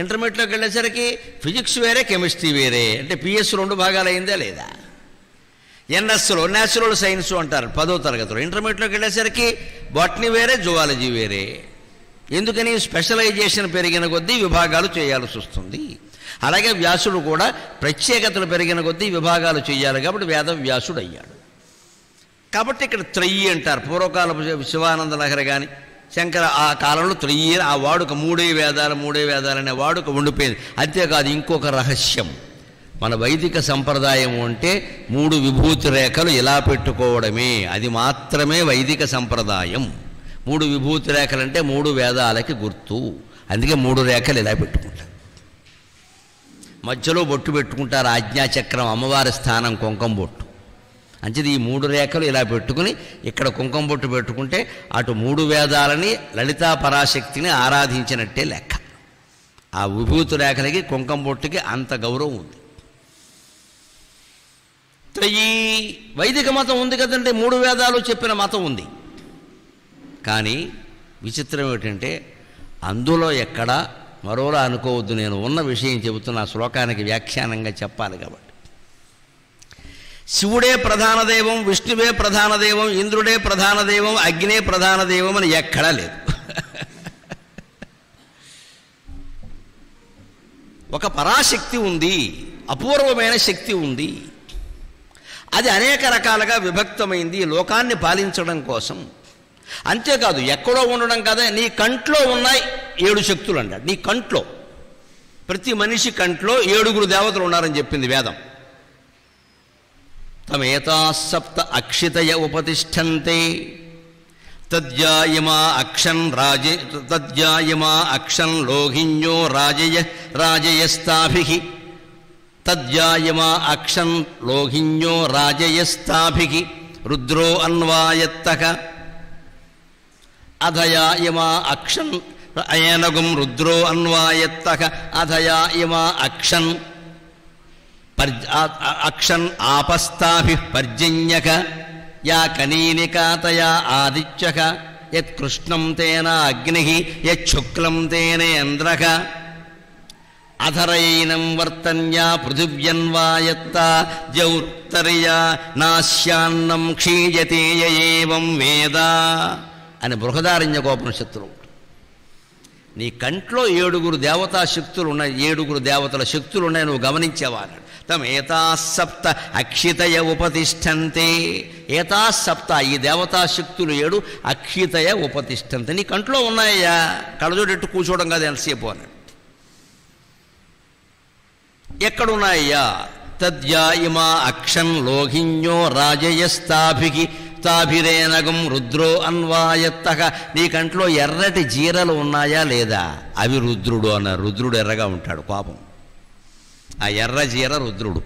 ఇంటర్మీడియట్లోకి వెళ్ళేసరికి ఫిజిక్స్ వేరే, కెమిస్ట్రీ వేరే. అంటే PS 2 భాగాలు అయిందా లేదా? NSలో న్యాచురల్ సైన్స్ అంటారు 10వ తరగతిలో. ఇంటర్మీడియట్లోకి వెళ్ళేసరికి బాటనీ వేరే, జువాలజీ వేరే. ఎందుకని? స్పెషలైజేషన్ పెరిగిన కొద్దీ విభాగాలు చేయాల్సి వస్తుంది. అలాగే వ్యాసుడు కూడా ప్రత్యేకతలు పెరిగిన కొద్దీ విభాగాలు చేయాలి. కాబట్టి వేద వ్యాసుడు అయ్యాడు. కాబట్టి ఇక్కడ త్రయ్యి అంటారు. పూర్వకాలపు శివానంద లహరి కానీ శంకర ఆ కాలంలో త్రయ్యి, ఆ వాడుక 3 వేదాలు అనే వాడుక ఉండిపోయింది. అంతేకాదు, ఇంకొక రహస్యం, మన వైదిక సంప్రదాయం అంటే 3 విభూతి రేఖలు ఇలా పెట్టుకోవడమే, అది మాత్రమే వైదిక సంప్రదాయం. 3 విభూతి రేఖలు అంటే 3 వేదాలకి గుర్తు. అందుకే 3 రేఖలు ఇలా పెట్టుకుంటారు. మధ్యలో బొట్టు పెట్టుకుంటారు, ఆజ్ఞాచక్రం, అమ్మవారి స్థానం కుంకుమ బొట్టు. అంచేది ఈ 3 రేఖలు ఇలా పెట్టుకుని ఇక్కడ కుంకుమ బొట్టు పెట్టుకుంటే అటు 3 వేదాలని, లలితా పరాశక్తిని ఆరాధించినట్టే లెక్క. ఆ విభూతి రేఖలకి, కుంకుమ బొట్టుకి అంత గౌరవం ఉంది. ఈ వైదిక మతం ఉంది కదంటే 3 వేదాలు చెప్పిన మతం ఉంది. కానీ విచిత్రం ఏమిటంటే అందులో ఎక్కడ మరోలా అనుకోవద్దు, నేను ఉన్న విషయం చెబుతున్న శ్లోకానికి వ్యాఖ్యానంగా చెప్పాలి కాబట్టి. శివుడే ప్రధాన దైవం, విష్ణువే ప్రధాన దైవం, ఇంద్రుడే ప్రధాన దైవం, అగ్నే ప్రధాన దైవం అని ఎక్కడా లేదు. ఒక పరాశక్తి ఉంది, అపూర్వమైన శక్తి ఉంది. అది అనేక రకాలుగా విభక్తమైంది లోకాన్ని పాలించడం కోసం. అంతేకాదు, ఎక్కడో ఉండడం కదా, నీ కంట్లో ఉన్నాయి 7 శక్తులు అన్నాడు. నీ కంట్లో, ప్రతి మనిషి కంట్లో 7 దేవతలు ఉన్నారని చెప్పింది వేదం. తమేతా సప్త అక్షితయ ఉపతిష్టంతే తద్యాయమా అక్షన్ లోహిన్యో రాజయస్తాభిః తద్యాయమా అక్షన్ లోహిన్యో రాజయస్తాభిః రుద్రో అన్వాయత్తక అధయా ఇమా అక్షన్ అయనగుం రుద్రో అన్వాయత్తక అధయా ఇమా అక్షన్ అక్షన్ ఆపస్తాభిః పర్జన్యక యా కనీనికాతయా ఆదిత్యక యత్కృష్ణం తేన అగ్నిః యచ్చుక్లం తేనేంద్రక అధరైనం వర్తన్యా పృథివ్యన్వాయత్త జౌర్తర్యా నాశ్యాన్నం క్షీయతే ఏవం వేద అని బృహదారణ్యకోపనిషత్తులు. నీ కంట్లో 7 దేవతా శక్తులు ఉన్నాయి, 7 దేవతల శక్తులు ఉన్నాయి, నువ్వు గమనించేవా? తమేతా సప్త అక్షితయ ఉపతిష్టంతే. ఏతా సప్త, ఈ దేవతా శక్తులు 7 అక్షితయ ఉపతిష్టంతే. నీ కంట్లో ఉన్నాయ్యా, కళ్ళజోడెట్టు కూర్చోవడం కాదు ఎంతసేపు అన్నాడు. ఎక్కడున్నాయ్యా? తద్యా ఇమా అక్షన్ లోహిన్యో రాజయస్తాభికి తాభిరేనగం రుద్రో అన్వాయత్తక. నీ కంట్లో ఎర్రటి జీరలు ఉన్నాయా లేదా? అవి రుద్రుడు అన్నారు. రుద్రుడు ఎర్రగా ఉంటాడు, కోపం. ఆ ఎర్ర జీర రుద్రుడు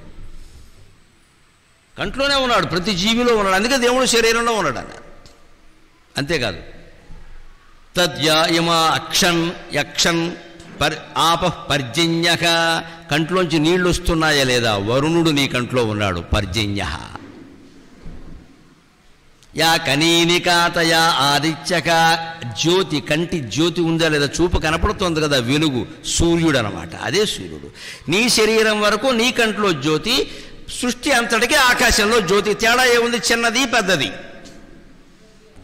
కంట్లోనే ఉన్నాడు, ప్రతి జీవిలో ఉన్నాడు. అందుకే దేవుడు శరీరంలో ఉన్నాడు అన్నారు. అంతేకాదు, తద్యా ఇమా అక్షన్ యక్షన్ ఆప పర్జన్యక. కంట్లోంచి నీళ్లు వస్తున్నాయా లేదా? వరుణుడు నీ కంట్లో ఉన్నాడు, పర్జన్య. యా కనీనికాతయా ఆదిత్యక. జ్యోతి, కంటి జ్యోతి ఉందా లేదా? చూపు కనపడుతోంది కదా, వెలుగు, సూర్యుడు అనమాట. అదే సూర్యుడు. నీ శరీరం వరకు నీ కంట్లో జ్యోతి, సృష్టి అంతటికీ ఆకాశంలో జ్యోతి. తేడా ఏముంది? చిన్నది పెద్దది,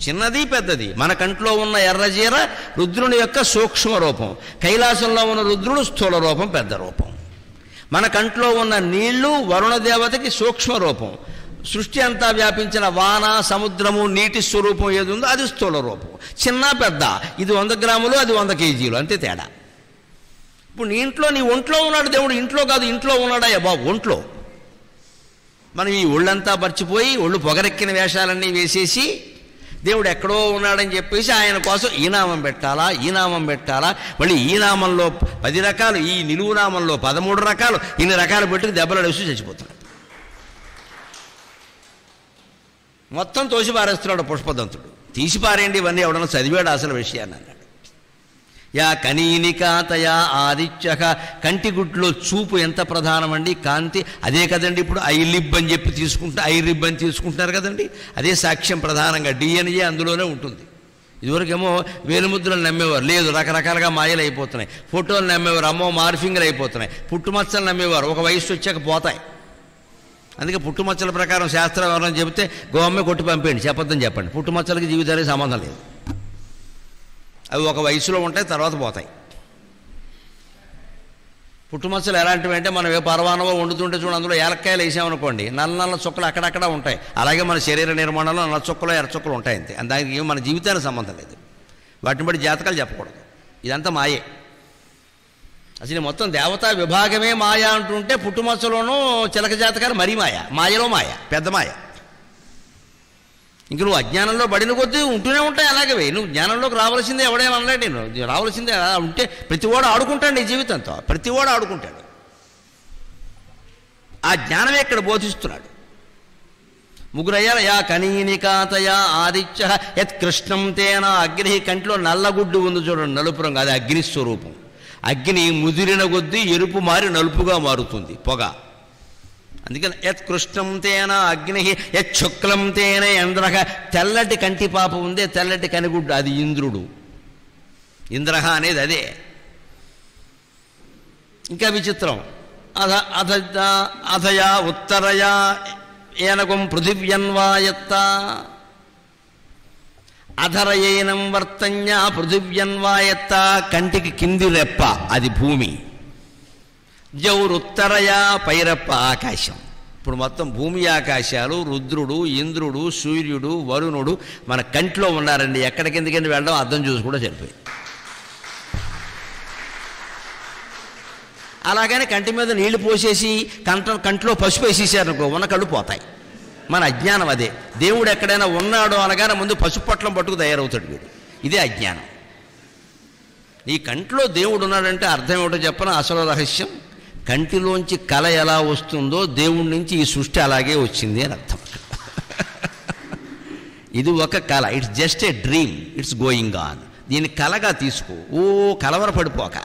చిన్నది పెద్దది. మన కంట్లో ఉన్న ఎర్రజీర రుద్రుని యొక్క సూక్ష్మ రూపం, కైలాసంలో ఉన్న రుద్రుడు స్థూల రూపం, పెద్ద రూపం. మన కంట్లో ఉన్న నీళ్లు వరుణ దేవతకి సూక్ష్మ రూపం. సృష్టి అంతా వ్యాపించిన వాన, సముద్రము, నీటి స్వరూపం ఏది ఉందో అది స్థూల రూపం. చిన్న పెద్ద, ఇది 100 గ్రాములు, అది 100 కేజీలు, అంతే తేడా. ఇప్పుడు నీ ఇంట్లో, నీ ఒంట్లో ఉన్నాడు దేవుడు. ఇంట్లో కాదు, ఇంట్లో ఉన్నాడా బాబు? ఒంట్లో. మనం ఈ ఒళ్ళంతా మర్చిపోయి ఒళ్ళు పొగరెక్కిన వేషాలన్నీ వేసేసి దేవుడు ఎక్కడో ఉన్నాడని చెప్పేసి ఆయన కోసం ఈ నామం పెట్టాలా, ఈ నామం పెట్టాలా, మళ్ళీ ఈ నామంలో 10 రకాలు, ఈ నిలువు నామంలో 13 రకాలు, ఇన్ని రకాలు పెట్టుకు దెబ్బలు వేసి చచ్చిపోతున్నాడు. మొత్తం తోసి పారేస్తున్నాడు పుష్పదంతుడు. తీసిపారేయండి ఇవన్నీ, ఎవడన్నా చదివాడు అసలు విషయాన్ని అన్నాడు. యా కనీనికాతయా ఆదిత్యక. కంటిగుడ్లో చూపు ఎంత ప్రధానమండి, కాంతి. అదే కదండి ఇప్పుడు ఐలిబ్ అని చెప్పి ఐరిబ్ అని తీసుకుంటున్నారు కదండి. అదే సాక్ష్యం ప్రధానంగా. డిఎన్ఏ అందులోనే ఉంటుంది. ఇదివరకేమో వేలుముద్రలు నమ్మేవారు, లేదు రకరకాలుగా మాయలు అయిపోతున్నాయి. ఫోటోలు నమ్మేవారు, అమ్మో మార్ఫింగ్లు అయిపోతున్నాయి. పుట్టుమచ్చలు నమ్మేవారు, ఒక వయసు వచ్చాక పోతాయి. అందుకే పుట్టుమచ్చల ప్రకారం శాస్త్రం ఎవరైనా చెబితే గోమ్మే కొట్టి పంపేయండి, చెప్పొద్దని చెప్పండి. పుట్టుమచ్చలకి జీవితానికి సంబంధం లేదు. అవి ఒక వయసులో ఉంటాయి, తర్వాత పోతాయి. పుట్టుమచ్చలు ఎలాంటివి అంటే, మనం ఏ పరవానవో వండుతుంటే చూడండి, అందులో ఏలక్కాయలు వేసామనుకోండి, నల్ల నల్ల చుక్కలు అక్కడక్కడ ఉంటాయి. అలాగే మన శరీర నిర్మాణంలో నల్ల చుక్కలు, ఎర్ర చుక్కలు ఉంటాయి అంతే. దానికి మన జీవితానికి సంబంధం లేదు. వాటిని బట్టి జాతకాలు చెప్పకూడదు. ఇదంతా మాయే. అసలు మొత్తం దేవతా విభాగమే మాయ అంటుంటే, పుట్టుమచ్చలోనూ చిలక జాతకాలు మరీ మాయ, మాయలో మాయ, పెద్ద మాయ. ఇంక నువ్వు అజ్ఞానంలో పడిన కొద్దీ ఉంటూనే ఉంటాయి అలాగే. నువ్వు జ్ఞానంలోకి రావాల్సిందే, ఎవడేమో అనలేడు. నేను రావాల్సిందే. ఉంటే ప్రతివాడు ఆడుకుంటాడు నీ జీవితంతో, ప్రతివాడు ఆడుకుంటాడు. ఆ జ్ఞానమే ఇక్కడ బోధిస్తున్నాడు. ముగ్గురయ్యారు. యా కనీనికాతయా ఆదిత్య యత్ కృష్ణం తేన అగ్ని. కంటిలో నల్లగుడ్డు ఉంది చూడండి, నలుపు రంగు, అది అగ్నిస్వరూపం. అగ్ని ముదిరిన కొద్దీ ఎరుపు మారి నలుపుగా మారుతుంది, పొగ. అందుకని యత్ కృష్ణం తేన అగ్ని యత్ శుక్లం తేన ఇంద్రహ. తెల్లటి కంటి పాప ఉందే, తెల్లటి కనిగుడ్డు, అది ఇంద్రుడు. ఇంద్రహ అనేది అదే. ఇంకా విచిత్రం. అథయా ఉత్తరయా ఏనకం పృథివ్యన్వాయత్త. అధరయేనం వర్తన్య పృథివ్యన్వాయత్త. కంటికి కింది రెప్ప, అది భూమి. జౌరుత్తరయా పైరప్ప, ఆకాశం. ఇప్పుడు మొత్తం భూమి ఆకాశాలు, రుద్రుడు, ఇంద్రుడు, సూర్యుడు, వరుణుడు మన కంట్లో ఉన్నారండి. ఎక్కడికి ఎందుకంటే వెళ్ళడం అర్థం చూసి కూడా సరిపోయి. అలాగని కంటి మీద నీళ్లు పోసేసి కంట్లో పసుపు వేసేసారనుకో, ఉన్న కళ్ళు పోతాయి. మన అజ్ఞానం అదే. దేవుడు ఎక్కడైనా ఉన్నాడు అనగానే ముందు పసుపు పట్లం పట్టుకు తయారవుతాడు వీడు. ఇదే అజ్ఞానం. నీ కంట్లో దేవుడు ఉన్నాడంటే అర్థం ఏమిటో చెప్పనా? అసలు రహస్యం, కంటిలోంచి కళ ఎలా వస్తుందో దేవుడి నుంచి ఈ సృష్టి అలాగే వచ్చింది అని అర్థం. ఇది ఒక కళ, it's just a dream, it's going on. దీన్ని కళగా తీసుకో, ఓ కలవరపడిపోక.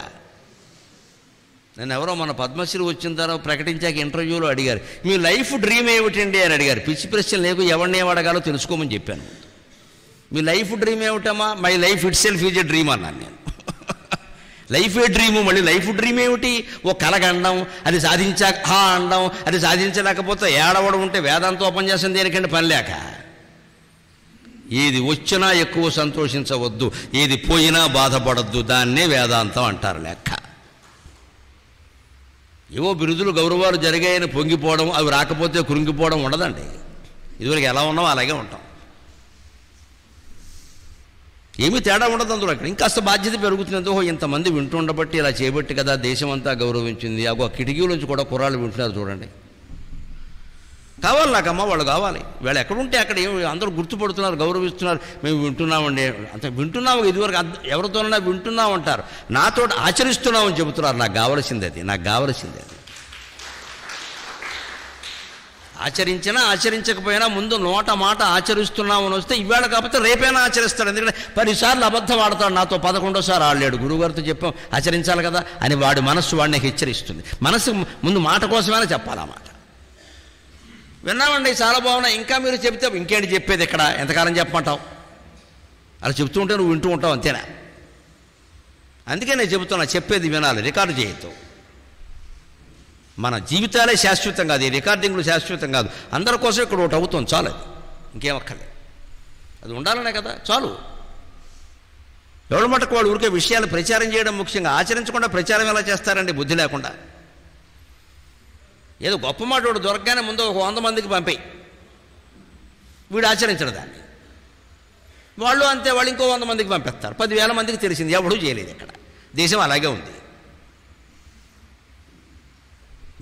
నేను ఎవరో మన పద్మశ్రీ వచ్చిన తర్వాత ప్రకటించాక ఇంటర్వ్యూలో అడిగారు, మీ లైఫ్ డ్రీమ్ ఏమిటండి అని అడిగారు. పిచ్చి ప్రశ్న లేకు, ఎవరిని ఏం అడగాలో తెలుసుకోమని చెప్పాను. మీ లైఫ్ డ్రీమ్ ఏమిటమ్మా? My life it self is a dream అన్నాను నేను. లైఫ్ ఏ డ్రీము, మళ్ళీ లైఫ్ డ్రీమ్ ఏమిటి? ఓ కలగండం, అది సాధించాక అండం, అది సాధించలేకపోతే ఏడవడం. ఉంటే వేదాంతం చేస్తుంది దేనికంటే పని లేక. ఏది వచ్చినా ఎక్కువ సంతోషించవద్దు, ఏది పోయినా బాధపడద్దు, దాన్నే వేదాంతం అంటారు లెక్క. ఏవో బిరుదులు గౌరవాలు జరిగాయని పొంగిపోవడం, అవి రాకపోతే కృంగిపోవడం ఉండదండి. ఇదివరకు ఎలా ఉన్నామో అలాగే ఉంటాం. ఏమీ తేడా ఉండదు అందులో. అక్కడ ఇంకాస్త బాధ్యత పెరుగుతుంది. ఓహో ఇంతమంది వింటుండబట్టి ఇలా చేయబట్టి కదా దేశం అంతా గౌరవించింది. ఆ కిటికీలోంచి కూడా కుర్రాళ్ళు వింటున్నారు చూడండి. కావాలి నాకమ్మ, వాళ్ళు కావాలి. వీళ్ళు ఎక్కడుంటే అక్కడ అందరూ గుర్తుపడుతున్నారు, గౌరవిస్తున్నారు. మేము వింటున్నామండి, అంత వింటున్నాము. ఇదివరకు ఎవరితోనైనా వింటున్నామంటారు, నాతో ఆచరిస్తున్నామని చెబుతున్నారు. నాకు కావలసింది అది, నాకు కావలసింది అది. ఆచరించినా ఆచరించకపోయినా ముందు నోట మాట ఆచరిస్తున్నామని వస్తే ఇవాళ కాకపోతే రేపైనా ఆచరిస్తాడు. ఎందుకంటే 10 సార్లు అబద్ధం ఆడతాడు, నాతో 11వ ఆడలేడు. గురువుగారితో చెప్పాం ఆచరించాలి కదా అని వాడి మనస్సు వాడిని హెచ్చరిస్తుంది. మనసు ముందు మాట కోసమైనా చెప్పాలి ఆ మాట. విన్నామండి చాలా బాగున్నాయి, ఇంకా మీరు చెప్తే ఇంకేంటి చెప్పేది, ఇక్కడ ఎంతకాలం చెప్పమంటావు, అలా చెప్తూ ఉంటే నువ్వు వింటూ ఉంటావు అంతేనా. అందుకే నేను చెబుతున్నా, చెప్పేది వినాలి, రికార్డు చేయొద్దు. మన జీవితాలే శాశ్వతం కాదు, ఈ రికార్డింగ్లు శాశ్వతం కాదు. అందరి కోసం ఇక్కడ ఒకటి అవుతుంది చాలు, అది ఇంకేం అక్కర్లేదు. అది ఉండాలనే కదా చాలు. ఎవరి మటుకు వాడు ఊరికే విషయాలు ప్రచారం చేయడం ముఖ్యంగా, ఆచరించకుండా ప్రచారం ఎలా చేస్తారండి బుద్ధి లేకుండా. ఏదో గొప్ప మాట వాడు దొరకగానే ముందు ఒక 100 మందికి పంపేయి, వీడు ఆచరించడు దాన్ని. వాళ్ళు అంతే, వాళ్ళు ఇంకో 100 మందికి పంపిస్తారు. 10,000 మందికి తెలిసింది, ఎవడూ చేయలేదు. ఇక్కడ దేశం అలాగే ఉంది.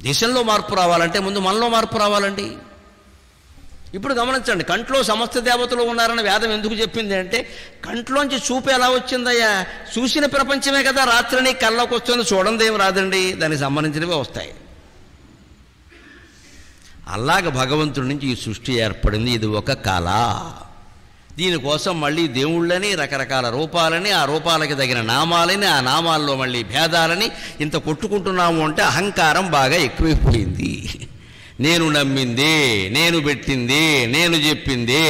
దేశంలో మార్పు రావాలంటే ముందు మనలో మార్పు రావాలండి. ఇప్పుడు గమనించండి, కంట్లో సమస్త దేవతలు ఉన్నారని వేదం ఎందుకు చెప్పింది అంటే, కంట్లోంచి చూపు ఎలా వచ్చిందయ్యా, చూసిన ప్రపంచమే కదా రాత్రిని కళ్ళకు వస్తుంది, చూడండి ఏం రాదండి, దానికి సంబంధించినవే వస్తాయి. అలాగ భగవంతుడి నుంచి ఈ సృష్టి ఏర్పడింది. ఇది ఒక కళ. దీనికోసం మళ్ళీ దేవుళ్ళని, రకరకాల రూపాలని, ఆ రూపాలకి తగిన నామాలని, ఆ నామాల్లో మళ్ళీ భేదాలని ఇంత కొట్టుకుంటున్నాము అంటే అహంకారం బాగా ఎక్కువైపోయింది. నేను నమ్మిందే, నేను పెట్టిందే, నేను చెప్పిందే.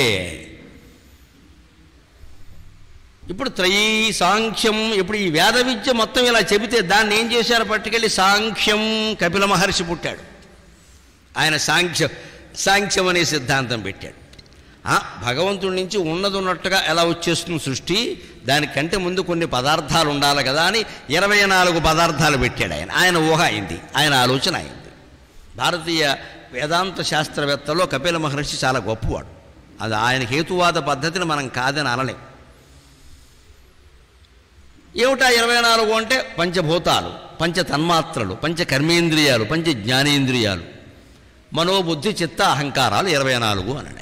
ఇప్పుడు త్రయీ సాంఖ్యం, ఇప్పుడు ఈ వేద విద్య మొత్తం ఇలా చెబితే దాన్ని ఏం చేశారు, పట్టుకెళ్ళి సాంఖ్యం, కపిల మహర్షి పుట్టాడు. ఆయన సాంఖ్యం అనే సిద్ధాంతం పెట్టాడు. భగవంతుడి నుంచి ఉన్నది ఉన్నట్టుగా ఎలా వచ్చేస్తుంది సృష్టి, దానికంటే ముందు కొన్ని పదార్థాలు ఉండాలి కదా అని 24 పదార్థాలు పెట్టాడు ఆయన. ఆయన ఊహ అయింది, ఆయన ఆలోచన అయింది. భారతీయ వేదాంత శాస్త్రవేత్తలో కపిల మహర్షి చాలా గొప్పవాడు. అది ఆయన హేతువాద పద్ధతిని మనం కాదని అనలేం. ఏమిటా 24 అంటే పంచభూతాలు, పంచ తన్మాత్రలు, పంచ కర్మేంద్రియాలు, పంచ జ్ఞానేంద్రియాలు, మనోబుద్ధి చిత్త అహంకారాలు 24 అన్నాడు.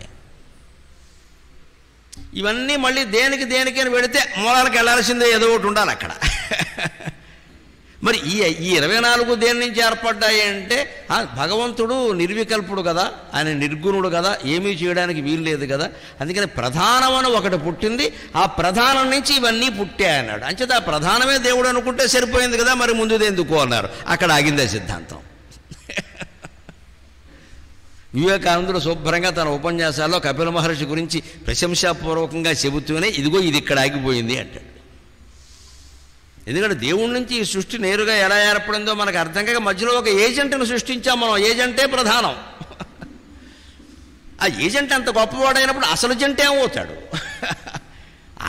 ఇవన్నీ మళ్ళీ దేనికి అని పెడితే మూలాలకు వెళ్ళాల్సిందే, ఏదో ఒకటి ఉండాలి అక్కడ. మరి ఈ 24 దేని నుంచి ఏర్పడ్డాయి అంటే, భగవంతుడు నిర్వికల్పుడు కదా, ఆయన నిర్గుణుడు కదా, ఏమీ చేయడానికి వీలు లేదు కదా, అందుకని ప్రధానమని ఒకటి పుట్టింది, ఆ ప్రధానం నుంచి ఇవన్నీ పుట్టాయన్నాడు. అంచేత ఆ ప్రధానమే దేవుడు అనుకుంటే సరిపోయింది కదా, మరి ముందుది ఎందుకు అన్నారు. అక్కడ ఆగిందే సిద్ధాంతం. వివేకానందుడు శుభ్రంగా తన ఉపన్యాసాల్లో కపిల మహర్షి గురించి ప్రశంసాపూర్వకంగా చెబుతూనే ఇదిగో ఇది ఇక్కడ ఆగిపోయింది అంటాడు. ఎందుకంటే దేవుడి నుంచి ఈ సృష్టి నేరుగా ఎలా ఏర్పడిందో మనకు అర్థం కాక మధ్యలో ఒక ఏజెంట్ను సృష్టించాం మనం. ఏజెంటే ప్రధానం. ఆ ఏజెంట్ అంత గొప్పవాడైనప్పుడు అసలు జంటే ఏమవుతాడు?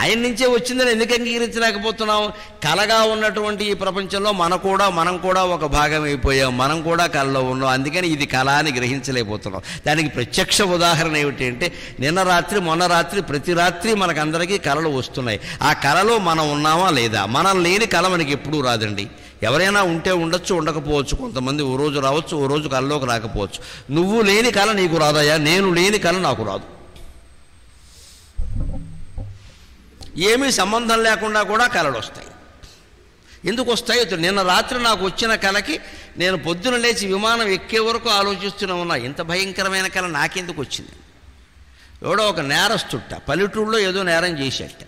ఆయన నుంచే వచ్చిందని ఎందుకు అంగీకరించలేకపోతున్నాం? కలగా ఉన్నటువంటి ఈ ప్రపంచంలో మనం కూడా ఒక భాగం అయిపోయాం, మనం కూడా కళలో ఉన్నాం. అందుకని ఇది కళ అని గ్రహించలేకపోతున్నాం. దానికి ప్రత్యక్ష ఉదాహరణ ఏమిటి అంటే, నిన్న రాత్రి మొన్న రాత్రి ప్రతి రాత్రి మనకందరికీ కళలు వస్తున్నాయి. ఆ కళలో మనం ఉన్నామా లేదా? మనం లేని కళ మనకి ఎప్పుడూ రాదండి. ఎవరైనా ఉంటే ఉండొచ్చు, ఉండకపోవచ్చు. కొంతమంది ఓ రోజు రావచ్చు, ఓ రోజు కళలోకి రాకపోవచ్చు. నువ్వు లేని కళ నీకు రాదయ్యా, నేను లేని కళ నాకు రాదు. ఏమీ సంబంధం లేకుండా కూడా కళలు వస్తాయి. ఎందుకు వస్తాయో నిన్న రాత్రి నాకు వచ్చిన కళకి నేను పొద్దున లేచి విమానం ఎక్కే వరకు ఆలోచిస్తూనే ఉన్నా, ఇంత భయంకరమైన కళ నాకెందుకు వచ్చింది. ఎవడో ఒక నేరస్తుట్ట పల్లెటూరులో ఏదో నేరం చేసేట,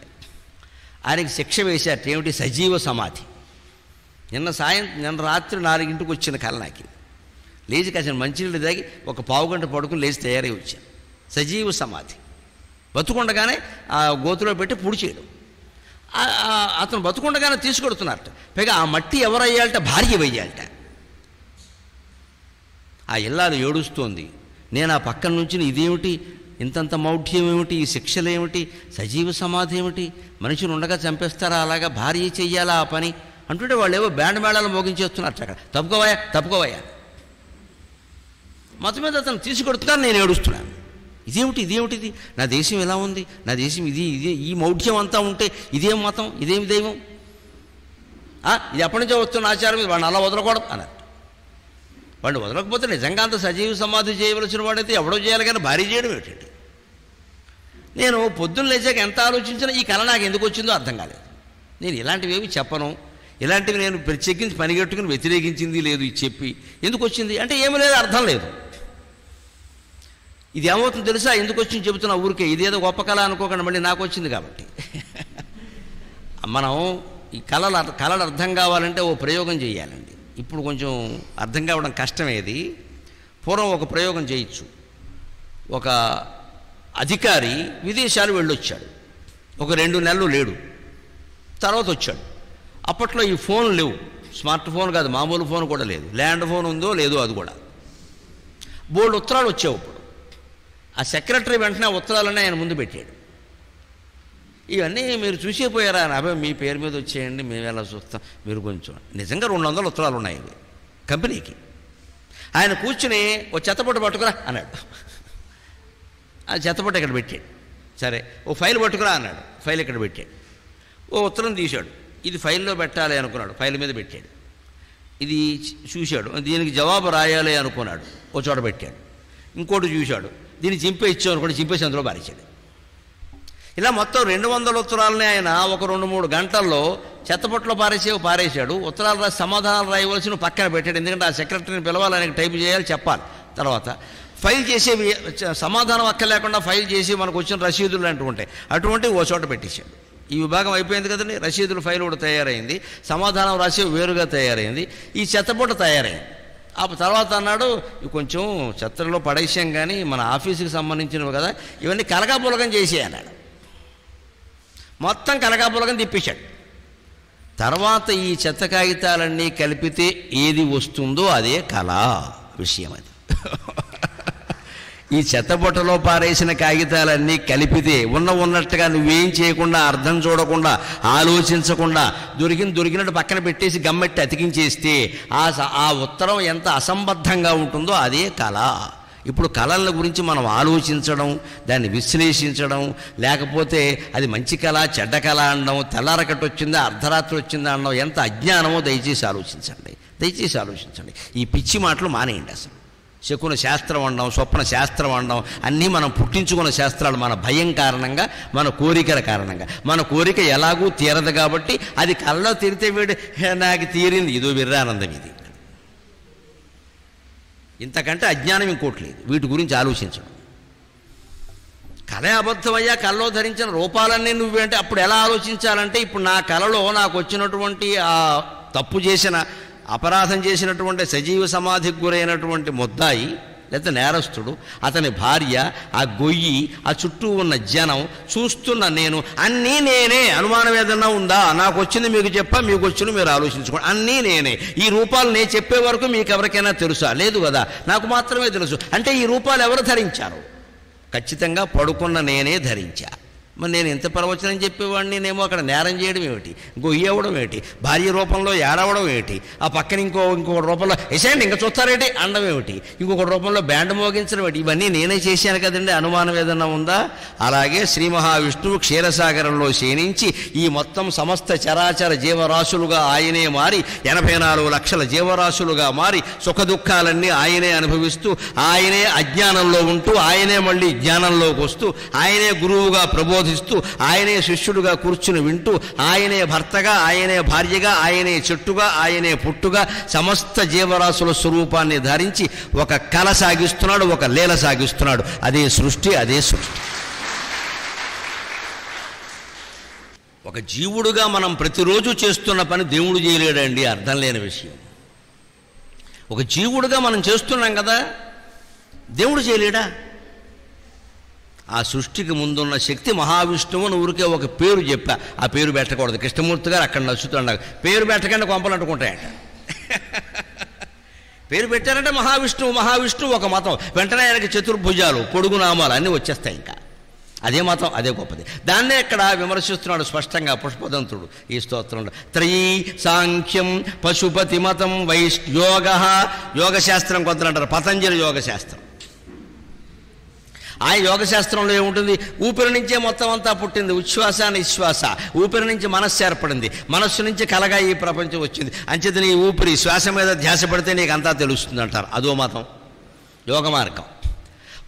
ఆయనకి శిక్ష వేసేట. ఏమిటి? సజీవ సమాధి. నిన్న రాత్రి 4 వచ్చిన కళ నాకు. లేచి కాసిన మంచినీళ్ళు తాగి ఒక పావుగంట పడుకుని లేచి తయారై వచ్చాను. సజీవ సమాధి. బతుకుండగానే ఆ గోతులో పెట్టి పుడి చేయడం. అతను బతుకుండగానే తీసుకొడుతున్నారట. పైగా ఆ మట్టి ఎవరయ్యాలట? భార్య వెయ్యాలట. ఆ ఇల్లాలు ఏడుస్తోంది. నేను ఆ పక్కన నుంచి ఇదేమిటి, ఇంతంత మౌఢ్యం ఏమిటి, ఈ శిక్షలు ఏమిటి, సజీవ సమాధి ఏమిటి, మనుషులు ఉండగా చంపేస్తారా, అలాగా భార్య చెయ్యాలా ఆ పని అంటుంటే వాళ్ళు ఏవో బ్యాండ్ మేళాలు మోగించేస్తున్నట్టు. అక్కడ తప్పుకోవయ్యా. మొత్తం మీద అతను తీసుకొడుతున్నాను, నేను ఏడుస్తున్నాను. ఇదేమిటిది, నా దేశం ఎలా ఉంది, నా దేశం ఇది ఈ మౌఢ్యం అంతా ఉంటే ఇదేం మతం, ఇదేమి దైవం, ఇది ఎప్పటి నుంచో వస్తున్న ఆచారం, ఇది వాడిని అలా వదలకూడదు అన్నారు. వాడిని వదలకపోతే నిజంగా అంత సజీవ సమాధి చేయవలసిన వాడైతే ఎవడో చేయాలి, కానీ భారీ చేయడం ఏమిటండి. నేను పొద్దున్న లేచాక ఎంత ఆలోచించినా ఈ కళ నాకు ఎందుకు వచ్చిందో అర్థం కాలేదు. నేను ఇలాంటివి ఏమి చెప్పను, ఇలాంటివి నేను ప్రత్యేకించి పనిగట్టుకుని వ్యతిరేకించింది లేదు, ఇది చెప్పి ఎందుకు వచ్చింది అంటే ఏమీ లేదు, అర్థం లేదు. ఇది ఏమవుతుందో తెలుసా, ఎందుకు వచ్చింది చెబుతున్నా ఊరికే, ఇదేదో గొప్ప కళ అనుకోకుండా మళ్ళీ నాకు వచ్చింది కాబట్టి. మనం ఈ కళలు అర్థం కావాలంటే ఓ ప్రయోగం చేయాలండి. ఇప్పుడు కొంచెం అర్థం కావడం కష్టమేది. పూర్వం ఒక ప్రయోగం చేయొచ్చు. ఒక అధికారి విదేశాలు వెళ్ళొచ్చాడు, ఒక 2 నెలలు లేడు, తర్వాత వచ్చాడు. అప్పట్లో ఈ ఫోన్ లేవు, స్మార్ట్ ఫోన్ కాదు, మామూలు ఫోన్ కూడా లేదు, ల్యాండ్ ఫోన్ ఉందో లేదో అది కూడా. బోల్డ్ ఉత్తరాలు వచ్చావు. ఇప్పుడు ఆ సెక్రటరీ వెంటనే ఉత్తరాలన్నీ ఆయన ముందు పెట్టాడు. ఇవన్నీ మీరు చూసిపోయారా అని, అబ్బాయి మీ పేరు మీద వచ్చేయండి, మేము ఎలా చూస్తాం, మీరు కొంచెం నిజంగా 200 ఉత్తరాలు ఉన్నాయి ఇవి కంపెనీకి. ఆయన కూర్చుని ఓ చెత్తపొట్టు పట్టుకురా అన్నాడు. ఆ చెత్తపొట్టు ఇక్కడ పెట్టాడు. సరే ఓ ఫైల్ పట్టుకురా అన్నాడు, ఫైల్ ఇక్కడ పెట్టాడు. ఓ ఉత్తరం తీశాడు, ఇది ఫైల్లో పెట్టాలి అనుకున్నాడు, ఫైల్ మీద పెట్టాడు. ఇది చూశాడు, దీనికి జవాబు రాయాలి అనుకున్నాడు, ఓ చోట పెట్టాడు. ఇంకోటి చూశాడు, దీన్ని చింపే ఇచ్చాం అనుకోండి, చింపేసి అందులో పారేశాడు. ఇలా మొత్తం 200 ఉత్తరాలని ఆయన ఒక 2-3 గంటల్లో చెత్తపొట్లో పారేశాడు. ఉత్తరాలు రాసి సమాధానాలు రాయవలసిన పక్కన పెట్టాడు. ఎందుకంటే ఆ సెక్రటరీని పిలవాలి, ఆయనకి టైప్ చేయాలి, చెప్పాలి. తర్వాత ఫైల్ చేసేవి సమాధానం అక్కర్లేకుండా ఫైల్ చేసి మనకు వచ్చిన రసీదులు లాంటివి ఉంటాయి, అటువంటి ఓ చోట పెట్టేశాడు. ఈ విభాగం అయిపోయింది కదండి, రసీదుల ఫైల్ కూడా తయారైంది, సమాధానం రాసి వేరుగా తయారైంది, ఈ చెత్తపొట్ట తయారైంది. ఆ తర్వాత అన్నాడు, కొంచెం చెత్తలో పడేసాం కానీ మన ఆఫీసుకి సంబంధించినవి కదా, ఇవన్నీ కలగాపులగం చేసే అన్నాడు. మొత్తం కలగాపులగం తిప్పేశాడు. తర్వాత ఈ చెత్త కాగితాలన్నీ కలిపితే ఏది వస్తుందో అదే కళ విషయం. అది ఈ చెత్తబొట్టలో పారేసిన కాగితాలన్నీ కలిపితే ఉన్నట్టుగా నువ్వేం చేయకుండా, అర్థం చూడకుండా, ఆలోచించకుండా దొరికినట్టు పక్కన పెట్టేసి గమ్మెట్టి అతికించేస్తే ఆ ఉత్తరం ఎంత అసంబద్ధంగా ఉంటుందో అదే కళ. ఇప్పుడు కళల గురించి మనం ఆలోచించడం, దాన్ని విశ్లేషించడం, లేకపోతే అది మంచి కళ చెడ్డ కళ అనడం, తెల్లారకట్టు వచ్చిందా అర్ధరాత్రి వచ్చిందా అనడం ఎంత అజ్ఞానమో దయచేసి ఆలోచించండి. ఈ పిచ్చి మాటలు మానేయండి. అసలు శకున శాస్త్రం అనడం, స్వప్న శాస్త్రం అనడం అన్నీ మనం పుట్టించుకున్న శాస్త్రాలు. మన భయం కారణంగా, మన కోరికల కారణంగా. మన కోరిక ఎలాగూ తీరదు కాబట్టి అది కళ్ళలో తీరితే వీడు నాకు తీరింది, ఇదో విర్రానందం. ఇది ఇంతకంటే అజ్ఞానం ఇంకోటి లేదు. వీటి గురించి ఆలోచించడం. కళ అబద్ధమయ్యా, కళలో ధరించిన రూపాలన్నీ నువ్వే అంటే అప్పుడు ఎలా ఆలోచించాలంటే, ఇప్పుడు నా కళలో నాకు వచ్చినటువంటి ఆ తప్పు చేసిన, అపరాధం చేసినటువంటి, సజీవ సమాధికి గురైనటువంటి ముద్దాయి లేదా నేరస్తుడు, అతని భార్య, ఆ గొయ్యి, ఆ చుట్టూ ఉన్న జనం, చూస్తున్న నేను, అన్నీ నేనే. అనుమానం ఏదన్నా ఉందా? నాకు వచ్చింది మీకు చెప్పా, మీకు వచ్చింది మీరు ఆలోచించుకోండి. అన్నీ నేనే. ఈ రూపాలు నేను చెప్పే వరకు మీకు ఎవరికైనా తెలుసా? లేదు కదా, నాకు మాత్రమే తెలుసు. అంటే ఈ రూపాలు ఎవరు ధరించారు? ఖచ్చితంగా పడుకున్న నేనే ధరించా. మరి నేను ఎంత ప్రవచనం చెప్పేవాడిని, నేమో అక్కడ నేరం చేయడం ఏమిటి, గొయ్యి అవ్వడం ఏమిటి, భార్య రూపంలో ఏడవడం ఏమిటి, ఆ పక్కన ఇంకొక రూపంలో ఎసేయండి ఇంకా చూస్తారేంటి అనడం ఏమిటి, ఇంకొక రూపంలో బ్యాండ్ మోగించడం ఏమిటి, ఇవన్నీ నేనే చేశాను కదండి. అనుమానం ఏదన్నా ఉందా? అలాగే శ్రీ మహావిష్ణువు క్షీరసాగరంలో శయనించి ఈ మొత్తం సమస్త చరాచర జీవరాశులుగా ఆయనే మారి, 84 లక్షల జీవరాశులుగా మారి సుఖదుఖాలన్నీ ఆయనే అనుభవిస్తూ, ఆయనే అజ్ఞానంలో ఉంటూ, ఆయనే మళ్ళీ జ్ఞానంలోకి వస్తూ, ఆయనే గురువుగా ప్రబోధిస్తూ, ఆయనే శిష్యుడుగా కూర్చుని వింటూ, ఆయనే భర్తగా, ఆయనే భార్యగా, ఆయనే చెట్టుగా, ఆయనే పుట్టుగా సమస్త జీవరాశుల స్వరూపాన్ని ధరించి ఒక కళ సాగిస్తున్నాడు, ఒక లీల సాగిస్తున్నాడు. అదే సృష్టి. ఒక జీవుడుగా మనం ప్రతిరోజు చేస్తున్న పని దేవుడు చేయలేడండి, అర్థం లేని విషయం. ఒక జీవుడుగా మనం చేస్తున్నాం కదా, దేవుడు చేయలేడా? ఆ సృష్టికి ముందున్న శక్తి మహావిష్ణువు అని ఊరికే ఒక పేరు చెప్పా, ఆ పేరు పెట్టకూడదు. కృష్ణమూర్తి గారు అక్కడ నచ్చుతున్నాడు, పేరు పెట్టకుండా కొంపలు అంటుకుంటాయట. పేరు పెట్టారంటే మహావిష్ణువు ఒక మతం, వెంటనే ఆయనకి చతుర్భుజాలు, పొడుగు నామాలు అన్నీ వచ్చేస్తాయి. ఇంకా అదే మతం, అదే గొప్పది. దాన్నే ఇక్కడ విమర్శిస్తున్నాడు స్పష్టంగా పుష్పదంతుడు ఈ స్తోత్రంలో. త్రయీ సాంఖ్యం పశుపతి మతం యోగశాస్త్రం కొంత అంటారు, పతంజలి యోగశాస్త్రం. ఆ యోగశాస్త్రంలో ఏముంటుంది? ఊపిరి నుంచే మొత్తం అంతా పుట్టింది, ఉచ్ఛ్వాస నిశ్వాస. ఊపిరి నుంచి మనస్సు ఏర్పడింది, మనస్సు నుంచి కలగా ఈ ప్రపంచం వచ్చింది. అంచేత నీ ఊపిరి శ్వాస మీద ధ్యాస పడితే నీకు అంతా తెలుస్తుంది అంటారు. అదో మతం, యోగ మార్గం.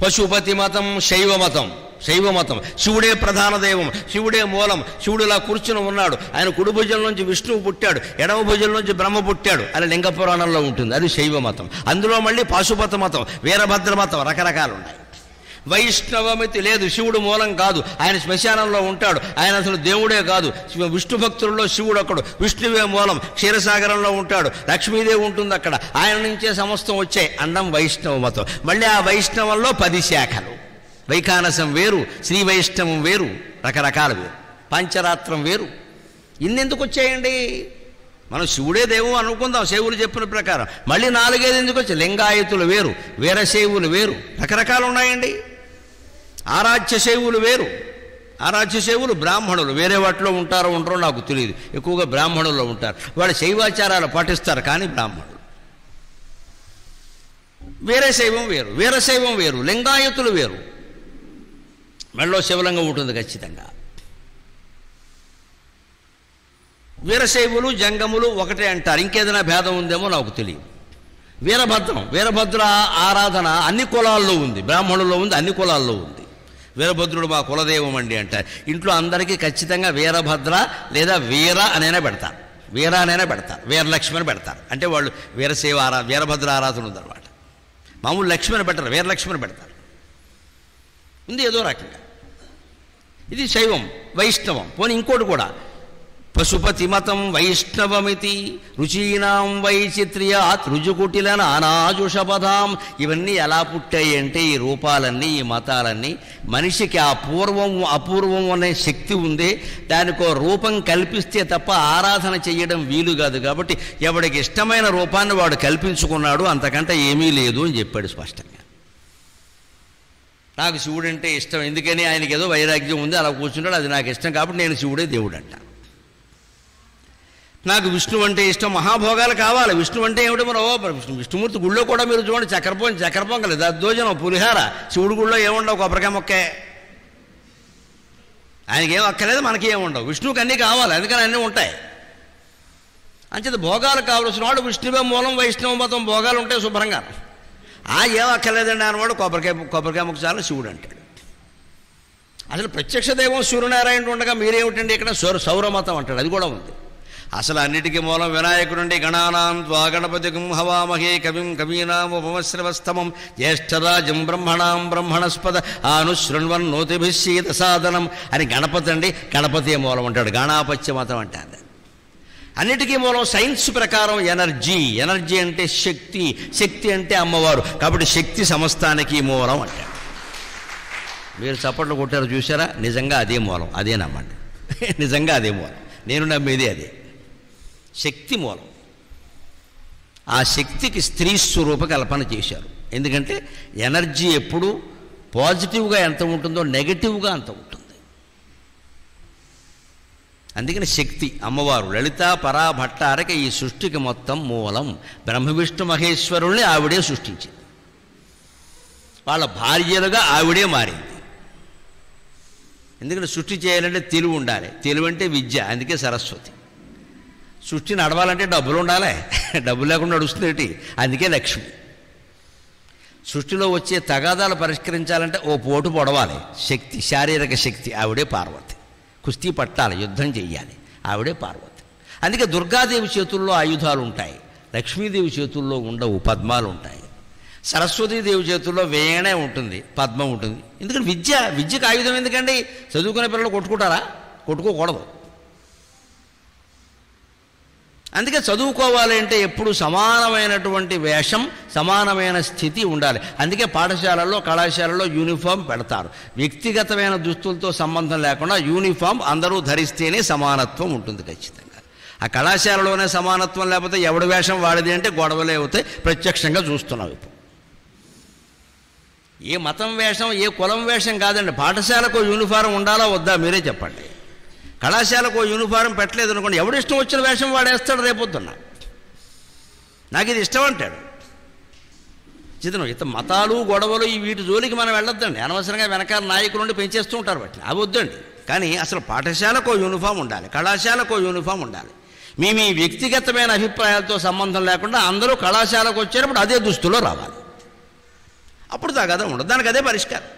పశుపతి మతం శైవ మతం. శైవ మతం శివుడే ప్రధాన దైవం, శివుడే మూలం. శివుడు ఇలా కూర్చుని ఉన్నాడు, ఆయన కుడి భుజం నుంచి విష్ణువు పుట్టాడు, ఎడమ భుజం నుంచి బ్రహ్మ పుట్టాడు అని లింగ పురాణంలో ఉంటుంది. అది శైవ మతం. అందులో మళ్ళీ పాశుపత మతం, వీరభద్ర మతం, రకరకాలు ఉన్నాయి. వైష్ణవమితి లేదు, శివుడు మూలం కాదు, ఆయన శ్మశానంలో ఉంటాడు, ఆయన అసలు దేవుడే కాదు. విష్ణు భక్తుల్లో శివుడు ఒకడు, విష్ణువే మూలం, క్షీరసాగరంలో ఉంటాడు, లక్ష్మీదేవి ఉంటుంది అక్కడ, ఆయన నుంచే సమస్తం వచ్చాయి అండం వైష్ణవ మతం. మళ్ళీ ఆ వైష్ణవంలో 10 శాఖలు. వైఖానసం వేరు, శ్రీ వైష్ణవం వేరు, రకరకాలు వేరు, పంచరాత్రం వేరు. ఇన్నెందుకు వచ్చాయండి? మనం శివుడే దేవు అనుకుందాం శైవులు చెప్పిన ప్రకారం. మళ్ళీ 4 ఎందుకు వచ్చాయి? లింగాయతులు వేరు, వీరశైవులు వేరు, రకరకాలు ఉన్నాయండి. ఆరాధ్య శైవులు వేరు. ఆరాధ్య శైవులు బ్రాహ్మణులు, వేరే వాటిలో ఉంటారో ఉండరో నాకు తెలియదు, ఎక్కువగా బ్రాహ్మణుల్లో ఉంటారు. వాళ్ళు శైవాచారాలు పాటిస్తారు కానీ బ్రాహ్మణులు. వీరశైవం వేరు, వీరశైవం వేరు, లింగాయతులు వేరు. మెడలో శివలింగం ఉంటుంది ఖచ్చితంగా. వీరశైవులు జంగములు ఒకటే అంటారు, ఇంకేదైనా భేదం ఉందేమో నాకు తెలియదు. వీరభద్రం, వీరభద్ర ఆరాధన అన్ని కులాల్లో ఉంది, బ్రాహ్మణుల్లో ఉంది, అన్ని కులాల్లో ఉంది. వీరభద్రుడు మా కులదైవం అండి అంటారు. ఇంట్లో అందరికీ ఖచ్చితంగా వీరభద్ర లేదా వీర అనైనా పెడతారు, వీర అనైనా పెడతారు, వీరలక్ష్మి అని పెడతారు. అంటే వాళ్ళు వీరశైవ వీరభద్ర ఆరాధన ఉందన్నమాట. మామూలు లక్ష్మిని పెట్టరు, వీరలక్ష్మిని పెడతారు. ఉంది ఏదో రకంగా. ఇది శైవం, వైష్ణవం. పోనీ ఇంకోటి కూడా, పశుపతి మతం వైష్ణవమితి రుచీనాం వైచిత్ర్యాత్ రుజుకుటిల నానాజుషపదాం. ఇవన్నీ ఎలా పుట్టాయి అంటే ఈ రూపాలన్నీ, ఈ మతాలన్నీ మనిషికి ఆ పూర్వం అపూర్వం అనే శక్తి ఉంది, దానికో రూపం కల్పిస్తే తప్ప ఆరాధన చేయడం వీలు కాదు. కాబట్టి ఎవడికి ఇష్టమైన రూపాన్ని వాడు కల్పించుకున్నాడు, అంతకంటే ఏమీ లేదు అని చెప్పాడు స్పష్టంగా. నాకు శివుడు అంటే ఇష్టం, ఎందుకని ఆయనకి ఏదో వైరాగ్యం ఉంది, అలా కూర్చుంటాడు, అది నాకు ఇష్టం కాబట్టి నేను శివుడే దేవుడు అంటాను. నాకు విష్ణు అంటే ఇష్టం, మహాభోగాలు కావాలి. విష్ణు అంటే ఏమిటో మనం విష్ణుమూర్తి గుళ్ళో కూడా మీరు చూడండి, చక్కెర పొంగలి, దద్దోజనం, పులిహార. శివుడి గుళ్ళో ఏముండవు, కొబ్బరికాయ మొక్కే. ఆయనకి ఏం అక్కర్లేదు, మనకి ఏముండవు. విష్ణువుకి అన్నీ కావాలి, అందుకని అన్నీ ఉంటాయి. అంచేత భోగాలు కావలసిన వాడు విష్ణువే మూలం, వైష్ణవ మతం, భోగాలు ఉంటాయి శుభ్రంగా. ఏం అక్కర్లేదండి అన్నవాడు కొబ్బరికాయ మొక్క చాలు శివుడు అంటాడు. అసలు ప్రత్యక్ష దైవం సూర్యనారాయణుడు ఉండగా మీరేమిటండి ఇక్కడ సౌరమతం అంటాడు, అది కూడా ఉంది. అసలు అన్నిటికీ మూలం వినాయకుడుండి. గణానాం త్వా గణపతిం హవామహే కవిం కవీనాం ఉపమశ్రవస్తమం జ్యేష్ఠరాజం బ్రహ్మణాం బ్రహ్మణస్పద ఆనుశృణ్వన్నోతిభిశ్చీత సాధనం అని గణపతి అండి. గణపతి మూలం అంటాడు, గణాపత్య మతం అంటాడు. అన్నిటికీ మూలం సైన్స్ ప్రకారం ఎనర్జీ. ఎనర్జీ అంటే శక్తి, శక్తి అంటే అమ్మవారు, కాబట్టి శక్తి సమస్తానికి మూలం అంటాడు. మీరు చప్పట్లు కొట్టారు చూసారా, నిజంగా అదే మూలం, అదే నమ్మండి. నిజంగా అదే మూలం, నేను నమ్మేది అదే. శక్తి మూలం. ఆ శక్తికి స్త్రీ స్వరూప కల్పన చేశారు. ఎందుకంటే ఎనర్జీ ఎప్పుడు పాజిటివ్గా ఎంత ఉంటుందో నెగటివ్గా అంత ఉంటుంది. అందుకని శక్తి అమ్మవారు లలిత పరా భట్టారక ఈ సృష్టికి మొత్తం మూలం. బ్రహ్మ విష్ణు మహేశ్వరుల్ని ఆవిడే సృష్టించింది, వాళ్ళ భార్యలుగా ఆవిడే మారింది. ఎందుకంటే సృష్టి చేయాలంటే తెలివి ఉండాలి, తెలివి అంటే విద్య, అందుకే సరస్వతి. సృష్టి నడవాలంటే డబ్బులు ఉండాలి, డబ్బులు లేకుండా నడుస్తుంది ఏంటి, అందుకే లక్ష్మి. సృష్టిలో వచ్చే తగాదాలు పరిష్కరించాలంటే ఓ పోటు పొడవాలి, శక్తి, శారీరక శక్తి, ఆవిడే పార్వతి. కుస్తీ పట్టాలి, యుద్ధం చెయ్యాలి, ఆవిడే పార్వతి. అందుకే దుర్గాదేవి చేతుల్లో ఆయుధాలు ఉంటాయి, లక్ష్మీదేవి చేతుల్లో ఉండవు, పద్మాలు ఉంటాయి. సరస్వతీదేవి చేతుల్లో వేణే ఉంటుంది, పద్మం ఉంటుంది. ఎందుకంటే విద్యకు ఆయుధం ఎందుకండి? చదువుకునే పిల్లలు కొట్టుకుంటారా? కొట్టుకోకూడదు. అందుకే చదువుకోవాలి అంటే ఎప్పుడు సమానమైనటువంటి వేషం, సమానమైన స్థితి ఉండాలి. అందుకే పాఠశాలల్లో కళాశాలలో యూనిఫామ్ పెడతారు. వ్యక్తిగతమైన దుస్తులతో సంబంధం లేకుండా యూనిఫామ్ అందరూ ధరిస్తేనే సమానత్వం ఉంటుంది ఖచ్చితంగా. ఆ కళాశాలలోనే సమానత్వం లేకపోతే ఎవడి వేషం వాడిది అంటే గొడవలే అవుతాయి, ప్రత్యక్షంగా చూస్తున్నాం ఇప్పుడు. ఏ మతం వేషం, ఏ కులం వేషం కాదండి. పాఠశాలకు యూనిఫారం ఉండాలా వద్దా మీరే చెప్పండి. కళాశాలకు యూనిఫారం పెట్టలేదు అనుకోండి, ఎవడు ఇష్టం వచ్చిన వేషం వాడేస్తాడు రేపొద్దున్న. నాకు ఇది ఇష్టం అంటాడు. చిత్రం ఇత మతాలు గొడవలు ఈ వీటి జోలికి మనం వెళ్ళొద్దండి. అనవసరంగా వెనకాల నాయకులు ఉండి పెంచేస్తూ ఉంటారు వాటిని, అవి వద్దండి. కానీ అసలు పాఠశాలకు యూనిఫామ్ ఉండాలి, కళాశాలకు యూనిఫామ్ ఉండాలి. మీ వ్యక్తిగతమైన అభిప్రాయాలతో సంబంధం లేకుండా అందరూ కళాశాలకు వచ్చేటప్పుడు అదే దుస్తులో రావాలి. అప్పుడు తగదా ఉండదు, దానికి అదే పరిష్కారం.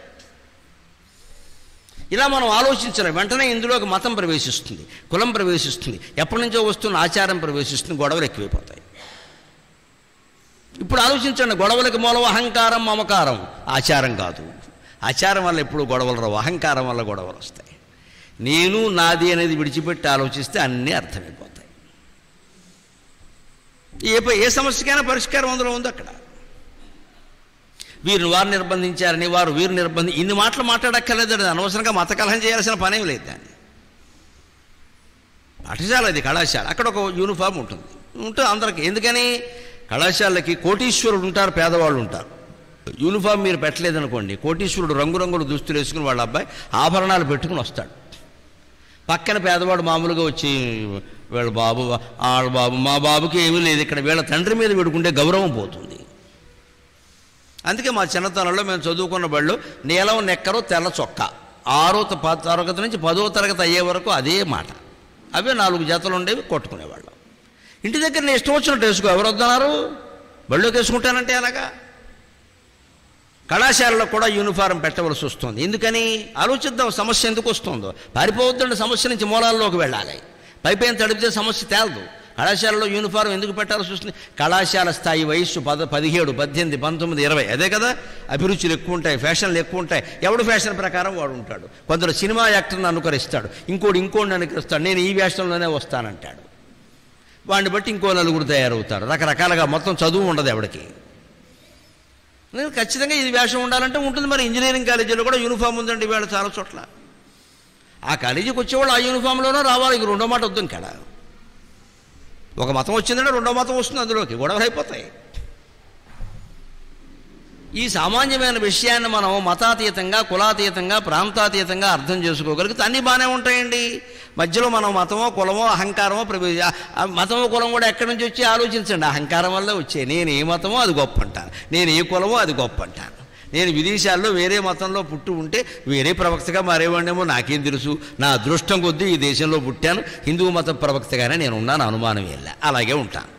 ఇలా మనం ఆలోచించడం వెంటనే ఇందులోకి మతం ప్రవేశిస్తుంది, కులం ప్రవేశిస్తుంది, ఎప్పటి నుంచో వస్తున్న ఆచారం ప్రవేశిస్తుంది, గొడవలు ఎక్కువైపోతాయి. ఇప్పుడు ఆలోచించండి, గొడవలకి మూలం అహంకారం, మమకారం, ఆచారం కాదు. ఆచారం వల్ల ఎప్పుడు గొడవలు రావు, అహంకారం వల్ల గొడవలు వస్తాయి. నేను నాది అనేది విడిచిపెట్టి ఆలోచిస్తే అన్నీ అర్థమైపోతాయి. ఏ సమస్యకైనా పరిష్కారం అందులో ఉంది. అక్కడ వారు నిర్బంధించారని, వీరు ఇన్ని మాటలు మాట్లాడక్కర్లేదండి. అనవసరంగా మత కలహం చేయాల్సిన పనేం లేదు. దాన్ని పాఠశాల, అది కళాశాల, అక్కడ ఒక యూనిఫామ్ ఉంటుంది అందరికీ. ఎందుకని కళాశాలకి కోటీశ్వరుడు ఉంటారు, పేదవాళ్ళు ఉంటారు. యూనిఫామ్ మీరు పెట్టలేదనుకోండి, కోటీశ్వరుడు రంగురంగుల దుస్తులు వేసుకుని వాళ్ళ అబ్బాయి ఆభరణాలు పెట్టుకుని వస్తాడు. పక్కన పేదవాడు మామూలుగా వచ్చి వీళ్ళ బాబు మా బాబుకి ఏమీ లేదు, ఇక్కడ వీళ్ళ తండ్రి మీద పెట్టుకుంటే గౌరవం పోతుంది. అందుకే మా చిన్నతనంలో మేము చదువుకున్న బళ్ళు నీలం నెక్కరు తెల్ల చొక్కా, 6వ తరగతి నుంచి 10వ తరగతి అయ్యే వరకు అదే మాట. అవే 4 జతలు ఉండేవి, కొట్టుకునేవాళ్ళం. ఇంటి దగ్గర నేను ఇష్టం వచ్చినట్టు వేసుకో, ఎవరు వద్దన్నారు? బళ్ళోకి వేసుకుంటానంటే అలాగా. కళాశాలలో కూడా యూనిఫారం పెట్టవలసి వస్తుంది. ఎందుకని ఆలోచిద్దాం, సమస్య ఎందుకు వస్తుందో. పారిపోవద్దండి, సమస్య నుంచి మూలాల్లోకి వెళ్ళాలి. పైపైన తడిపితే సమస్య తేలదు. కళాశాలలో యూనిఫారం ఎందుకు పెట్టాల్సి వస్తుంది? కళాశాల స్థాయి వయస్సు 17, 18, 19, 20, అదే కదా. అభిరుచులు ఎక్కువ ఉంటాయి, ఫ్యాషన్లు ఎక్కువ ఉంటాయి. ఎవడు ఫ్యాషన్ ప్రకారం వాడు ఉంటాడు. కొందరు సినిమా యాక్టర్ని అనుకరిస్తాడు, ఇంకోడిని అనుకరిస్తాడు. నేను ఈ వేషంలోనే వస్తానంటాడు. వాడిని బట్టి ఇంకో నలుగురు తయారవుతారు. రకరకాలుగా మొత్తం చదువు ఉండదు ఎవడికి. నేను ఖచ్చితంగా ఇది వేషం ఉండాలంటే ఉంటుంది. మరి ఇంజనీరింగ్ కాలేజీలో కూడా యూనిఫామ్ ఉందండి ఇవాళ చాలా చోట్ల. ఆ కాలేజీకి వచ్చేవాళ్ళు ఆ యూనిఫామ్లోనే రావాలి. ఇంక రెండో మాట వద్దు. ఇక్కడ ఒక మతం వచ్చిందంటే రెండో మతం వస్తుంది, అందులోకి గొడవలు అయిపోతాయి. ఈ సామాన్యమైన విషయాన్ని మనం మతాతీతంగా, కులాతీతంగా, ప్రాంతాతీతంగా అర్థం చేసుకోగలిగితే అన్నీ బాగానే ఉంటాయండి. మధ్యలో మనం మతమో, కులమో, అహంకారమో మతమో కులం కూడా ఎక్కడి నుంచి వచ్చి ఆలోచించండి. అహంకారం వల్లే వచ్చాయి. నేను ఏ మతమో అది గొప్ప అంటాను, నేను ఏ కులమో అది గొప్ప అంటాను. నేను విదేశాల్లో వేరే మతంలో పుట్టి ఉంటే వేరే ప్రవక్తగా మారేవాడినేమో నాకేం తెలుసు. నా అదృష్టం కొద్దీ ఈ దేశంలో పుట్టాను, హిందూ మత ప్రవక్తగానే నేను ఉన్నాను, అనుమానం వెళ్ళా, అలాగే ఉంటాను.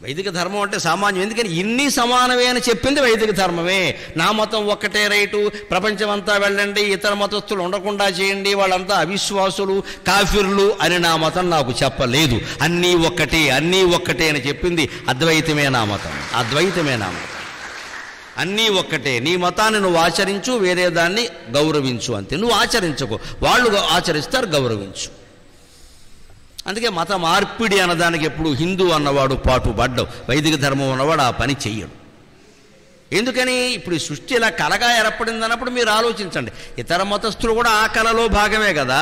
వైదిక ధర్మం అంటే సామాన్యం. ఎందుకని ఇన్ని సమానమే అని చెప్పింది వైదిక ధర్మమే. నా మతం ఒక్కటే రైటు, ప్రపంచమంతా వెళ్ళండి, ఇతర మతస్థులు ఉండకుండా చేయండి, వాళ్ళంతా అవిశ్వాసులు, కాఫిర్లు అని నా మతం నాకు చెప్పలేదు. అన్నీ ఒక్కటే, అన్నీ ఒక్కటే అని చెప్పింది అద్వైతమే నా మతం, అద్వైతమే నా మతం. అన్నీ ఒక్కటే. నీ మతాన్ని నువ్వు ఆచరించు, వేరే దాన్ని గౌరవించు, అంతే. నువ్వు ఆచరించకు, వాళ్ళు ఆచరిస్తారు, గౌరవించు. అందుకే మత మార్పిడి అన్నదానికి ఎప్పుడు హిందూ అన్నవాడు పాటుపడ్డావు, వైదిక ధర్మం ఉన్నవాడు ఆ పని చెయ్యడు. ఎందుకని? ఇప్పుడు ఈ సృష్టి ఇలా కలగా ఏర్పడింది అన్నప్పుడు మీరు ఆలోచించండి. ఇతర మతస్థులు కూడా ఆ కళలో భాగమే కదా,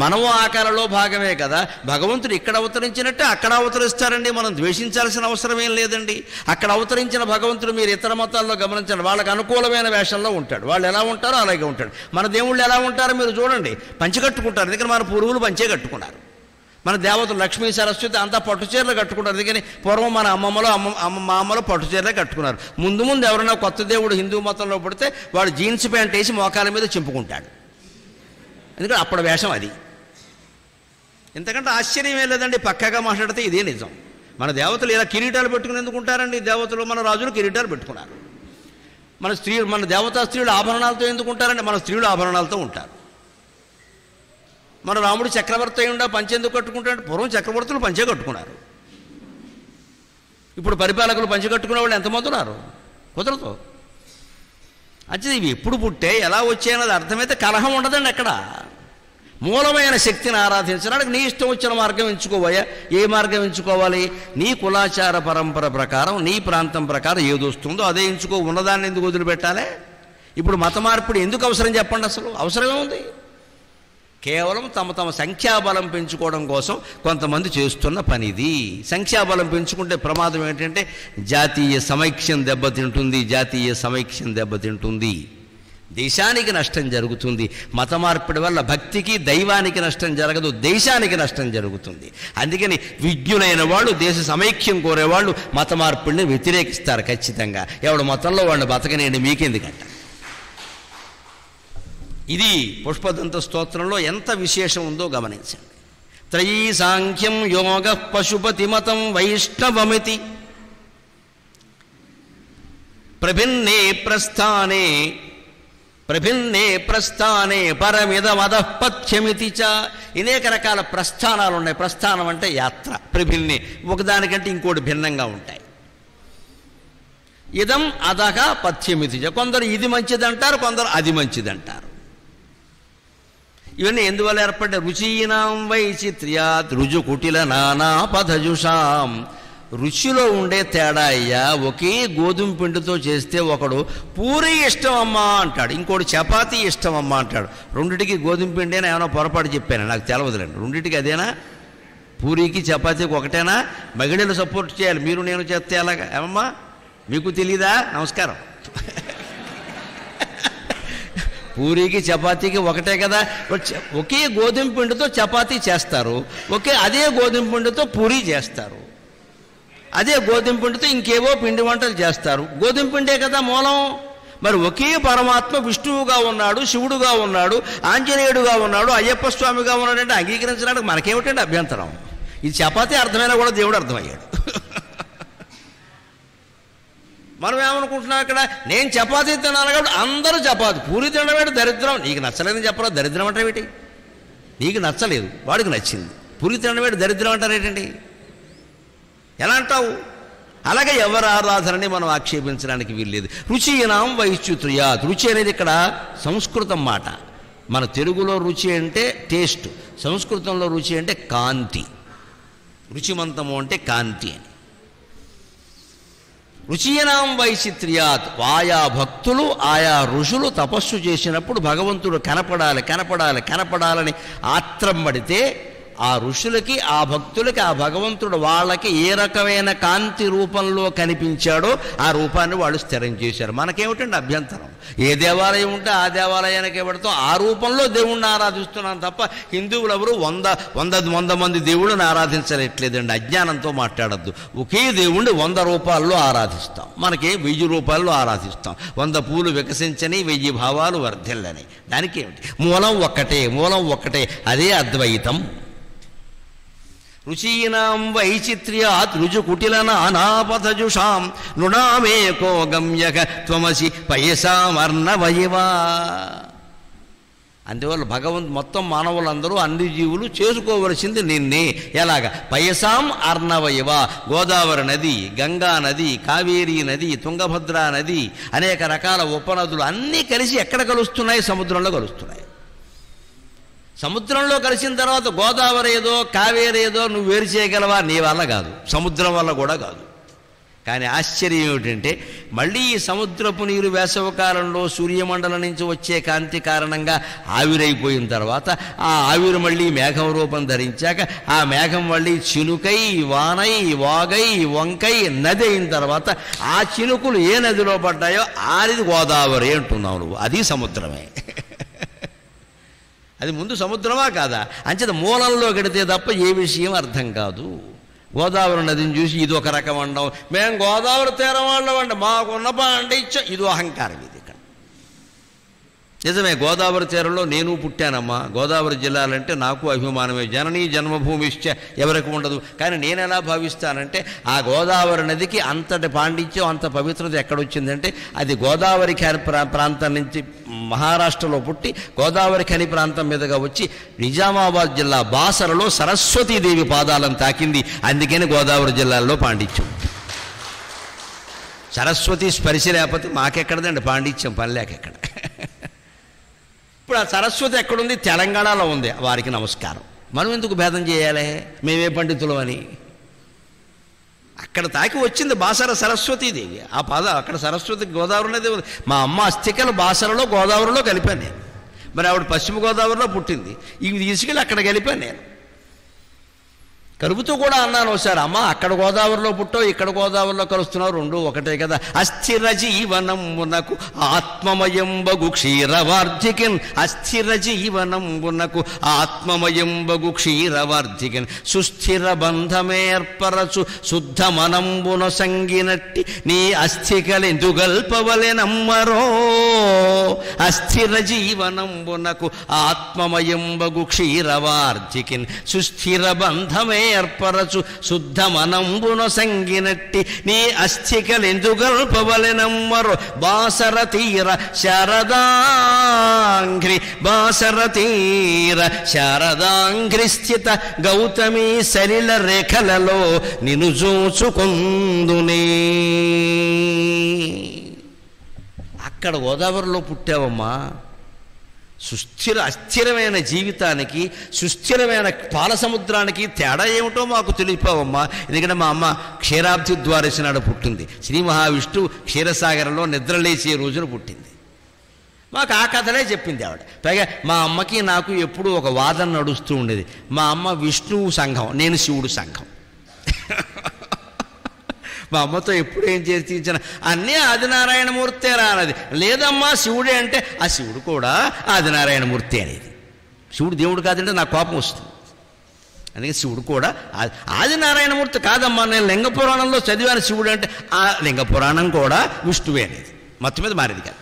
మనము ఆ కళలో భాగమే కదా. భగవంతుడు ఇక్కడ అవతరించినట్టే అక్కడ అవతరిస్తారండి. మనం ద్వేషించాల్సిన అవసరం ఏం లేదండి. అక్కడ అవతరించిన భగవంతుడు మీరు ఇతర మతాల్లో గమనించండి, వాళ్ళకి అనుకూలమైన వేషంలో ఉంటాడు. వాళ్ళు ఎలా ఉంటారో అలాగే ఉంటాడు. మన దేవుళ్ళు ఎలా ఉంటారో మీరు చూడండి, పంచె కట్టుకుంటారు. ఎందుకని మన పూర్వులు పంచే కట్టుకున్నారు. మన దేవతలు లక్ష్మీ సరస్వతి అంతా పట్టు చీరలు కట్టుకుంటారు. అందుకని పూర్వం మన అమ్మమ్మలో మా అమ్మలో పట్టు చీరలే కట్టుకున్నారు. ముందు ఎవరైనా కొత్త దేవుడు హిందూ మతంలో పడితే వాడు జీన్స్ ప్యాంట్ వేసి మోకాల మీద చింపుకుంటాడు. ఎందుకంటే అప్పటి వేషం అది. ఎంతకంటే ఆశ్చర్యం ఏం లేదండి. పక్కాగా మాట్లాడితే ఇదే నిజం. మన దేవతలు ఇలా కిరీటాలు పెట్టుకుని ఎందుకుంటారండి? దేవతలు మన రాజులు కిరీటాలు పెట్టుకున్నారు. మన దేవతా స్త్రీలు ఆభరణాలతో ఎందుకుంటారండి? మన స్త్రీలు ఆభరణాలతో ఉంటారు. మన రాముడు చక్రవర్తి అయి ఉండా పంచె ఎందుకు కట్టుకుంటాడు? పూర్వం చక్రవర్తులు పంచె కట్టుకున్నారు. ఇప్పుడు పరిపాలకులు పంచె కట్టుకునే వాళ్ళు ఎంతమంది ఉన్నారు? కుదరదు. అంటే ఇవి ఎప్పుడు పుట్టే, ఎలా వచ్చాయన్నది అర్థమైతే కలహం ఉండదండి. ఎక్కడ మూలమైన శక్తిని ఆరాధించడానికి నీ ఇష్టం వచ్చిన మార్గం ఎంచుకోవయ్యా. ఏ మార్గం ఎంచుకోవాలి? నీ కులాచార పరంపర ప్రకారం, నీ ప్రాంతం ప్రకారం ఏది వస్తుందో అదే ఎంచుకో. ఉన్నదాన్ని ఎందుకు వదిలిపెట్టాలి? ఇప్పుడు మత మార్పిడి ఎందుకు అవసరం చెప్పండి? అసలు అవసరమే ఉంది. కేవలం తమ సంఖ్యాబలం పెంచుకోవడం కోసం కొంతమంది చేస్తున్న పనిది. సంఖ్యాబలం పెంచుకుంటే ప్రమాదం ఏంటంటే జాతీయ సమైక్యం దెబ్బతింటుంది, జాతీయ సమైక్యం దెబ్బతింటుంది. దేశానికి నష్టం జరుగుతుంది. మత మార్పిడి వల్ల భక్తికి దైవానికి నష్టం జరగదు, దేశానికి నష్టం జరుగుతుంది. అందుకని విజ్ఞులైన వాళ్ళు, దేశ సమైక్యం కోరేవాళ్ళు మత మార్పిడిని వ్యతిరేకిస్తారు ఖచ్చితంగా. ఎవడు మతంలో వాడిని బతకనేయండి, మీకెందుకంట. ఇది పుష్పదంత స్తోత్రంలో ఎంత విశేషం ఉందో గమనించండి. త్రయీ సాంఖ్యం యోగ పశుపతి మతం వైష్ణవమితి ప్రభిన్నే ప్రస్థానే పరమిదమదపథ్యమితి చ. అనేక రకాల ప్రస్థానాలు ఉన్నాయి. ప్రస్థానం అంటే యాత్ర. ప్రభిన్నే ఒకదానికంటే ఇంకోటి భిన్నంగా ఉంటాయి. ఇదం అదక పథ్యమితి చ. కొందరు ఇది మంచిదంటారు, కొందరు అది మంచిదంటారు. ఇవన్నీ ఎందువల్ల ఏర్పడ్డ? రుచీనాం వైచిత్ర్యాత్ రుజు కుటిల నానా పథజుషాం. రుచిలో ఉండే తేడా అయ్యా. ఒకే గోధుమ పిండితో చేస్తే ఒకడు పూరి ఇష్టం అమ్మా అంటాడు, ఇంకోటి చపాతీ ఇష్టం అమ్మా అంటాడు. రెండిటికి గోధుమ పిండి అని ఏమైనా పొరపాటు చెప్పాను, నాకు తెలవదులేండి. రెండింటికి అదేనా? పూరికి చపాతీకి ఒకటేనా? మహిళలు సపోర్ట్ చేయాలి, మీరు నేను చేస్తే అలాగా ఏమమ్మా? మీకు తెలీదా? నమస్కారం. పూరికి చపాతీకి ఒకటే కదా. ఒకే గోధుమ పిండితో చపాతీ చేస్తారు, అదే గోధుమ పిండితో పూరి చేస్తారు, అదే గోధుమ పిండితో ఇంకేవో పిండి వంటలు చేస్తారు. గోధుమ పిండే కదా మూలం. మరి ఒకే పరమాత్మ విష్ణువుగా ఉన్నాడు, శివుడుగా ఉన్నాడు, ఆంజనేయుడుగా ఉన్నాడు, అయ్యప్ప స్వామిగా ఉన్నాడంటే అంగీకరించడానికి మనకేమిటండి అభ్యంతరం? ఇది చపాతీ అర్థమైనా కూడా దేవుడు అర్థమయ్యాడు. మనం ఏమనుకుంటున్నాం ఇక్కడ? నేను చపాతీ తినాలి కాబట్టి అందరూ చపాతీ. పూరి తినడం దరిద్రం. నీకు నచ్చలేదని చెప్పలేదు, దరిద్రం అంటే ఏమిటి? నీకు నచ్చలేదు, వాడికి నచ్చింది. పూరి తినడం దరిద్రం అంటారు ఏంటండి? ఎలా అంటావు? అలాగే ఎవరి ఆరాధనని మనం ఆక్షేపించడానికి వీల్లేదు. రుచీనాం వైచ్యుత్ర్యాత్. రుచి అనేది ఇక్కడ సంస్కృతం మాట. మన తెలుగులో రుచి అంటే టేస్ట్, సంస్కృతంలో రుచి అంటే కాంతి. రుచిమంతము అంటే కాంతి అని. రుచీనాం వైచిత్ర్యాత్. ఆయా భక్తులు, ఆయా ఋషులు తపస్సు చేసినప్పుడు భగవంతుడు కనపడాలని ఆత్రం పడితే ఆ ఋషులకి, ఆ భక్తులకి, ఆ భగవంతుడు వాళ్ళకి ఏ రకమైన కాంతి రూపంలో కనిపించాడో ఆ రూపాన్ని వాళ్ళు స్థిరం చేశారు. మనకేమిటండి అభ్యంతరం? ఏ దేవాలయం ఉంటే ఆ దేవాలయానికి పెడతాం, ఆ రూపంలో దేవుణ్ణి ఆరాధిస్తున్నాం తప్ప హిందువులు ఎవరు 100 మంది దేవుళ్ళని ఆరాధించలేట్లేదండి. అజ్ఞానంతో మాట్లాడద్దు. ఒకే దేవుణ్ణి 100 రూపాల్లో ఆరాధిస్తాం, మనకి 1000 రూపాయల్లో ఆరాధిస్తాం. 100 పూలు వికసించని 1000 భావాలు వర్ధిల్లని. దానికి ఏమిటి? మూలం ఒక్కటే, అదే అద్వైతం. రుచీనాం వైచిత్ర్యాత్ రుజు కుటిల నానాపథజుషాం నృణామేకో గమ్యక త్వమసి పయసామర్ణవయవా. అందువల్ల మొత్తం మానవులందరూ, అన్ని జీవులు చేసుకోవలసింది నిన్నే. ఎలాగా? పయసాం అర్ణవయవ. గోదావరి నది, గంగా నది, కావేరీ నది, తుంగభద్రా నది, అనేక రకాల ఉపనదులు అన్నీ కలిసి ఎక్కడ కలుస్తున్నాయి? సముద్రంలో కలుస్తున్నాయి. సముద్రంలో కలిసిన తర్వాత గోదావరి ఏదో కావేరీ ఏదో నువ్వు వేరు చేయగలవా? నీ వల్ల కాదు, సముద్రం వల్ల కూడా కాదు. కానీ ఆశ్చర్యం ఏమిటంటే మళ్ళీ ఈ సముద్రపు నీరు వేసవకాలంలో సూర్యమండలం నుంచి వచ్చే కాంతి కారణంగా ఆవిరైపోయిన తర్వాత ఆ ఆవిరి మళ్ళీ మేఘం రూపం ధరించాక ఆ మేఘం మళ్ళీ చినుకై, వానై, వాగై, వంకై నది అయిన తర్వాత ఆ చినుకులు ఏ నదిలో పడ్డాయో ఆరిది గోదావరి అంటున్నావు నువ్వు. అది సముద్రమే. అది ముందు సముద్రమా కాదా? అంచేత మూలంలో గడితే తప్ప ఏ విషయం అర్థం కాదు. గోదావరి నదిని చూసి ఇది ఒక రకం అండం, మేము గోదావరి తీరం వాళ్ళం అండి, మాకున్న పాండి ఇచ్చా, ఇది అహంకారం. ఇది ఇక్కడ నిజమే. గోదావరి తీరంలో నేను పుట్టానమ్మా. గోదావరి జిల్లాలంటే నాకు అభిమానమే. జననీ జన్మభూమిశ్చ ఎవరికి ఉండదు. కానీ నేను ఎలా భావిస్తానంటే ఆ గోదావరి నదికి అంతటి పాండిత్యం, అంత పవిత్రత ఎక్కడొచ్చిందంటే అది గోదావరి ఖని ప్రాంతం నుంచి మహారాష్ట్రలో పుట్టి గోదావరి ఖని ప్రాంతం మీదుగా వచ్చి నిజామాబాద్ జిల్లా బాసరలో సరస్వతీదేవి పాదాలను తాకింది. అందుకని గోదావరి జిల్లాలో పాండిత్యం. సరస్వతి స్పర్శ లేకపోతే మాకెక్కడదండి పాండిత్యం, పనిలేకెక్కడ. ఇప్పుడు ఆ సరస్వతి ఎక్కడుంది? తెలంగాణలో ఉంది. వారికి నమస్కారం. మనం ఎందుకు భేదం చేయాలి? మేమే పండితులు అని. అక్కడ తాకి వచ్చింది బాసర సరస్వతీదేవి. ఆ అక్కడ సరస్వతి గోదావరి నది. మా అమ్మ అస్థికలు బాసరలో గోదావరిలో కలిపాను నేను. మరి ఆవిడ పశ్చిమ గోదావరిలో పుట్టింది. ఇవి తీసుకెళ్ళి అక్కడ కలిపాను నేను. కలుపుతూ కూడా అన్నాను ఒకసారి, అమ్మ అక్కడ గోదావరిలో పుట్టావు, ఇక్కడ గోదావరిలో కలుస్తున్నావు, రెండు ఒకటే కదా. అస్థిర జీవనంబునకు ఆత్మమయంబగు క్షీరవార్ధికిన్, అస్థిర జీవనంబునకు ఆత్మమయంబగు క్షీరవార్ధికిన్, సుస్థిర బంధమేర్పరచు శుద్ధ మనంబున సంగినట్టి నీ అస్థికలెందుగల్పవలెనమ్మరో. అస్థిర జీవనంబునకు ఆత్మమయంబగు క్షీరవార్ధికిన్, సుస్థిర బంధమే ఏర్పరచు శుద్ధ మనంబున సంగినట్టి నీ అస్థికలెందుగల్పవలెనమ్మరో. బాసర తీర శారదాంఘ్రి, బాసర తీర శారదాంఘ్రి స్థిత గౌతమి సలిల రేఖలలో నిన్ను చూచుకుందునే. అక్కడ గోదావరిలో పుట్టావమ్మా, అస్థిరమైన జీవితానికి సుస్థిరమైన పాల సముద్రానికి తేడా ఏమిటో మాకు తెలిపావమ్మా. ఎందుకంటే మా అమ్మ క్షీరాబ్ది ద్వాదశి నాడు పుట్టింది, శ్రీ మహావిష్ణువు క్షీరసాగరంలో నిద్రలేసే రోజున పుట్టింది. మాకు ఆ కథలే చెప్పింది ఆవిడ. పైగా మా అమ్మకి నాకు ఎప్పుడూ ఒక వాదన నడుస్తూ ఉండేది. మా అమ్మ విష్ణువు సంఘం, నేను శివుడు సంఘం. మా అమ్మతో ఎప్పుడు ఏం చేర్చించిన అన్నీ ఆదినారాయణమూర్తే రానది. లేదమ్మా శివుడే అంటే ఆ శివుడు కూడా ఆదినారాయణమూర్తి అనేది. శివుడు దేవుడు కాదంటే నాకు కోపం వస్తుంది. అందుకే శివుడు కూడా ఆదినారాయణమూర్తి కాదమ్మా, నేను లింగ పురాణంలో చదివాను శివుడు అంటే ఆ లింగ పురాణం కూడా విష్ణువే అనేది. మొత్తం మీద మారేది కాదు.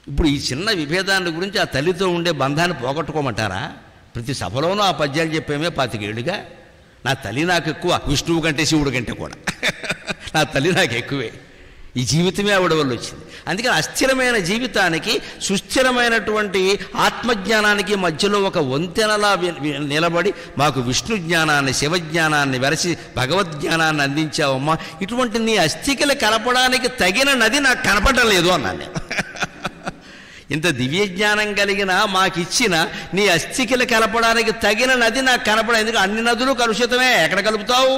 ఇప్పుడు ఈ చిన్న విభేదాన్ని గురించి ఆ తల్లితో ఉండే బంధాన్ని పోగొట్టుకోమంటారా? ప్రతి సభలోనూ ఆ పద్యాలు చెప్పేమే 25 ఏళ్ళుగా. నా తల్లి నాకు ఎక్కువ, విష్ణువు కంటే శివుడు కంటే కూడా. నా తల్లి నాకు ఎక్కువే. ఈ జీవితమే ఆవిడ వల్ల వచ్చింది. అందుకని అస్థిరమైన జీవితానికి సుస్థిరమైనటువంటి ఆత్మజ్ఞానానికి మధ్యలో ఒక వంతెనలా నిలబడి మాకు విష్ణు జ్ఞానాన్ని, శివజ్ఞానాన్ని వెరసి భగవద్జ్ఞానాన్ని అందించావమ్మా. ఇటువంటి నీ అస్థికలు కలపడానికి తగిన నది నాకు కనపడడం లేదు అన్నాను. ఇంత దివ్య జ్ఞానం కలిగిన మాకిచ్చిన నీ అస్థికలు కలపడానికి తగిన నది నాకు కనపడ. ఎందుకు అన్ని నదులు కలుషితమే, ఎక్కడ కలుపుతావు?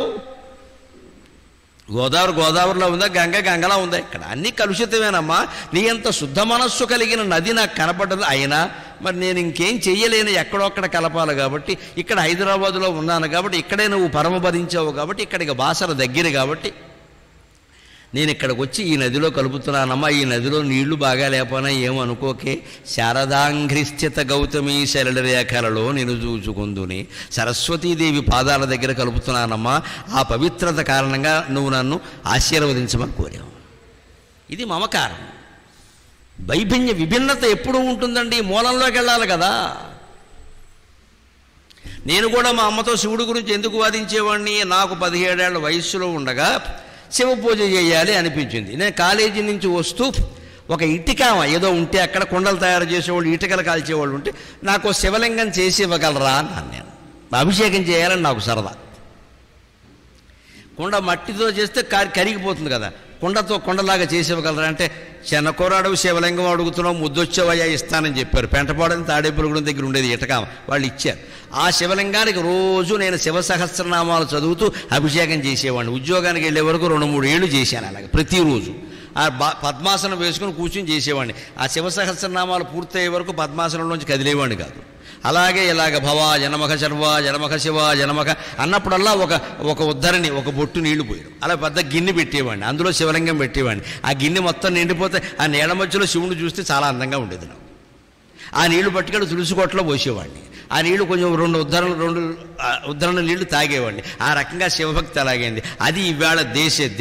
గోదావరిలో ఉందా, గంగలా ఉందా? ఇక్కడ అన్నీ కలుషితమేనమ్మా. నీ అంత శుద్ధ మనస్సు కలిగిన నది నాకు కనపడదు. అయినా మరి నేను ఇంకేం చెయ్యలేను, ఎక్కడొక్కడ కలపాలి కాబట్టి. ఇక్కడ హైదరాబాదులో ఉన్నాను కాబట్టి, ఇక్కడే నువ్వు పరమపదించావు కాబట్టి, ఇక్కడికి బాసర దగ్గర కాబట్టి నేను ఇక్కడికి వచ్చి ఈ నదిలో కలుపుతున్నానమ్మా. ఈ నదిలో నీళ్లు బాగా లేకపోయినా ఏమనుకోకే. శారదాంఘ్రిస్థిత గౌతమి సరళ రేఖలలో నేను చూచుకుందుని. సరస్వతీదేవి పాదాల దగ్గర కలుపుతున్నానమ్మా. ఆ పవిత్రత కారణంగా నువ్వు నన్ను ఆశీర్వదించమని కోరావు. ఇది మమకారం. విభిన్నత ఎప్పుడు ఉంటుందండి? మూలంలోకి వెళ్ళాలి కదా. నేను కూడా మా అమ్మతో శివుడి గురించి ఎందుకు వాదించేవాడిని? నాకు 17 ఏళ్ల వయస్సులో ఉండగా శివ పూజ చేయాలి అనిపించింది. నేను కాలేజీ నుంచి వస్తూ ఒక ఇటుక ఏదో ఉంటే అక్కడ కుండలు తయారు చేసేవాళ్ళు, ఇటుకలు కాల్చేవాళ్ళు ఉంటే నాకు శివలింగం చేసి ఇవ్వగలరా అన్నాను. నేను అభిషేకం చేయాలని నాకు సరదా. కుండ మట్టితో చేస్తే కరిగిపోతుంది కదా, కుండలాగా చేసి ఇవ్వగలరా అంటే, చెన్నకూర అడుగు శివలింగం అడుగుతున్నావు, ముద్దొచ్చేవయ్యా ఇస్తానని చెప్పారు. పెంటపాడని తాడేపురుగుడం దగ్గర ఉండేది ఇటక, వాళ్ళు ఇచ్చారు. ఆ శివలింగానికి రోజు నేను శివ సహస్రనామాలు చదువుతూ అభిషేకం చేసేవాడిని. ఉద్యోగానికి వెళ్ళే వరకు 2-3 ఏళ్ళు చేశాను అలాగే ప్రతిరోజు. ఆ పద్మాసనం వేసుకుని కూర్చొని చేసేవాడిని. ఆ శివ సహస్రనామాలు పూర్తయ్యే వరకు పద్మాసనంలోంచి కదిలేవాడిని కాదు. అలాగే ఇలాగ భవా జనమఖ శర్వా జనమఖ శివ జనమఖ అన్నప్పుడల్లా ఒక ఉద్ధరణి, ఒక బొట్టు నీళ్లు పోయాడు. అలా పెద్ద గిన్నె పెట్టేవాడిని, అందులో శివలింగం పెట్టేవాడిని. ఆ గిన్నె మొత్తం నిండిపోతే ఆ నీళ్ళ మధ్యలో శివుని చూస్తే చాలా అందంగా ఉండేది నాకు. ఆ నీళ్లు పట్టుకొని తులసి కోటలో పోసేవాడిని. ఆ నీళ్లు కొంచెం 2 ఉద్ధరణ నీళ్లు తాగేవాడిని. ఆ రకంగా శివభక్తి అలాగైంది. అది ఇవాళ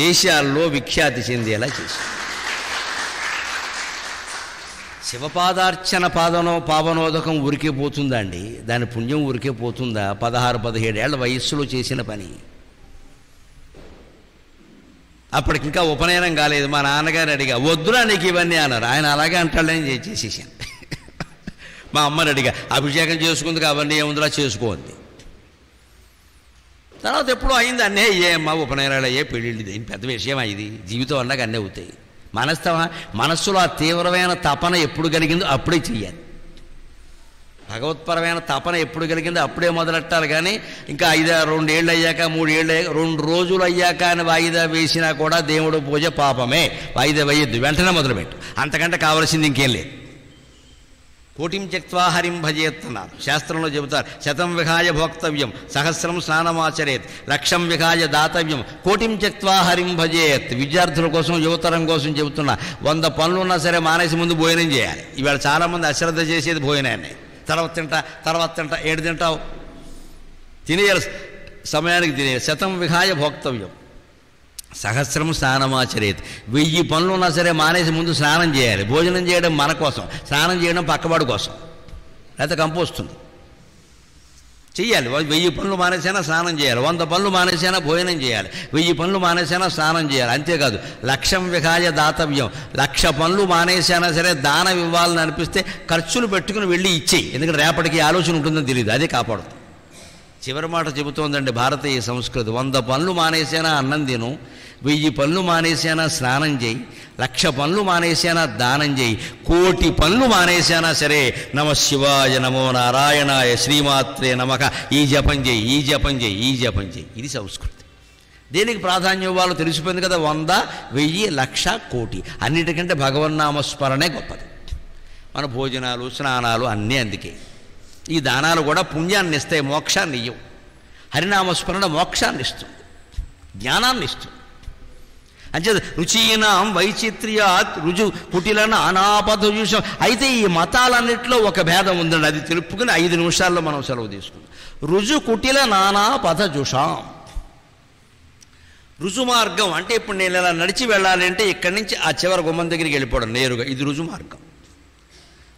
దేశాల్లో విఖ్యాతి చెందేలా చేసింది. శివపాదార్చన పావనోదకం ఊరికే పోతుందా అండి? దాని పుణ్యం ఊరికే పోతుందా? 16-17 ఏళ్ల వయస్సులో చేసిన పని. అప్పటికింకా ఉపనయనం కాలేదు. మా నాన్నగారు అడిగా, వద్దురా నీకు ఇవన్నీ అన్నారు. ఆయన అలాగే అంటాడని చేసేసాను. మా అమ్మని అడిగా, అభిషేకం చేసుకుంది అవన్నీ ఏముందిలా చేసుకోండి. తర్వాత ఎప్పుడూ అయింది అన్నీ అయ్యేమ్మా, ఉపనయనాలు అయ్యే, పెళ్ళిళ్ళు, ఇది పెద్ద విషయం. ఇది జీవితం అన్నాక అన్నీ అవుతాయి. మనస్సులో ఆ తీవ్రమైన తపన ఎప్పుడు కలిగిందో అప్పుడే చెయ్యాలి. భగవత్పరమైన తపన ఎప్పుడు కలిగిందో అప్పుడే మొదలెట్టాలి. కానీ ఇంకా 2 ఏళ్ళు అయ్యాక 3 ఏళ్ళు అయ్యాక 2 రోజులు అయ్యాక అని వాయిదా వేసినా కూడా దేవుడు పూజ పాపమే. వాయిదా వేయద్దు, వెంటనే మొదలుపెట్టు. అంతకంటే కావాల్సింది ఇంకేం లేదు. కోటిం త్యక్త్వా హరిం భజేత్ అన్నారు. శాస్త్రంలో చెబుతారు, శతం విహాయ భోక్తవ్యం, సహస్రం స్నానమాచరేత్, లక్షం విహాయ దాతవ్యం, కోటిం త్యక్త్వా హరిం భజేత్. విద్యార్థుల కోసం, యువతరం కోసం చెబుతున్నా. 100 పనులు ఉన్నా సరే మానేసి ముందు భోజనం చేయాలి. ఇవాళ చాలామంది అశ్రద్ధ చేసేది భోజనాన్ని. తర్వాత తింటా 7 తింటావు, తినేయాలి, సమయానికి తినేయాలి. శతం విహాయ భోక్తవ్యం, సహస్రం స్నానమాచరేత్. 1000 పనులు ఉన్నా సరే మానేసి ముందు స్నానం చేయాలి. భోజనం చేయడం మన కోసం, స్నానం చేయడం పక్కవాడు కోసం, లేకపోతే కంపు వస్తుంది. చెయ్యాలి. 1000 పనులు మానేసైనా స్నానం చేయాలి, 100 పనులు మానేసైనా భోజనం చేయాలి, 1000 పనులు మానేసైనా స్నానం చేయాలి. అంతేకాదు లక్షం విహాయ దాతవ్యం, 1,00,000 పనులు మానేసైనా సరే దానం ఇవ్వాలని అనిపిస్తే ఖర్చులు పెట్టుకుని వెళ్ళి ఇచ్చేయి. ఎందుకంటే రేపటికి ఆలోచన ఉంటుందని తెలియదు, అదే కాపాడుతుంది. చివరి మాట చెబుతోందండి భారతీయ సంస్కృతి. 100 పనులు మానేసైనా అన్నం తిను, 1000 పనులు మానేసైనా స్నానం చేయి, 1,00,000 పనులు మానేసైనా దానం చేయి, 1,00,00,000 పనులు మానేసైనా సరే నమ శివాయ, నమో నారాయణాయ, శ్రీమాత్రే నమః, ఈ జపం చేయి, ఈ జపం చేయి, ఈ జపం చేయి. ఇది సంస్కృతి. దేనికి ప్రాధాన్యం ఇవ్వాలో తెలిసిపోయింది కదా. 100, 1000, 1,00,000, 1,00,00,000 అన్నిటికంటే భగవన్నామస్మరణే గొప్పది. మన భోజనాలు, స్నానాలు అన్నీ అందుకే. ఈ దానాలు కూడా పుణ్యాన్ని ఇస్తాయి, మోక్షాన్ని ఇవ్వవు. హరినామస్మరణ మోక్షాన్ని ఇస్తుంది, జ్ఞానాన్ని ఇస్తుంది. అంచేత రుచీనాం వైచిత్ర్యాత్ రుజు కుటిలన అనాపధుషం. అయితే ఈ మతాలన్నింటిలో ఒక భేదం ఉందండి, అది తెలుపుకుని 5 నిమిషాల్లో మనం సెలవు తీసుకుందాం. రుజు కుటిల నానాపథజుషాం. రుజు మార్గం అంటే ఇప్పుడు నేను ఇలా నడిచి వెళ్ళాలి అంటే ఇక్కడి నుంచి ఆ చివరి గుమ్మం దగ్గరికి వెళ్ళిపోవడం నేరుగా, ఇది రుజు మార్గం.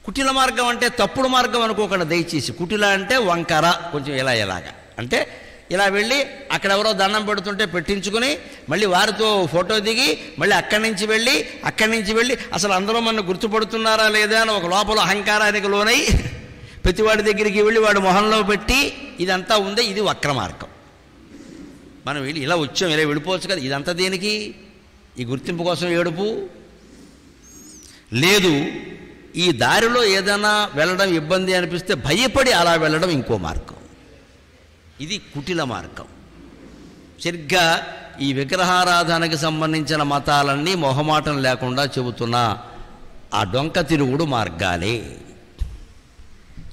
కుటిల మార్గం అంటే తప్పుడు మార్గం అనుకోకుండా దయచేసి. కుటిల అంటే వంకర, కొంచెం ఇలాగా అంటే ఇలా వెళ్ళి అక్కడ ఎవరో దండం పెడుతుంటే పెట్టించుకుని మళ్ళీ వారితో ఫోటో దిగి మళ్ళీ అక్కడి నుంచి వెళ్ళి అసలు అందరూ మన గుర్తుపడుతున్నారా లేదా అని ఒక లోపల అహంకారానికి లోనై ప్రతివాడి దగ్గరికి వెళ్ళి వాడు మొహంలో పెట్టి ఇదంతా ఉంది. ఇది వక్ర మార్గం. మనం వెళ్ళి ఇలా వచ్చాం, ఇలా వెళ్ళిపోవచ్చు కదా. ఇదంతా దేనికి? ఈ గుర్తింపు కోసం ఏడుపు లేదు. ఈ దారిలో ఏదైనా వెళ్ళడం ఇబ్బంది అనిపిస్తే భయపడి అలా వెళ్ళడం ఇంకో మార్గం. ఇది కుటిల మార్గం. సరిగ్గా ఈ విగ్రహారాధనకి సంబంధించిన మతాలన్నీ మొహమాటం లేకుండా చెబుతున్నా ఆ డొంక తిరుగుడు మార్గాలే.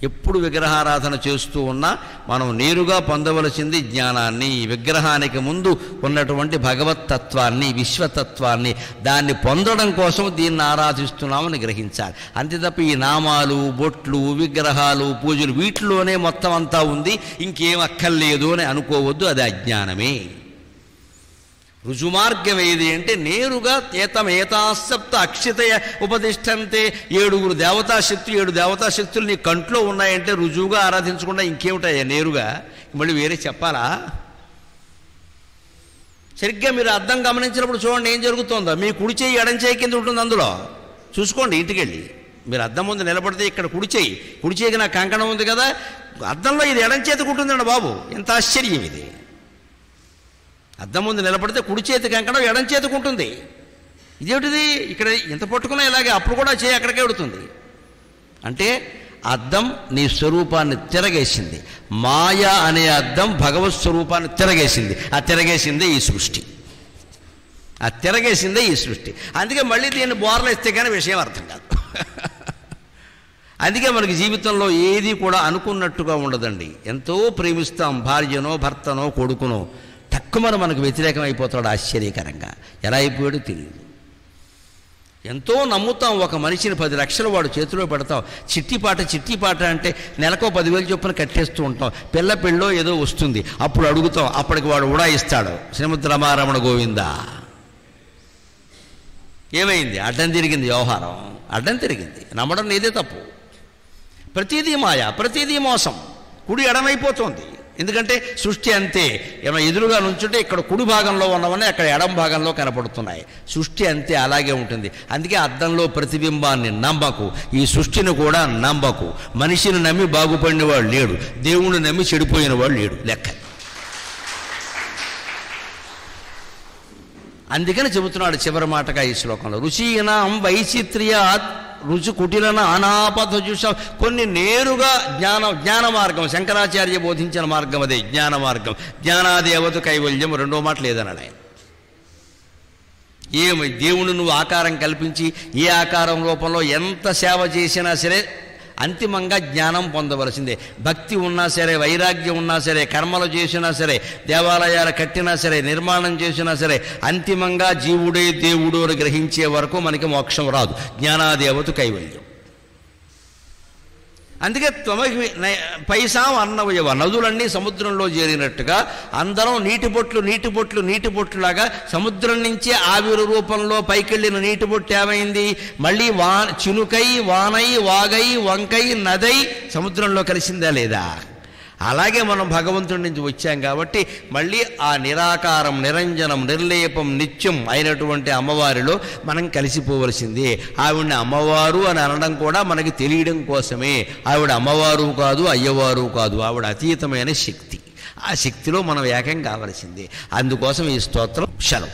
ఎప్పుడు విగ్రహారాధన చేస్తూ ఉన్నా మనం నేరుగా పొందవలసింది జ్ఞానాన్ని, ఈ విగ్రహానికి ముందు ఉన్నటువంటి భగవత్తత్వాన్ని, విశ్వతత్వాన్ని, దాన్ని పొందడం కోసం దీన్ని ఆరాధిస్తున్నామని గ్రహించాలి. అంతే తప్ప ఈ నామాలు, బొట్లు, విగ్రహాలు, పూజలు వీటిలోనే మొత్తం అంతా ఉంది, ఇంకేం అక్కర్లేదు అని అనుకోవద్దు, అది అజ్ఞానమే. రుజుమార్గం ఏది అంటే నేరుగా ఏతాసప్త అక్షితయ ఉపదిష్టంతే. 7 దేవతాశక్తులు నీ కంట్లో ఉన్నాయంటే రుజువుగా ఆరాధించకుండా ఇంకేమిటాయా? నేరుగా మళ్ళీ వేరే చెప్పాలా? సరిగ్గా మీరు అద్దం గమనించినప్పుడు చూడండి ఏం జరుగుతుందో. మీ కుడి చేయి ఎడం చేయి కింద ఉంటుంది, అందులో చూసుకోండి. ఇంటికెళ్ళి మీరు అద్దం ముందు నిలబడితే ఇక్కడ కుడి చేయికి నా కంకణం ఉంది కదా, అద్దంలో ఇది ఎడం చేతికి ఉంటుందండి బాబు. ఎంత ఆశ్చర్యం ఇది! అద్దం ముందు నిలబడితే కుడి చేతి కంకణం ఎడం చేతికి ఉంటుంది. ఇదేమిటిది? ఇక్కడ ఎంత పట్టుకున్నా ఇలాగే, అప్పుడు కూడా చేయి అక్కడికే ఉడుతుంది. అంటే అద్దం నీ స్వరూపాన్ని తిరగేసింది. మాయ అనే అద్దం భగవత్ స్వరూపాన్ని తిరగేసింది. ఆ తిరగేసిందే ఈ సృష్టి. అందుకే మళ్ళీ దీన్ని బోర్లేస్తే కానీ విషయం అర్థం కాదు. అందుకే మనకి జీవితంలో ఏది కూడా అనుకున్నట్టుగా ఉండదండి. ఎంతో ప్రేమిస్తాం భార్యనో, భర్తనో, కొడుకునో, తక్కువ మనకు వ్యతిరేకం అయిపోతాడు ఆశ్చర్యకరంగా. ఎలా అయిపోయాడో తెలియదు. ఎంతో నమ్ముతాం ఒక మనిషిని, 10 లక్షలు వాడు చేతిలో పెడతాం. చిట్టిపాట అంటే నెలకో 10,000 చొప్పున కట్టేస్తూ ఉంటాం. పెళ్ళో ఏదో వస్తుంది, అప్పుడు అడుగుతాం, అప్పటికి వాడు ఉడాయిస్తాడు. శ్రీమద్ రమారమణ గోవిందా. ఏమైంది? అడ్డం తిరిగింది వ్యవహారం, అడ్డం తిరిగింది. నమ్మడం నీదే తప్పు. ప్రతిదీ మాయ, ప్రతిదీ మోసం. కుడి ఎడమైపోతుంది. ఎందుకంటే సృష్టి అంతే. ఏమైనా ఎదురుగా నుంచుంటే ఇక్కడ కుడి భాగంలో ఉన్నవన్నీ అక్కడ ఎడం భాగంలో కనపడుతున్నాయి. సృష్టి అంతే, అలాగే ఉంటుంది. అందుకే అద్దంలో ప్రతిబింబాన్ని నమ్మకు, ఈ సృష్టిని కూడా నమ్మకు. మనిషిని నమ్మి బాగుపడినవాడు లేడు, దేవుణ్ణి నమ్మి చెడిపోయిన వాడు లేడు లెక్క. అందుకని చెబుతున్నాడు చివరి మాటగా ఈ శ్లోకంలో, రుచీనాం వైచిత్ర్యాత్ రుచి కుటిలన అనాపధజుష. కొన్ని నేరుగా జ్ఞాన మార్గం, శంకరాచార్య బోధించిన మార్గం అదే జ్ఞాన మార్గం. జ్ఞానాదేవత కైవల్యం, 2వ మాట లేదన్నాడు ఆయన. దేవుని నువ్వు ఆకారం కల్పించి ఏ ఆకారం రూపంలో ఎంత సేవ చేసినా సరే అంతిమంగా జ్ఞానం పొందవలసిందే. భక్తి ఉన్నా సరే, వైరాగ్యం ఉన్నా సరే, కర్మలు చేసినా సరే, దేవాలయాలు కట్టినా సరే, నిర్మాణం చేసినా సరే, అంతిమంగా జీవుడే దేవుడు అని గ్రహించే వరకు మనకి మోక్షం రాదు. జ్ఞానాదేవత కైవల్యం. అందుకే త్వమహి పైసాం అన్నవయవ, నదులన్నీ సముద్రంలో చేరినట్టుగా అందరం నీటి బొట్లులాగా సముద్రం నుంచే ఆవిరి రూపంలో పైకెళ్ళిన నీటి బొట్టు ఏమైంది? మళ్ళీ చినుకై, వానై, వాగై, వంకై, నదై సముద్రంలో కలిసిందా లేదా? అలాగే మనం భగవంతుడి నుంచి వచ్చాం కాబట్టి మళ్ళీ ఆ నిరాకారం, నిరంజనం, నిర్లేపం, నిత్యం అయినటువంటి అమ్మవారిలో మనం కలిసిపోవలసిందే. ఆవిడని అమ్మవారు అని అనడం కూడా మనకి తెలియడం కోసమే. ఆవిడ అమ్మవారు కాదు, అయ్యవారు కాదు, ఆవిడ అతీతమైన శక్తి. ఆ శక్తిలో మనం ఏకం కావలసిందే. అందుకోసం ఈ స్తోత్రం శలం.